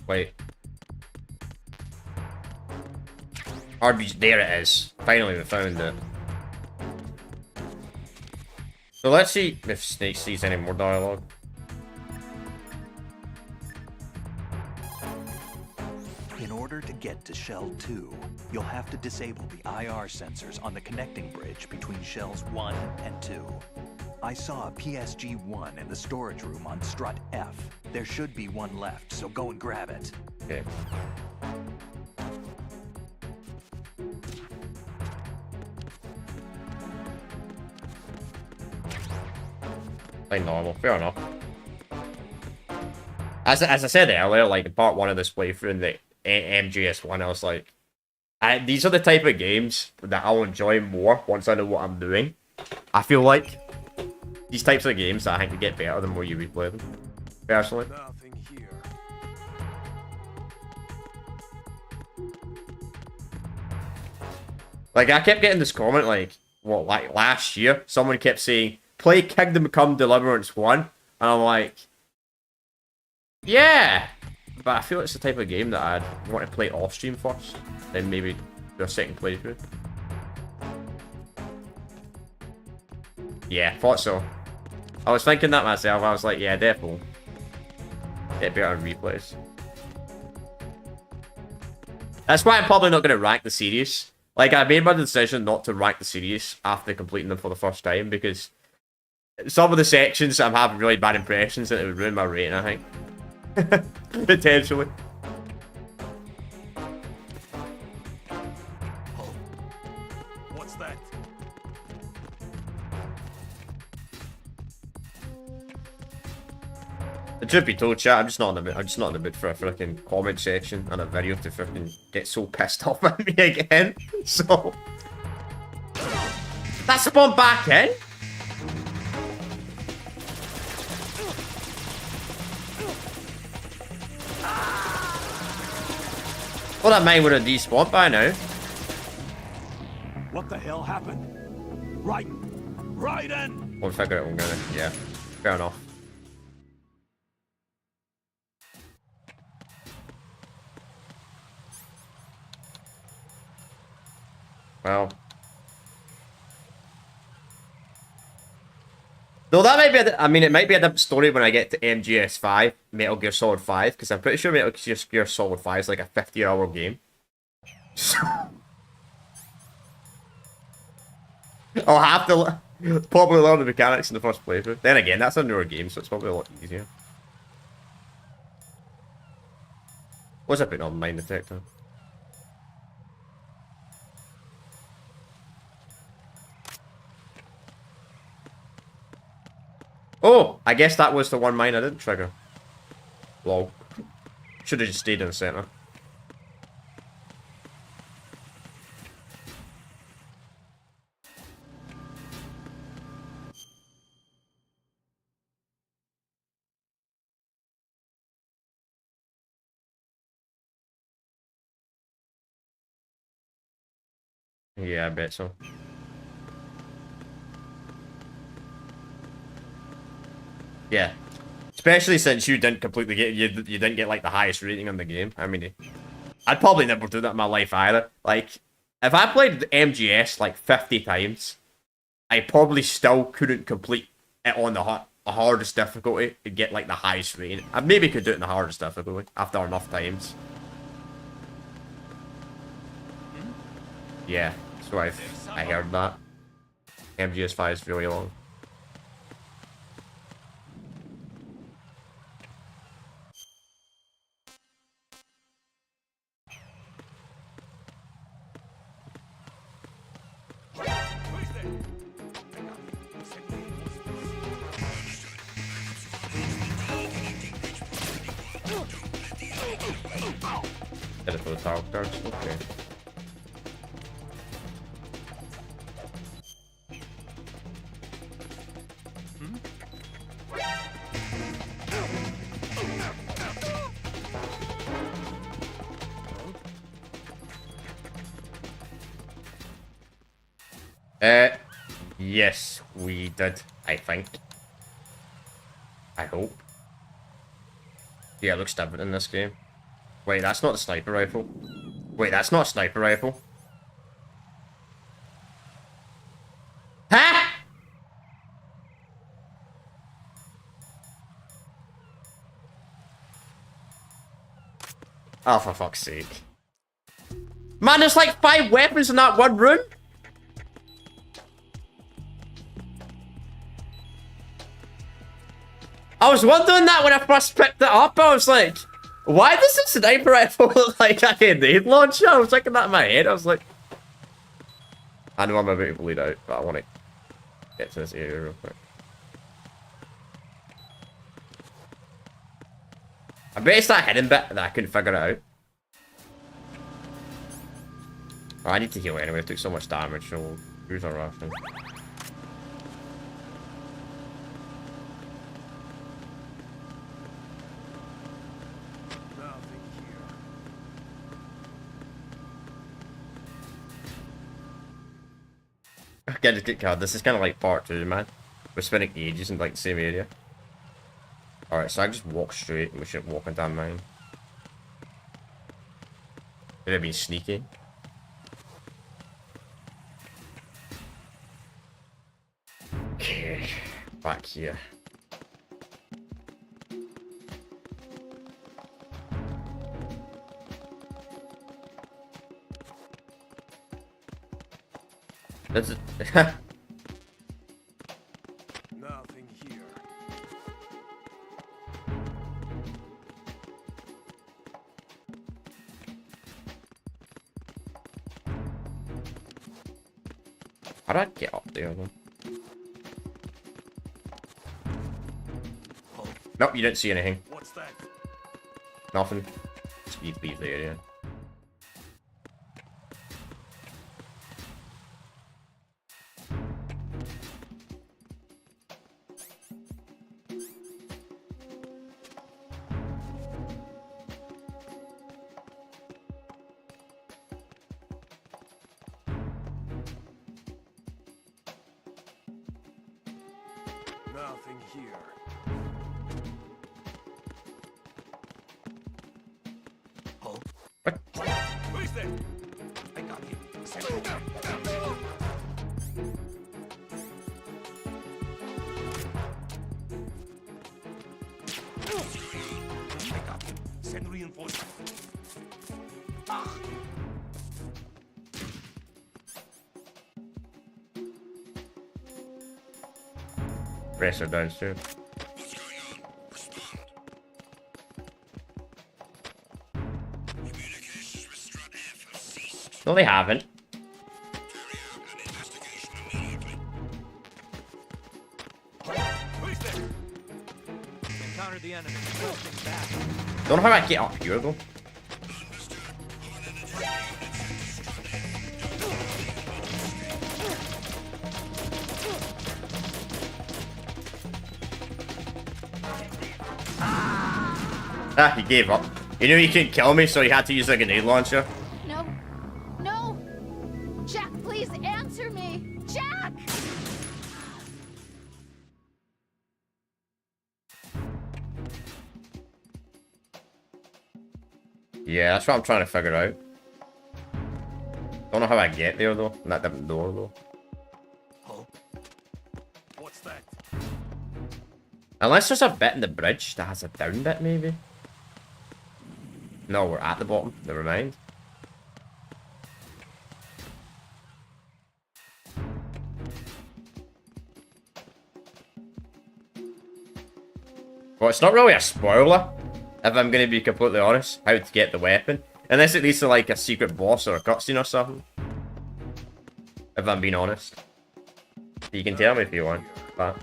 Wait. RBG, there it is. Finally we found it. So let's see if Snake sees any more dialogue. In order to get to Shell 2, you'll have to disable the IR sensors on the connecting bridge between Shells 1 and 2. I saw a PSG-1 in the storage room on strut F. There should be one left, so go and grab it. Okay. Like normal, fair enough. As I said earlier, like in part 1 of this playthrough in the MGS1, I was like, these are the type of games that I'll enjoy more once I know what I'm doing. I feel like these types of games that I think get better the more you replay them, personally. Nothing here. Like, I kept getting this comment, like, what, like last year, someone kept saying, play Kingdom Come Deliverance 1, and I'm like, yeah, but I feel it's the type of game that I'd want to play off stream first, then maybe do a second playthrough. Yeah, thought so. I was thinking that myself. I was like, yeah, definitely. Get better on replays. That's why I'm probably not going to rank the series. Like, I made my decision not to rank the series after completing them for the first time, because some of the sections I'm having really bad impressions that it would ruin my rating, I think. Potentially. What's that? The truth be told, chat, I'm just not in the mood for a freaking comment section and a video to freaking get so pissed off at me again. So that spawned back in. Well, that mine would have despawned by now. What the hell happened? Raiden! We'll figure it out, gonna. Yeah, fair enough. Well. Though that might be I mean, it might be a different story when I get to MGS5, Metal Gear Solid 5, because I'm pretty sure Metal Gear Solid 5 is like a 50-hour game. So I'll have to probably learn the mechanics in the first playthrough. Then again, that's a newer game, so it's probably a lot easier. What's up in on mine detector? Oh, I guess that was the one mine I didn't trigger. Lol. Should have just stayed in the center. Yeah, I bet so. Yeah, especially since you didn't completely get you didn't get like the highest rating on the game. I mean, I'd probably never do that in my life either. Like, if I played MGS like 50 times, I probably still couldn't complete it on the hardest difficulty to get like the highest rating. I maybe could do it in the hardest difficulty after enough times. Yeah, so I heard that MGS5 is really long. Did it for the tower guards? Okay. Yes, we did, I think. I hope. Yeah, it looks different in this game. Wait, that's not a sniper rifle. Wait, that's not a sniper rifle. Huh? Oh, for fuck's sake. Man, there's like 5 weapons in that one room. I was wondering that when I first picked it up. I was like, why does this sniper rifle look like a grenade launcher? I was thinking that in my head. I was like, I know I'm about to bleed out, but I want to get to this area real quick. I bet it's that hidden bit that I couldn't figure it out. Oh, I need to heal anyway. I took so much damage, so we'll use our ration. Okay, just get card. This is kind of like part 2, man. We're spending ages in like the same area. Alright, so I just walk straight and we shouldn't walk down mine. Could have been sneaky. Okay, back here. That's it. Nothing here. How'd I get up there then? Nope, you didn't see anything. What's that? Nothing. Just leave the area. Nothing here. Oh. What? Who is there? I got him. I got him. Send reinforcements. Rest are downstairs. No, they haven't. Who is there? Encounter the enemy. Moving back. Don't know how I get up here though. Ah, he gave up. He knew he couldn't kill me, so he had to use a grenade launcher. No. No. Jack, please answer me. Jack! Yeah, that's what I'm trying to figure out. Don't know how I get there though. Not that door though. What's that? Unless there's a bit in the bridge that has a down bit, maybe. No, we're at the bottom. Never mind. Well, it's not really a spoiler, if I'm going to be completely honest, how to get the weapon. Unless it leads to like a secret boss or a cutscene or something. If I'm being honest. You can tell me if you want, but...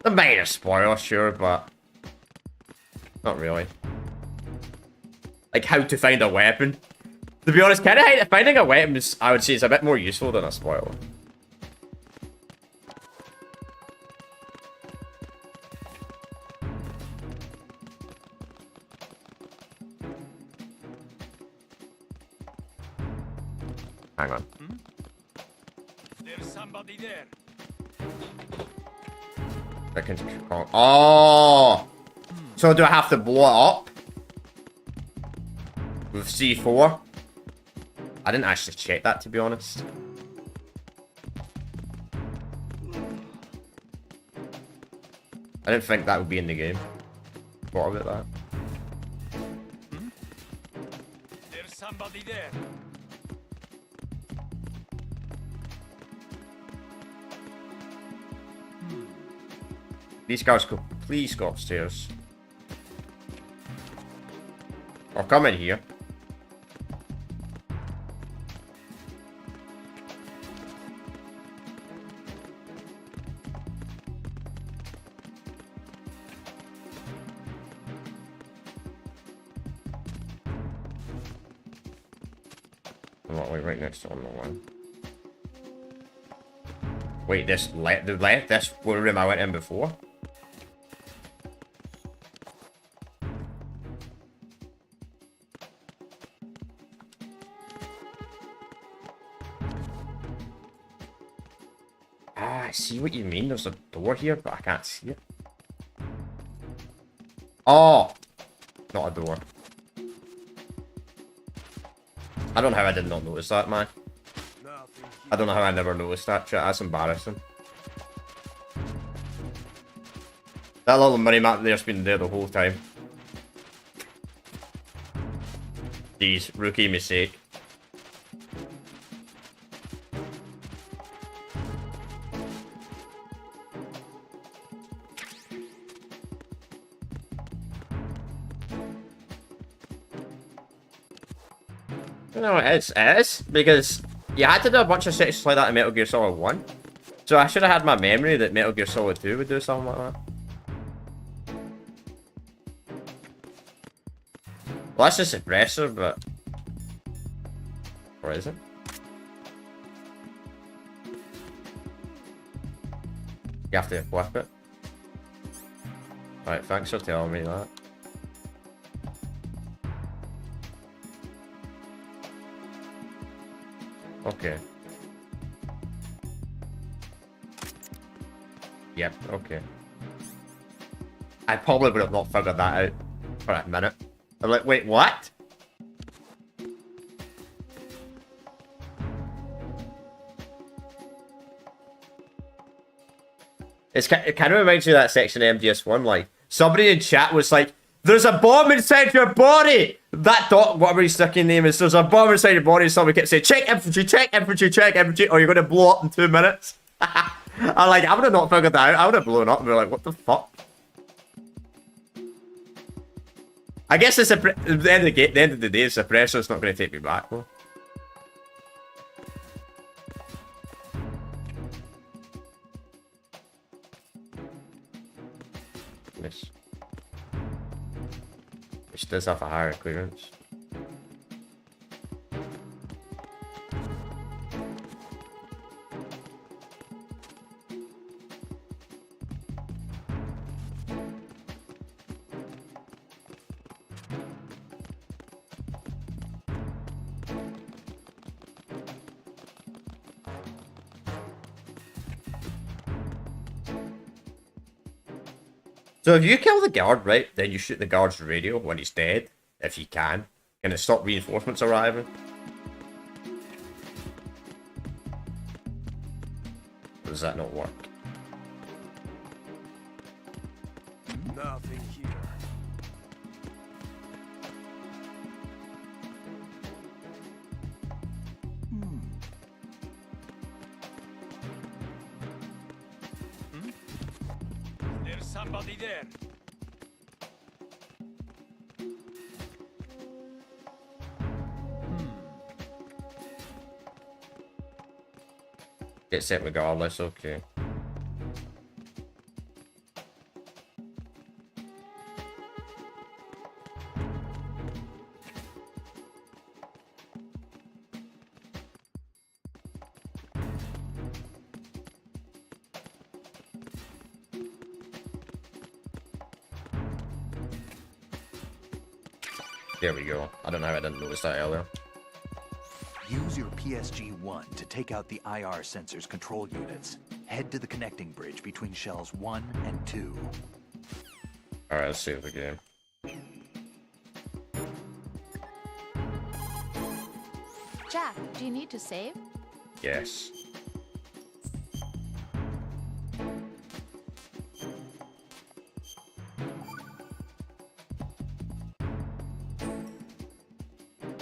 A minor spoiler, sure, but... Not really. Like how to find a weapon. To be honest, finding a weapon is, I would say, is a bit more useful than a spoiler. Hang on. There's somebody there. Oh! So do I have to blow it up? With C4? I didn't actually check that, to be honest. I didn't think that would be in the game. Thought about that. There's somebody there. These guys could please go upstairs. Or come in here. Oh, wait, right next to him, the one. Wait, this this room I went in before? I see what you mean. There's a door here, but I can't see it. Oh! Not a door. I don't know how I did not notice that, man. I don't know how I never noticed that, chat. That's embarrassing. That little mini-map there's been there the whole time. Jeez, rookie mistake. No, it is, because you had to do a bunch of sections like that in Metal Gear Solid 1. So I should have had my memory that Metal Gear Solid 2 would do something like that. Well, that's just impressive, but... Or is it? You have to equip it. Right, thanks for telling me that. Okay. Yep, okay. I probably would have not figured that out for a minute. I'm like, wait, what? It kind of reminds me of that section of MGS1, like, somebody in chat was like, there's a bomb inside your body! That dot, whatever his fucking name is, there's a bomb inside your body, and somebody kept saying, check infantry, check infantry, check infantry, or you're gonna blow up in 2 minutes. I'm like, I would have not figured that out. I would have blown up and be like, what the fuck? I guess it's at the end of the day, it's a pressure, it's not going to take me back, though. Yes. Which does have a higher clearance. So if you kill the guard, right, then you shoot the guard's radio when he's dead, if you can, and it stop reinforcements arriving. Or does that not work? Nothing here. There's somebody there. Get sent regardless, okay. There we go. I don't know how I didn't notice that earlier. Use your PSG-1 to take out the IR sensor's control units. Head to the connecting bridge between shells 1 and 2. Alright, let's save the game. Jack, do you need to save? Yes.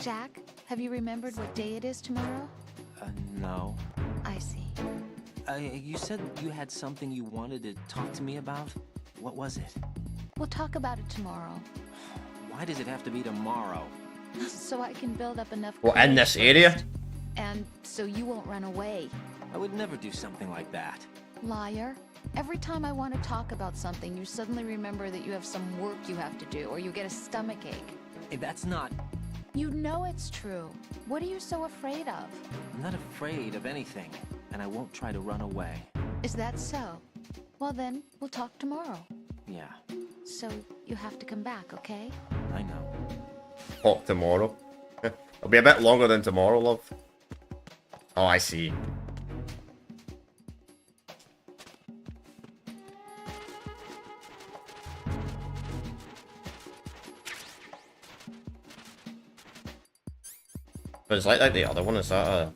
Jack, have you remembered what day it is tomorrow? No. I see. You said you had something you wanted to talk to me about? What was it? We'll talk about it tomorrow. Why does it have to be tomorrow? So I can build up enough... Well, in this area? And so you won't run away. I would never do something like that. Liar. Every time I want to talk about something, you suddenly remember that you have some work you have to do, or you get a stomachache. Hey, that's not... You know it's true. What are you so afraid of? I'm not afraid of anything, and I won't try to run away. Is that so? Well then, we'll talk tomorrow. Yeah. So, you have to come back, okay? I know. Talk tomorrow. It'll be a bit longer than tomorrow, love. Oh, I see. But it's like the other one, is that a...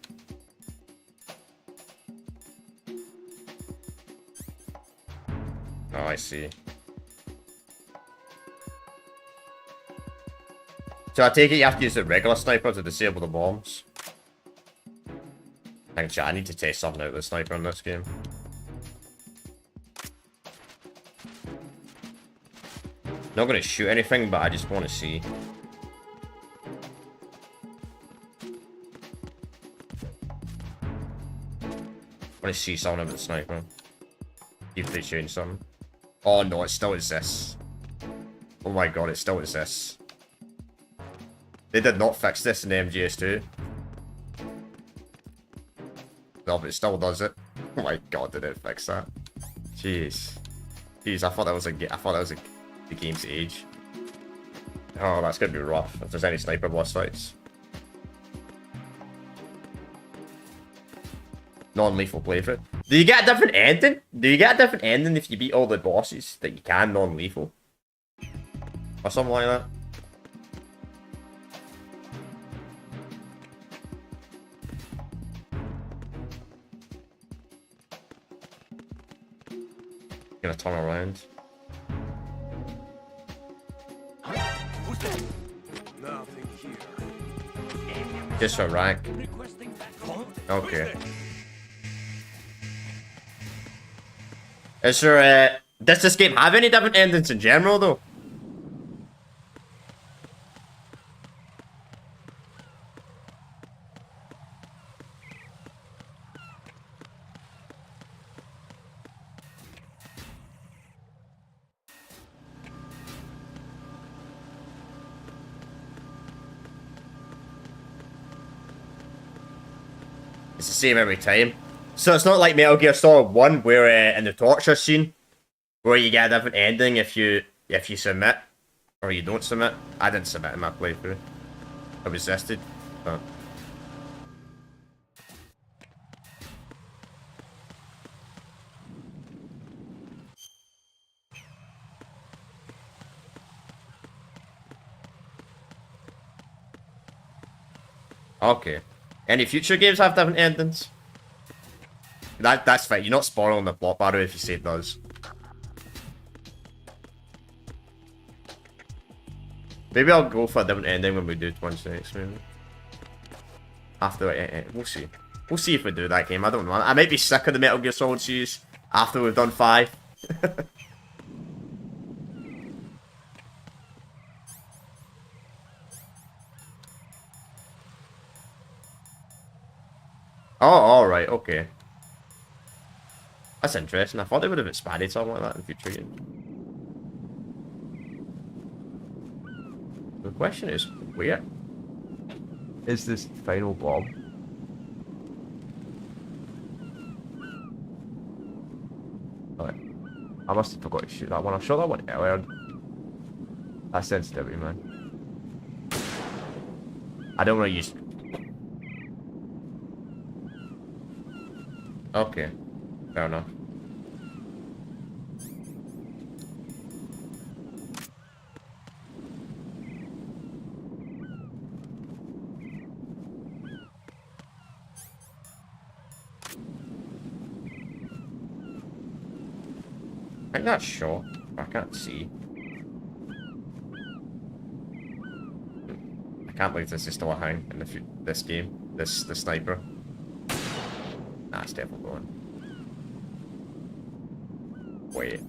Oh, I see. So I take it you have to use the regular sniper to disable the bombs. Actually, I need to test something out with the sniper in this game. Not gonna shoot anything, but I just want to see. want to see something about the sniper. See if they changed something. Oh no, it still exists. Oh my god, it still exists. They did not fix this in the MGS2. No, but it still does it. Oh my god, did it fix that? Jeez. Jeez, I thought that was the game's age. Oh, that's gonna be rough if there's any sniper boss fights. Non-lethal playthrough. Do you get a different ending? Do you get a different ending if you beat all the bosses that you can non-lethal? Or something like that? Gonna turn around. Nothing here. Just for rank. Okay. Is there does this game have any different endings in general though? It's the same every time. So it's not like Metal Gear Solid 1 where in the torture scene where you get a different ending if you submit or you don't submit. I didn't submit in my playthrough. I resisted. But okay. Any future games have different endings? That's fine. You're not spoiling the plot, by the way, if you say it does. Maybe I'll go for a different ending when we do 26, maybe. After, we'll see. We'll see if we do that game. I don't know. I might be sick of the Metal Gear Solid series after we've done 5. Oh, alright, okay. That's interesting. I thought they would have expanded something like that in future games. The question is, where is this final bomb? Alright. I must have forgot to shoot that one. I shot that one earlier. That's sensitivity, man. I don't want to use... Okay. Fair enough. I think that's short. I can't see. I can't believe this is still a hang in this game. The sniper. Nah, it's definitely going. Wait.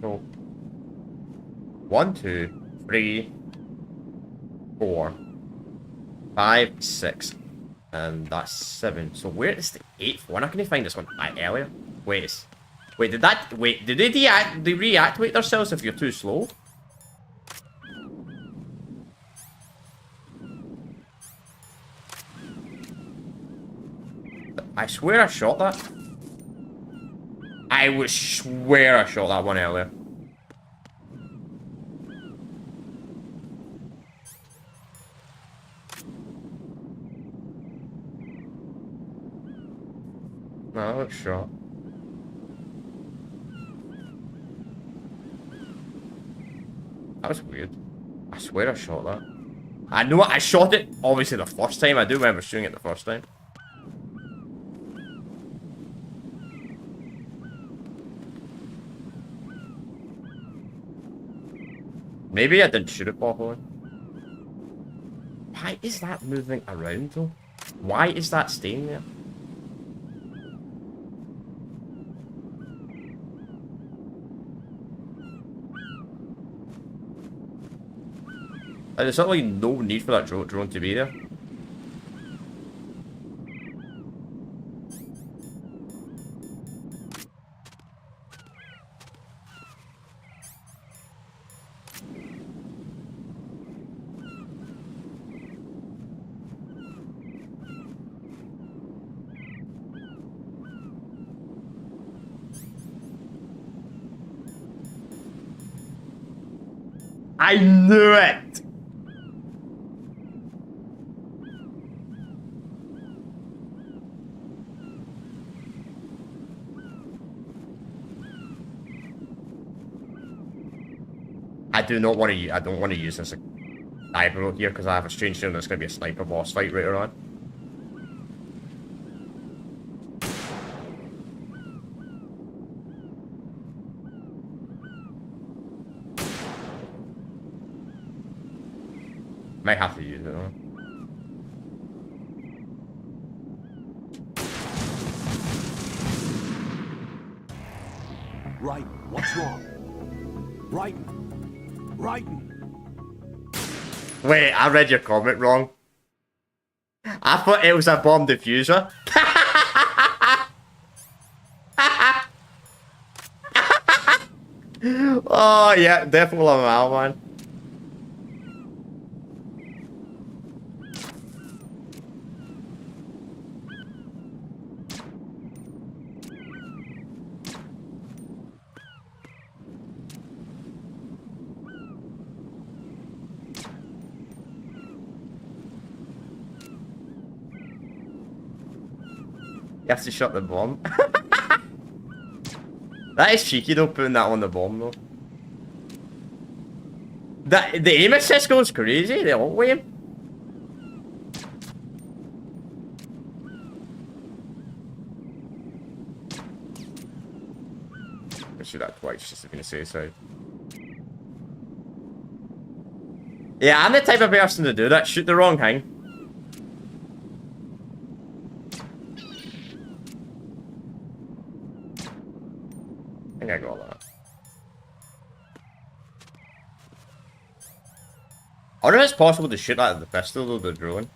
So 1, 2, 3, 4, 5, 6, and that's 7. So where is the 8th one? I couldn't find this one earlier. Wait, did they reactivate themselves if you're too slow? I swear I shot that. I would swear I shot that one earlier. No, that looks shot. That was weird. I swear I shot that. I know I shot it, obviously, the first time. I do remember shooting it the first time. Maybe I didn't shoot it properly. Why is that moving around though? Why is that staying there? There's certainly no need for that drone to be there. I knew it! I do not want to. I don't want to use this sniper here because I have a strange feeling there's going to be a sniper boss fight later on. Might have to use it though. Right, what's wrong? Right. Wait, I read your comment wrong. I thought it was a bomb diffuser. Oh yeah, definitely a mal one. You have to shut the bomb. That is cheeky though, putting that on the bomb though. The aim assist goes crazy, the alt aim. I'll shoot that twice just to be on the safe side. Yeah, I'm the type of person to do that, shoot the wrong thing. I think I got that. I wonder if it's possible to shoot out of the pistol though, the drone.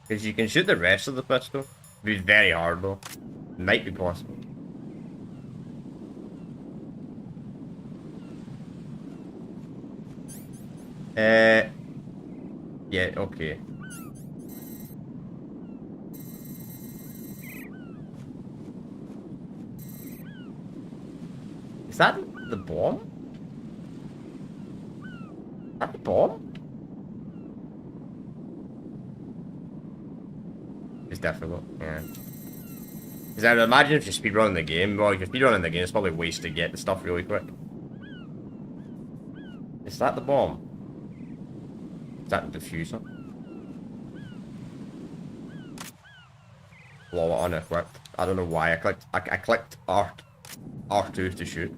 Because you can shoot the rest of the pistol. It'd be very hard though. Might be possible. Yeah, okay. Is that the bomb? Is that the bomb? It's difficult, yeah. Because I would imagine if you're speedrunning the game, well, if you're speedrunning the game, it's probably a waste to get the stuff really quick. Is that the bomb? Is that the diffuser? Lol, unequipped. I don't know why I clicked. I clicked R2 to shoot.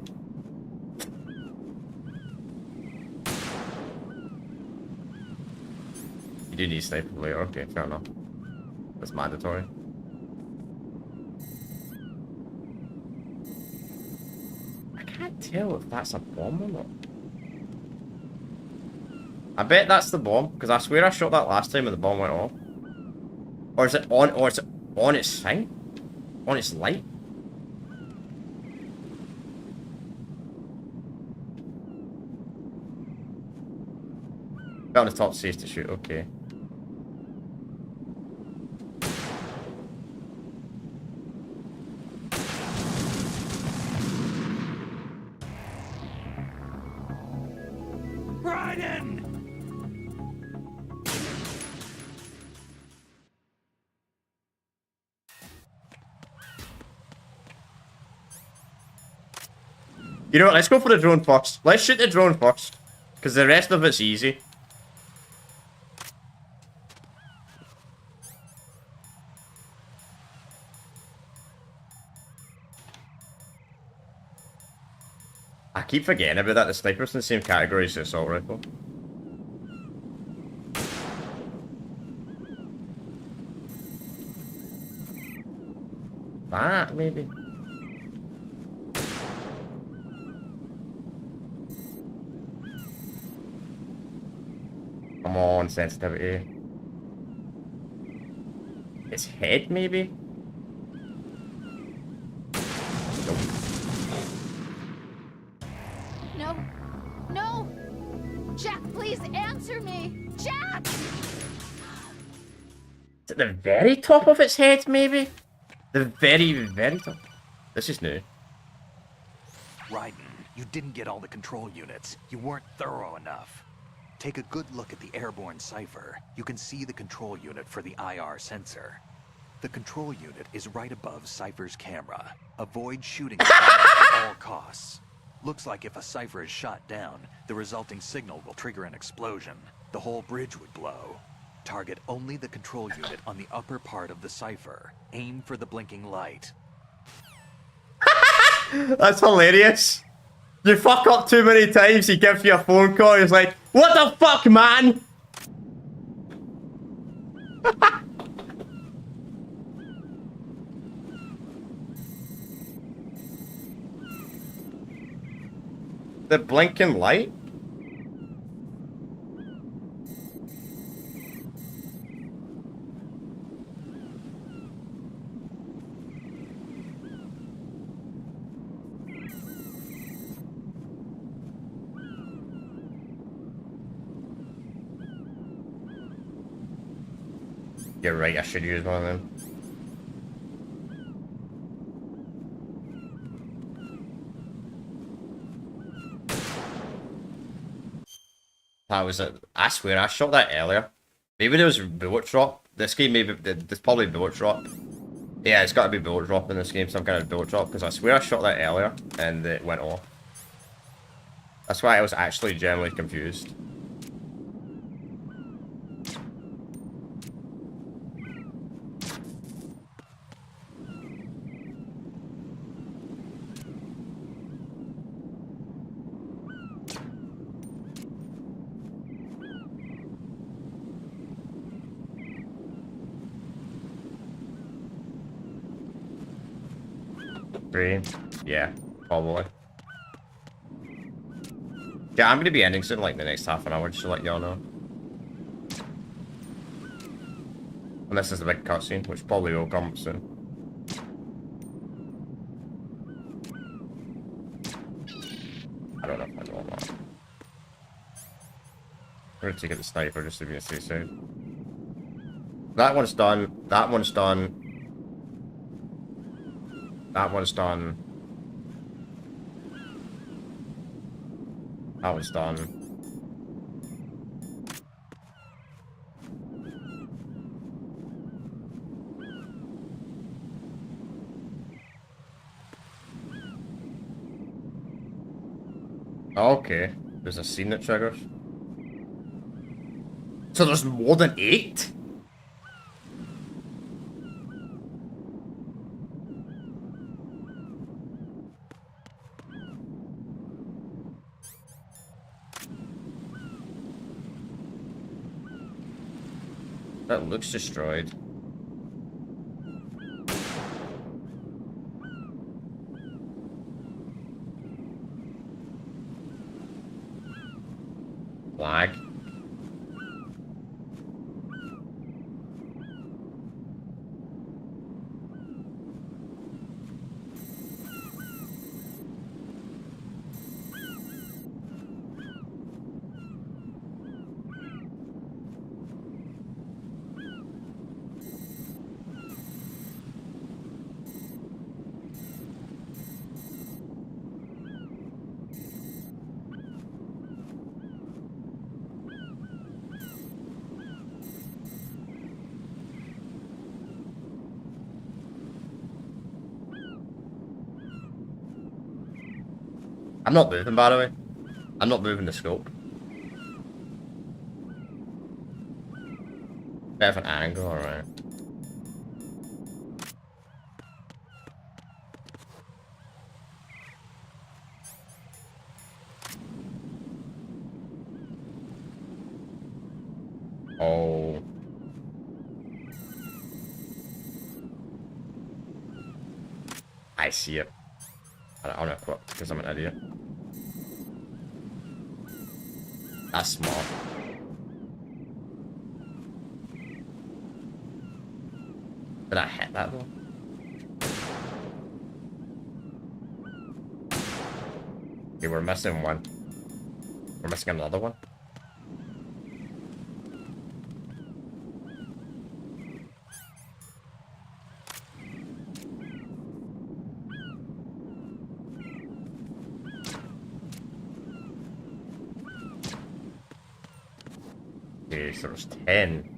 You do need sniper later. Okay, fair enough. That's mandatory. I can't tell if that's a bomb or not. I bet that's the bomb, because I swear I shot that last time and the bomb went off. Or is it on its thing? On its light? On the top safe to shoot, okay. You know what, let's go for the drone first. Let's shoot the drone first. Because the rest of it's easy. I keep forgetting about that. The sniper's in the same category as the assault rifle. That, maybe. Come on, sensitivity. His head, maybe? No. No! Jack, please answer me! Jack! Is it the very top of its head, maybe? The very, very top. This is new. Raiden, you didn't get all the control units. You weren't thorough enough. Take a good look at the airborne cipher. You can see the control unit for the IR sensor. The control unit is right above Cypher's camera. Avoid shooting it at all costs. Looks like if a Cypher is shot down, the resulting signal will trigger an explosion. The whole bridge would blow. Target only the control unit on the upper part of the Cypher. Aim for the blinking light. That's hilarious. You fuck up too many times, he gives you a phone call, he's like, what the fuck, man? The blinking light? You're right, I should use one of them. That was it. I swear, I shot that earlier. Maybe there was bullet drop. This game, maybe, there's probably bullet drop. Yeah, it's got to be bullet drop in this game, some kind of bullet drop, because I swear I shot that earlier, and it went off. That's why I was actually genuinely confused. Yeah, probably. Yeah, I'm gonna be ending soon, like the next half an hour, just to let y'all know. And this is the big cutscene, which probably will come soon. I don't know if I know that. I'm gonna take out the sniper just to be safe. That one's done. That one's done. That one's done. That one's done. Okay, there's a scene that triggers. So there's more than 8? That looks destroyed. Lag. I'm not moving, by the way. I'm not moving the scope. Bit of an angle, alright. Oh. I see it. I'm not equipped because I'm an idiot. That's smart. Did I hit that though? Okay, we're missing one. We're missing another one. Okay, so there's 10.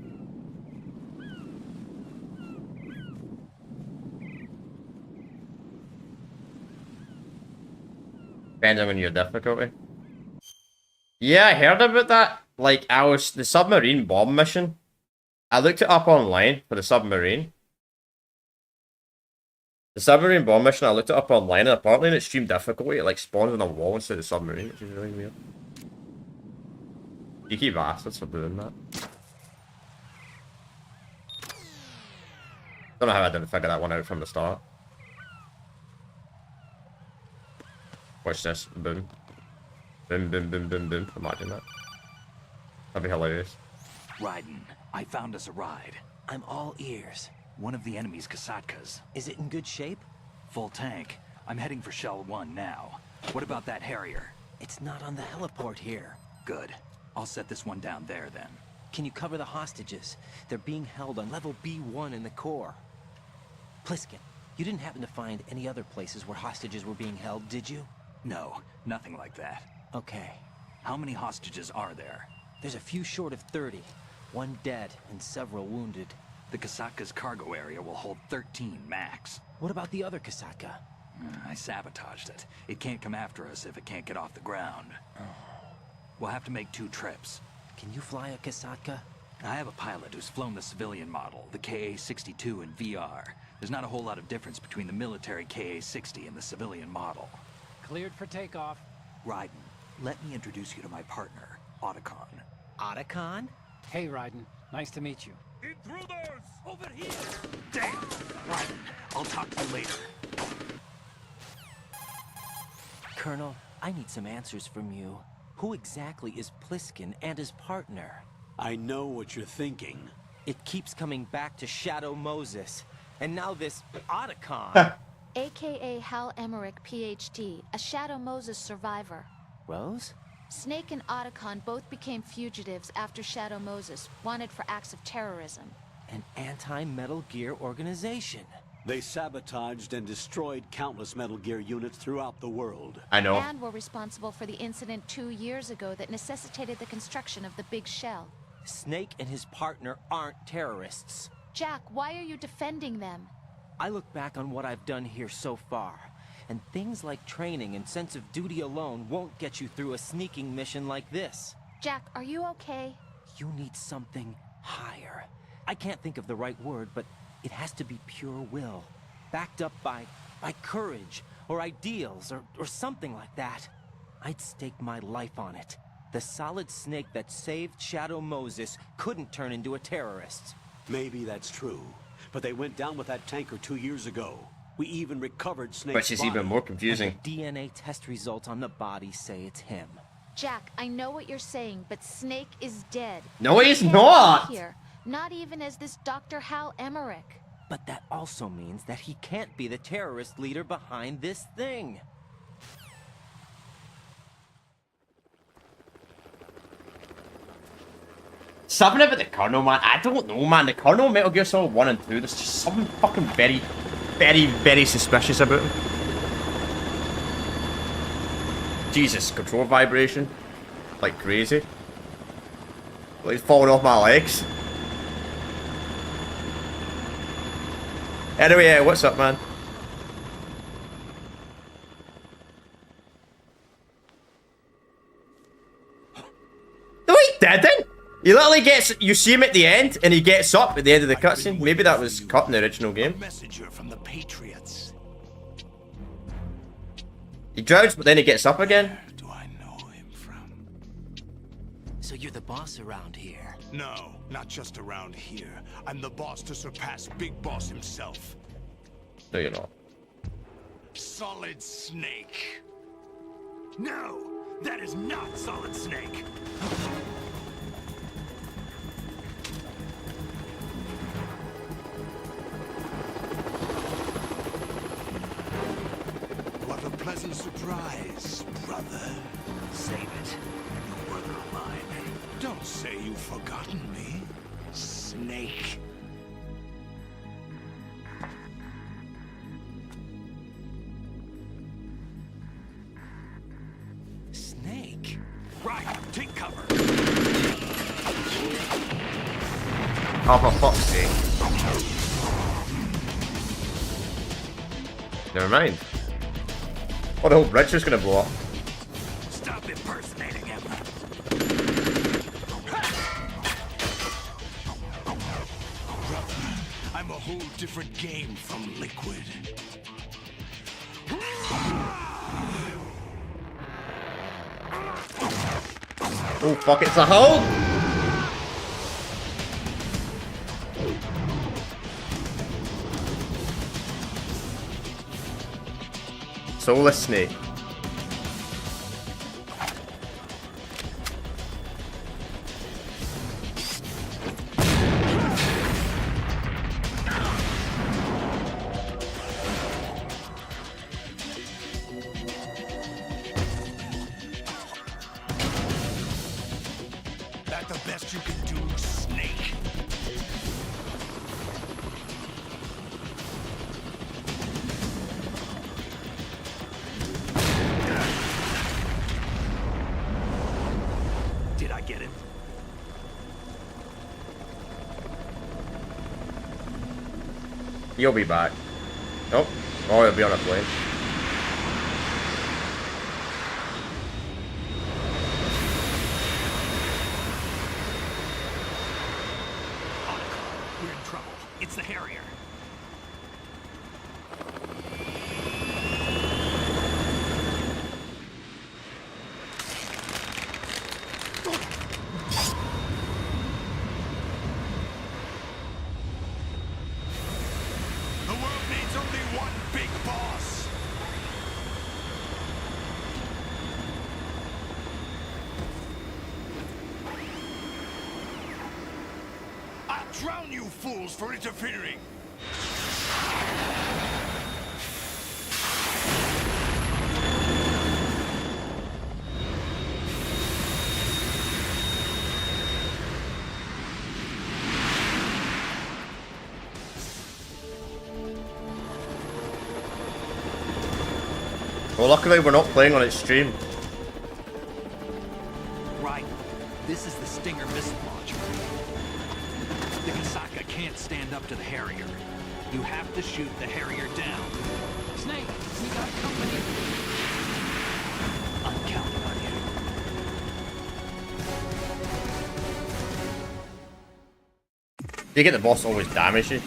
Depending on your difficulty. Yeah, I heard about that. Like, the submarine bomb mission. I looked it up online for the submarine. The submarine bomb mission, I looked it up online, and apparently in extreme difficulty, it like spawns on a wall instead of the submarine, which is really weird. Geeky bastards for doing that. Don't know how I didn't figure that one out from the start. Watch this. Boom. Boom, boom, boom, boom, boom. Imagine that. That'd be hilarious. Raiden, I found us a ride. I'm all ears. One of the enemy's Kasatkas. Is it in good shape? Full tank. I'm heading for Shell 1 now. What about that Harrier? It's not on the heliport here. Good. I'll set this one down there then. Can you cover the hostages? They're being held on level B1 in the core. Pliskin, you didn't happen to find any other places where hostages were being held, did you? No, nothing like that. Okay. How many hostages are there? There's a few short of 30. One dead and several wounded. The Kasatka's cargo area will hold 13 max. What about the other Kasatka? I sabotaged it. It can't come after us if it can't get off the ground. We'll have to make 2 trips. Can you fly a Kasatka? I have a pilot who's flown the civilian model, the KA-62 in VR. There's not a whole lot of difference between the military KA-60 and the civilian model. Cleared for takeoff. Raiden, let me introduce you to my partner, Otacon. Otacon? Hey, Raiden. Nice to meet you. Intruders! Over here! Damn! Raiden, I'll talk to you later. Colonel, I need some answers from you. Who exactly is Pliskin and his partner? I know what you're thinking. It keeps coming back to Shadow Moses. And now this Otacon. AKA Hal Emmerich, PhD, a Shadow Moses survivor. Rose? Snake and Otacon both became fugitives after Shadow Moses, wanted for acts of terrorism. An anti-Metal Gear organization. They sabotaged and destroyed countless Metal Gear units throughout the world. I know. And were responsible for the incident 2 years ago that necessitated the construction of the Big Shell. Snake and his partner aren't terrorists. Jack, why are you defending them? I look back on what I've done here so far, and things like training and sense of duty alone won't get you through a sneaking mission like this. Jack, are you okay? You need something higher. I can't think of the right word, but it has to be pure will, backed up by courage, or ideals, or something like that. I'd stake my life on it. The solid Snake that saved Shadow Moses couldn't turn into a terrorist. Maybe that's true, but they went down with that tanker 2 years ago. We even recovered Snake's Which is body. even more confusing. And the DNA test results on the body say it's him. Jack, I know what you're saying, but Snake is dead. No, he's He can't not! be here, not even as this Dr. Hal Emmerich. But that also means that he can't be the terrorist leader behind this thing. Something about the Colonel, man. I don't know, man. The Colonel, Metal Gear Solid 1 and 2, there's just something fucking very, very, very suspicious about him. Jesus, control vibration. Like crazy. Like he's falling off my legs. Anyway, what's up, man? No, he didn't! He literally gets, you see him at the end, and he gets up at the end of the cutscene. Maybe that was cut in the original game. Messenger from the Patriots. He drowns, but then he gets up again. Where do I know him from? So you're the boss around here? No, not just around here. I'm the boss to surpass Big Boss himself. No, you're not. Solid Snake. No, that is not Solid Snake. What a pleasant surprise, brother. Save it. Your brother of mine. Don't say you've forgotten me, Snake. Snake? Right, take cover. Oh, for fuck's sake. Never mind. Oh, the whole bridge is gonna blow up. Stop impersonating him. Brother, I'm a whole different game from Liquid. Oh, fuck, it's a Hulk! Soulless Snake. That the best you can do, Snake? Did I get it? You'll be back. Nope. Oh, he'll be on a plane. We're in trouble. It's the Harrier. The world needs only one big boss. I'll drown you fools for interfering. Well, luckily we're not playing on its stream. Right. This is the Stinger missile launcher. The Kasaka can't stand up to the Harrier. You have to shoot the Harrier down. Snake, we got company. I'm counting on you. Do you get the boss always damaged you?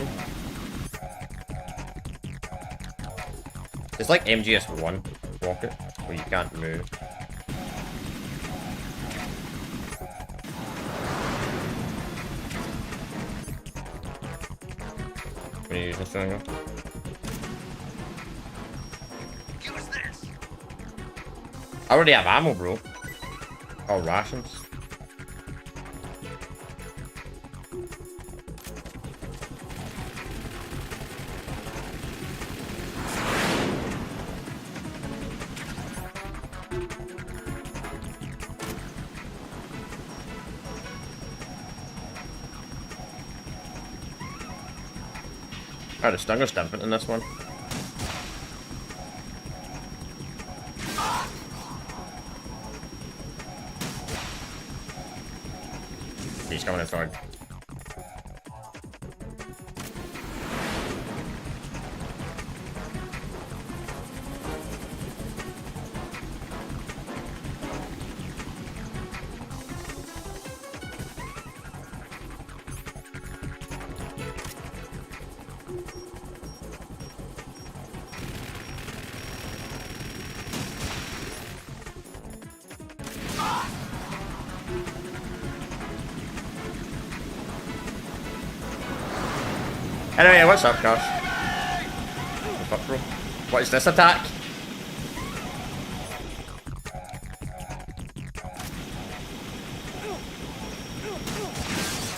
It's like MGS1 rocket, where you can't move. When you use this thing? Use this. I already have ammo, bro. Oh, rations. Oh, the Stinger's different in this one. He's coming inside. Anyway, what's up, Gosh? What, bro? What is this attack?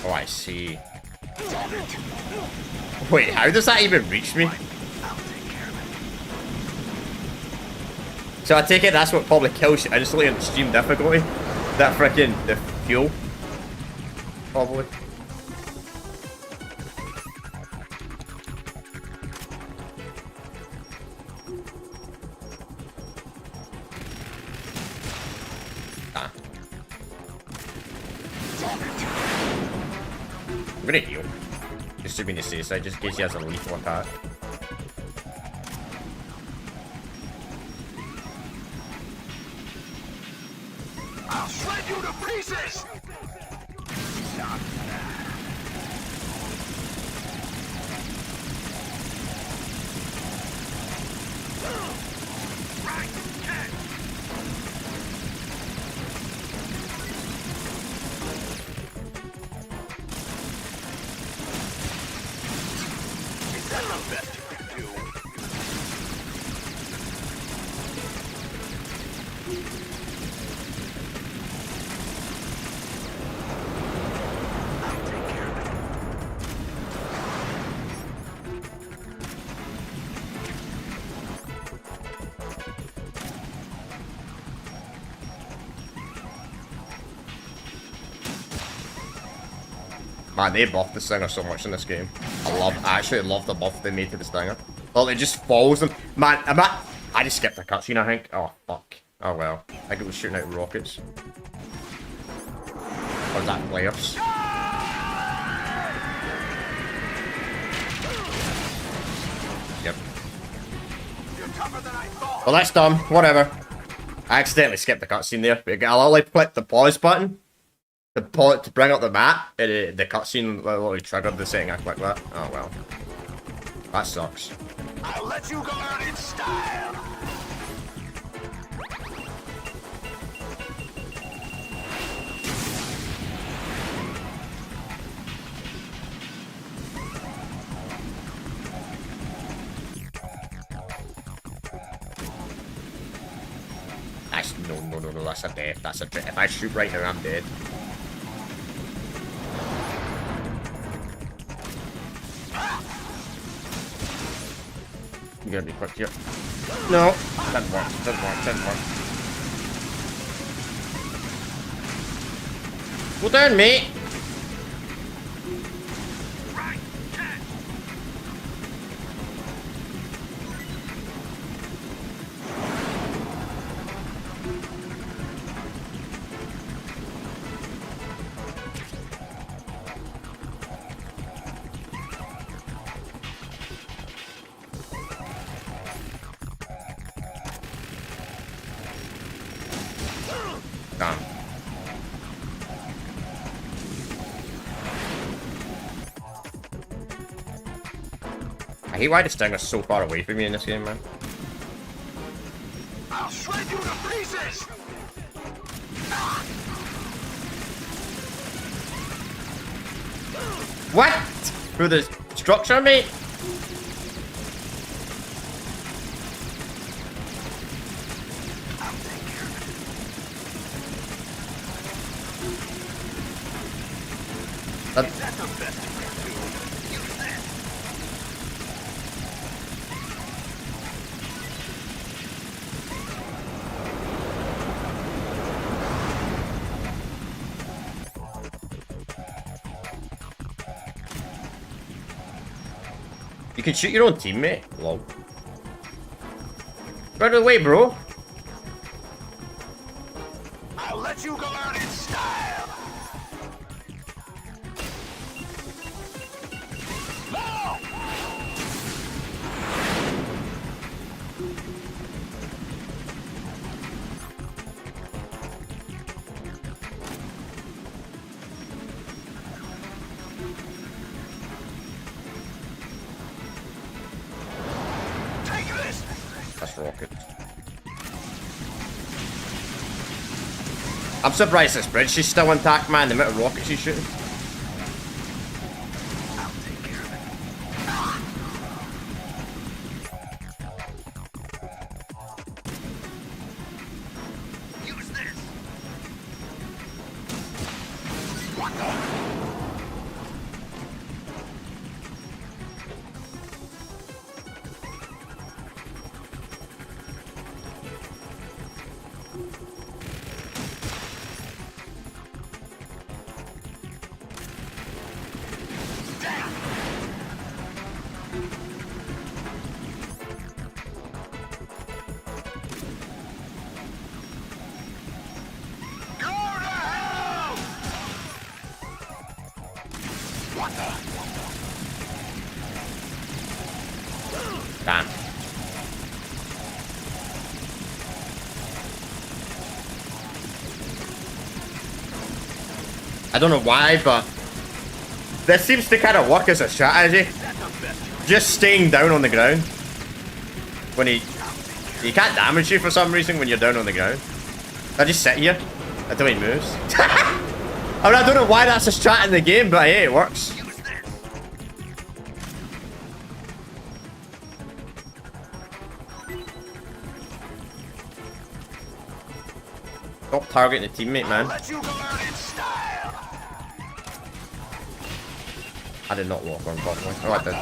Oh, I see. Wait, how does that even reach me? So I take it that's what probably kills you instantly in extreme difficulty? That frickin' the fuel? Probably. Ah. I'm gonna heal. Just to be on the safe side, just in case he has a lethal attack. I'll shred you to pieces! Is that the best you can do? Man, they buffed the Stinger so much in this game. I actually love the buff they made to the Stinger. Well, it just follows them. Man, I just skipped the cutscene, I think. Oh, fuck. Oh, well. I think it was shooting out rockets. Or was that players? Yep. Well, that's dumb. Whatever. I accidentally skipped the cutscene there. But I'll only click the pause button. To bring up the map, the cutscene literally triggered the setting I clicked that. Oh well. That sucks. I'll let you go out in style! That's no, that's a death. That's a death. If I shoot right now, I'm dead. You gotta be quick here. No, doesn't work. Doesn't work. Well done, mate. Damn. I hate why the Stinger's so far away from me in this game, man. I'll shred you to pieces! What? Through the structure, mate? Is that the best you can do? Use this! You can shoot your own teammate. Lol. Get out of the way, bro. I'll let you go out in style! No! Take this! That's rocket. I'm surprised this bridge is still intact, man. The amount of rockets he's shooting. I'll take care of it. I don't know why, but this seems to kind of work as a strategy. Just staying down on the ground. When he can't damage you for some reason when you're down on the ground. I just sit here until he moves. I mean, I don't know why that's a strat in the game, but hey, it works. Stop targeting the teammate, man. I did not walk on properly. Oh, I did.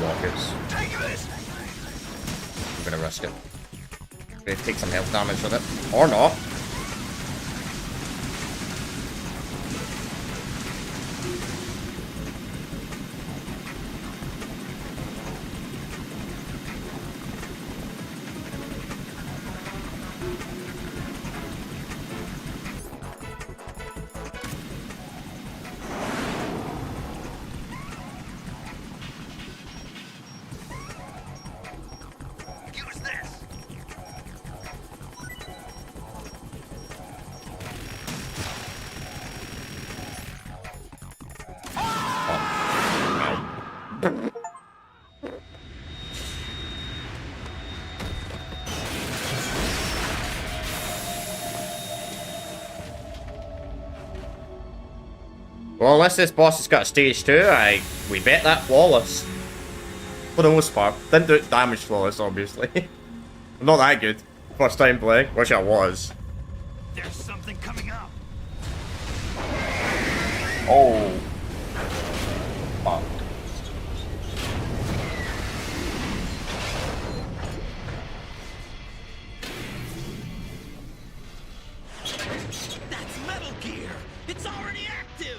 Rockets. I'm gonna risk it. I'm gonna take some health damage with it. Or not. Well, unless this boss has got a stage 2, we bet that flawless. For the most part. Didn't do it damage flawless, obviously. I'm not that good. First time playing. Wish I was. There's something coming up. Oh. Fuck. That's Metal Gear! It's already active!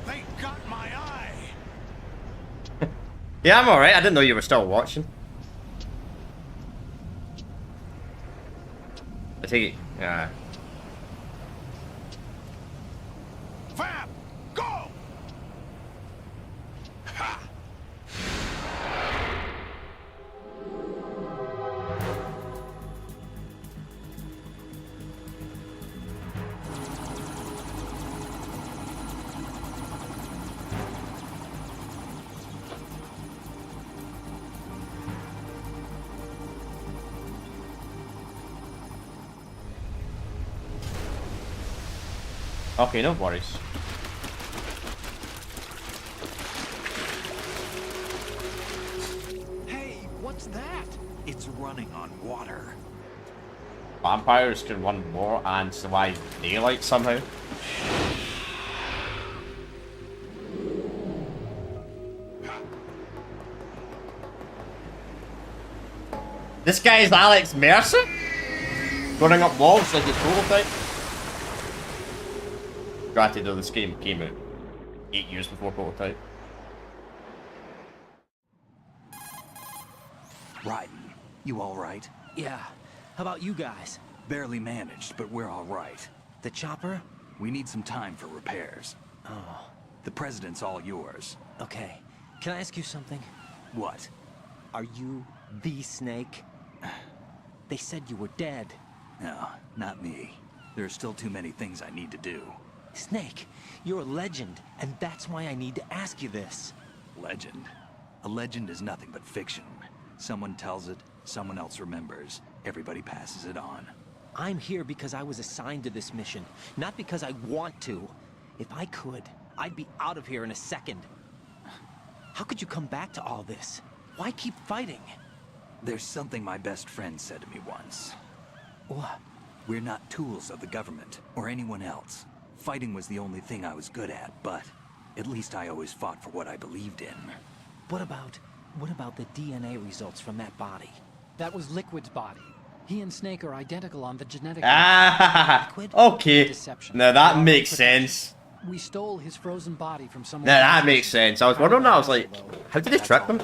They got my eye. Yeah, I'm alright. I didn't know you were still watching. I take it. Yeah. Fab, go! Ha! Okay, no worries. Hey, what's that? It's running on water. Vampires can run more and survive daylight somehow. This guy is Alex Mercer? Running up walls like his prototype? Granted though, this game came out 8 years before prototype. Raiden, you alright? Yeah. How about you guys? Barely managed, but we're alright. The chopper? We need some time for repairs. Oh. The president's all yours. Okay. Can I ask you something? What? Are you the Snake? They said you were dead. No, not me. There are still too many things I need to do. Snake, you're a legend, and that's why I need to ask you this. Legend? A legend is nothing but fiction. Someone tells it, someone else remembers. Everybody passes it on. I'm here because I was assigned to this mission, not because I want to. If I could, I'd be out of here in a second. How could you come back to all this? Why keep fighting? There's something my best friend said to me once. What? We're not tools of the government or anyone else. Fighting was the only thing I was good at, but at least I always fought for what I believed in. What about the DNA results from that body? That was Liquid's body. He and Snake are identical on the genetic. Okay. Now that makes sense. We stole his frozen body from someone. Now that makes sense. I was wondering, I was like, how did they trick them?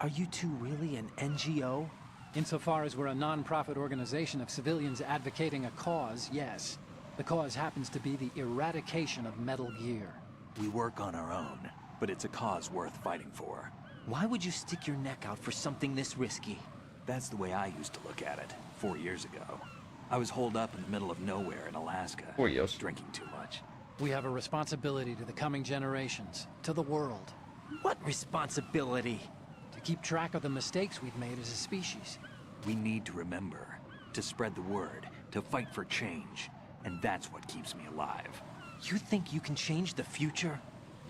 Are you two really an NGO? Insofar as we're a non-profit organization of civilians advocating a cause, yes. The cause happens to be the eradication of Metal Gear. We work on our own, but it's a cause worth fighting for. Why would you stick your neck out for something this risky? That's the way I used to look at it 4 years ago. I was holed up in the middle of nowhere in Alaska, 4 years. drinking too much. We have a responsibility to the coming generations, to the world. What responsibility? To keep track of the mistakes we've made as a species. We need to remember, to spread the word, to fight for change. And that's what keeps me alive. You think you can change the future?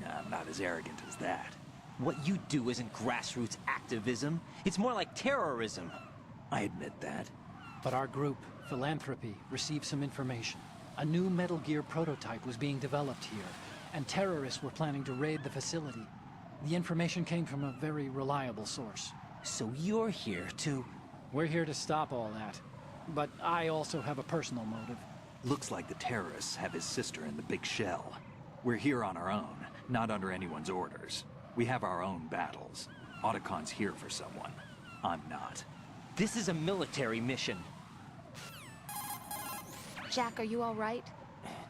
I'm not as arrogant as that. What you do isn't grassroots activism. It's more like terrorism. I admit that. But our group, Philanthropy, received some information. A new Metal Gear prototype was being developed here, and terrorists were planning to raid the facility. The information came from a very reliable source. So you're here to... We're here to stop all that. But I also have a personal motive. Looks like the terrorists have his sister in the big shell. We're here on our own, not under anyone's orders. We have our own battles. Otacon's here for someone. I'm not. This is a military mission. Jack, are you all right?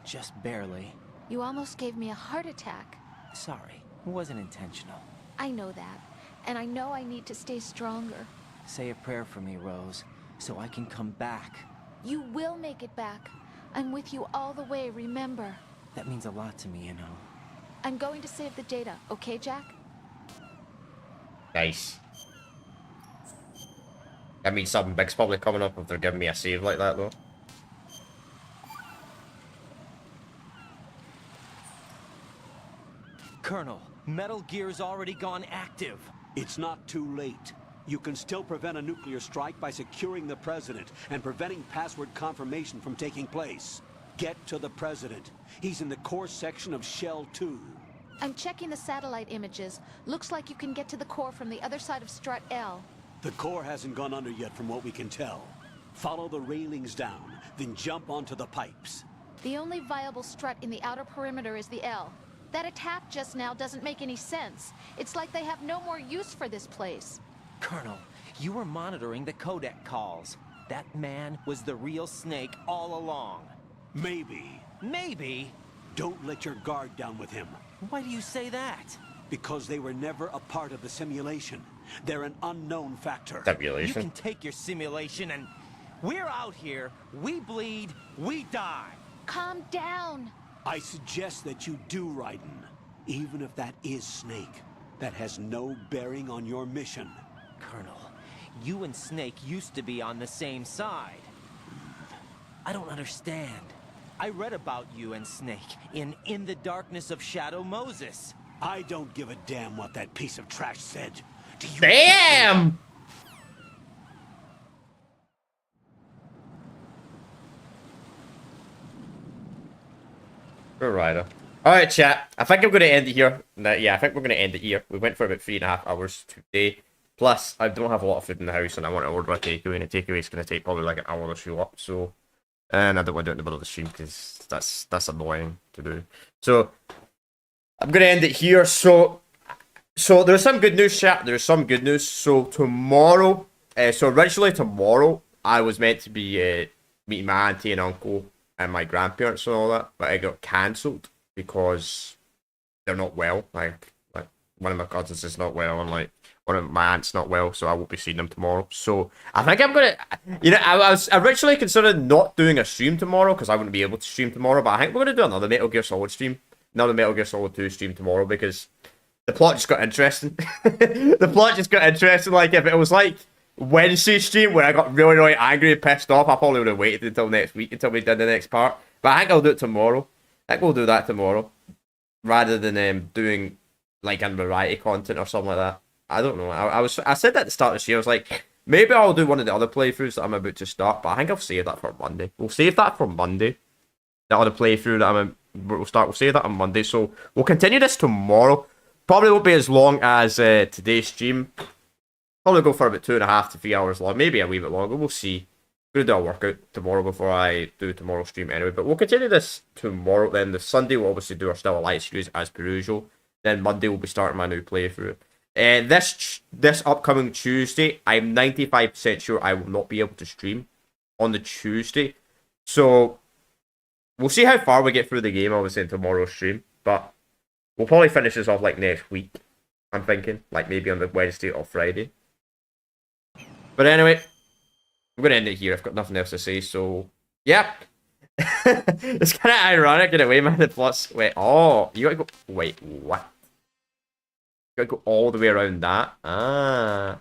Just barely. You almost gave me a heart attack. Sorry, it wasn't intentional. I know that, and I know I need to stay stronger. Say a prayer for me, Rose, so I can come back. You will make it back. I'm with you all the way, remember? That means a lot to me, you know. I'm going to save the data, okay, Jack? Nice. That means something big's probably coming up if they're giving me a save like that, though. Colonel, Metal Gear's already gone active. It's not too late. You can still prevent a nuclear strike by securing the President and preventing password confirmation from taking place. Get to the President. He's in the core section of Shell 2. I'm checking the satellite images. Looks like you can get to the core from the other side of Strut L. The core hasn't gone under yet from what we can tell. Follow the railings down, then jump onto the pipes. The only viable strut in the outer perimeter is the L. That attack just now doesn't make any sense. It's like they have no more use for this place. Colonel, you were monitoring the codec calls. That man was the real Snake all along. Maybe. Maybe? Don't let your guard down with him. Why do you say that? Because they were never a part of the simulation. They're an unknown factor. Simulation? You can take your simulation and... We're out here, we bleed, we die. Calm down. I suggest that you do, Raiden. Even if that is Snake. That has no bearing on your mission. Colonel, you and Snake used to be on the same side. I don't understand. I read about you and Snake in the Darkness of Shadow Moses. I don't give a damn what that piece of trash said. Do you Damn! Rider. Alright, chat. I think I'm going to end it here. Yeah, I think we're going to end it here. We went for about 3.5 hours today. Plus, I don't have a lot of food in the house and I want to order a takeaway, and a takeaway is going to take probably like an hour or so up. So, and I don't want to do it in the middle of the stream because that's annoying to do. So, I'm going to end it here. So there's some good news, chat. There's some good news. So, tomorrow, originally tomorrow, I was meant to be meeting my auntie and uncle and my grandparents and all that, but it got cancelled because they're not well. Like one of my cousins is not well, and like one of my aunt's not well, so I won't be seeing them tomorrow. So I think I'm gonna, I was originally considering not doing a stream tomorrow because I wouldn't be able to stream tomorrow. But I think we're gonna do another Metal Gear Solid stream, another Metal Gear Solid 2 stream tomorrow because the plot just got interesting. The plot just got interesting. Like if it was like Wednesday stream where I got really, really angry and pissed off, I probably would have waited until next week until we did the next part. But I think I'll do it tomorrow. I think we'll do that tomorrow rather than doing like in variety content or something like that. I don't know. I said that at the start of this year. I was like, maybe I'll do one of the other playthroughs that I'm about to start, but I think I'll save that for Monday. We'll save that for Monday. That other playthrough that we'll save that on Monday. So we'll continue this tomorrow. Probably won't be as long as today's stream. Probably go for about 2.5 to 3 hours long. Maybe a wee bit longer. We'll see. I'm going to do a workout tomorrow before I do tomorrow's stream anyway. But we'll continue this tomorrow. Then the Sunday we'll obviously do our Still Alive series as per usual. Then Monday we'll be starting my new playthrough. This upcoming Tuesday, I'm 95% sure I will not be able to stream on the Tuesday. So we'll see how far we get through the game, obviously, in tomorrow's stream. But we'll probably finish this off like next week, I'm thinking. Like maybe on the Wednesday or Friday. But anyway, I'm going to end it here. I've got nothing else to say, so yeah. It's kind of ironic in a way, man. The plots. Wait, oh, you gotta go. Wait, what? You gotta go all the way around that. Ah,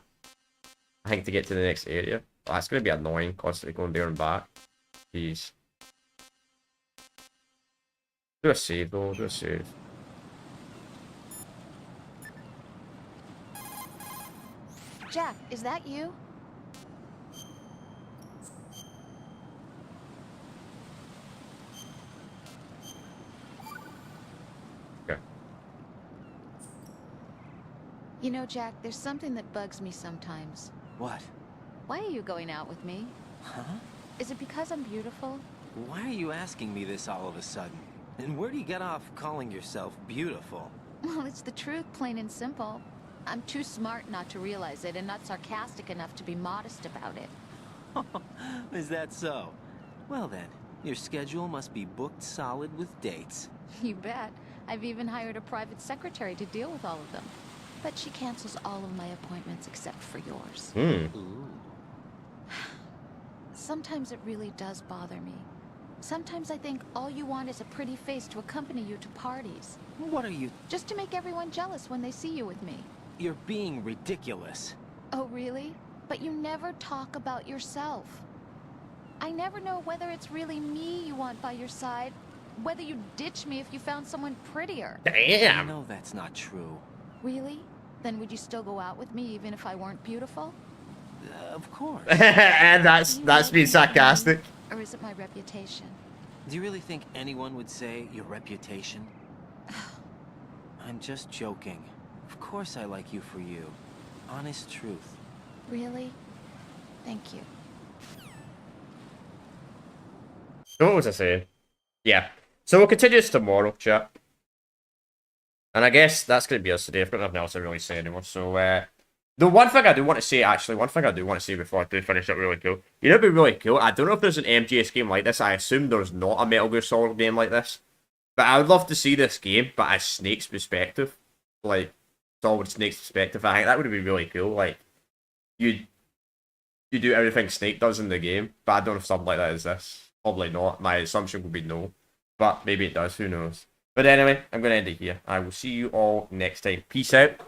I think to get to the next area. Oh, that's gonna be annoying, constantly going there and back. Jeez. Do a save though. Do a save. Jack, is that you? You know, Jack, there's something that bugs me sometimes. What? Why are you going out with me? Huh? Is it because I'm beautiful? Why are you asking me this all of a sudden? And where do you get off calling yourself beautiful? Well, it's the truth, plain and simple. I'm too smart not to realize it and not sarcastic enough to be modest about it. Is that so? Well then, your schedule must be booked solid with dates. You bet. I've even hired a private secretary to deal with all of them. But she cancels all of my appointments except for yours. Ooh. Sometimes it really does bother me. Sometimes I think all you want is a pretty face to accompany you to parties. What are you... Just to make everyone jealous when they see you with me. You're being ridiculous. Oh, really? But you never talk about yourself. I never know whether it's really me you want by your side, whether you'd ditch me if you found someone prettier. Damn! No, that's not true. Really? Then would you still go out with me even if I weren't beautiful? Of course. And that's being sarcastic. Or is it my reputation? Do you really think anyone would say your reputation? I'm just joking. Of course I like you for you. Honest truth. Really? Thank you. So what was I saying? Yeah. So we'll continue this tomorrow, chat. And I guess that's going to be us today. I've got nothing else to really say anymore. So, the one thing I do want to say, actually, before I do finish up really cool. You know, it'd be really cool. I don't know if there's an MGS game like this. I assume there's not a Metal Gear Solid game like this. But I would love to see this game, but as Snake's perspective. Like, Solid Snake's perspective. I think that would be really cool. Like, you do everything Snake does in the game. But I don't know if something like that is this. Probably not. My assumption would be no. But maybe it does. Who knows? But anyway, I'm going to end it here. I will see you all next time. Peace out.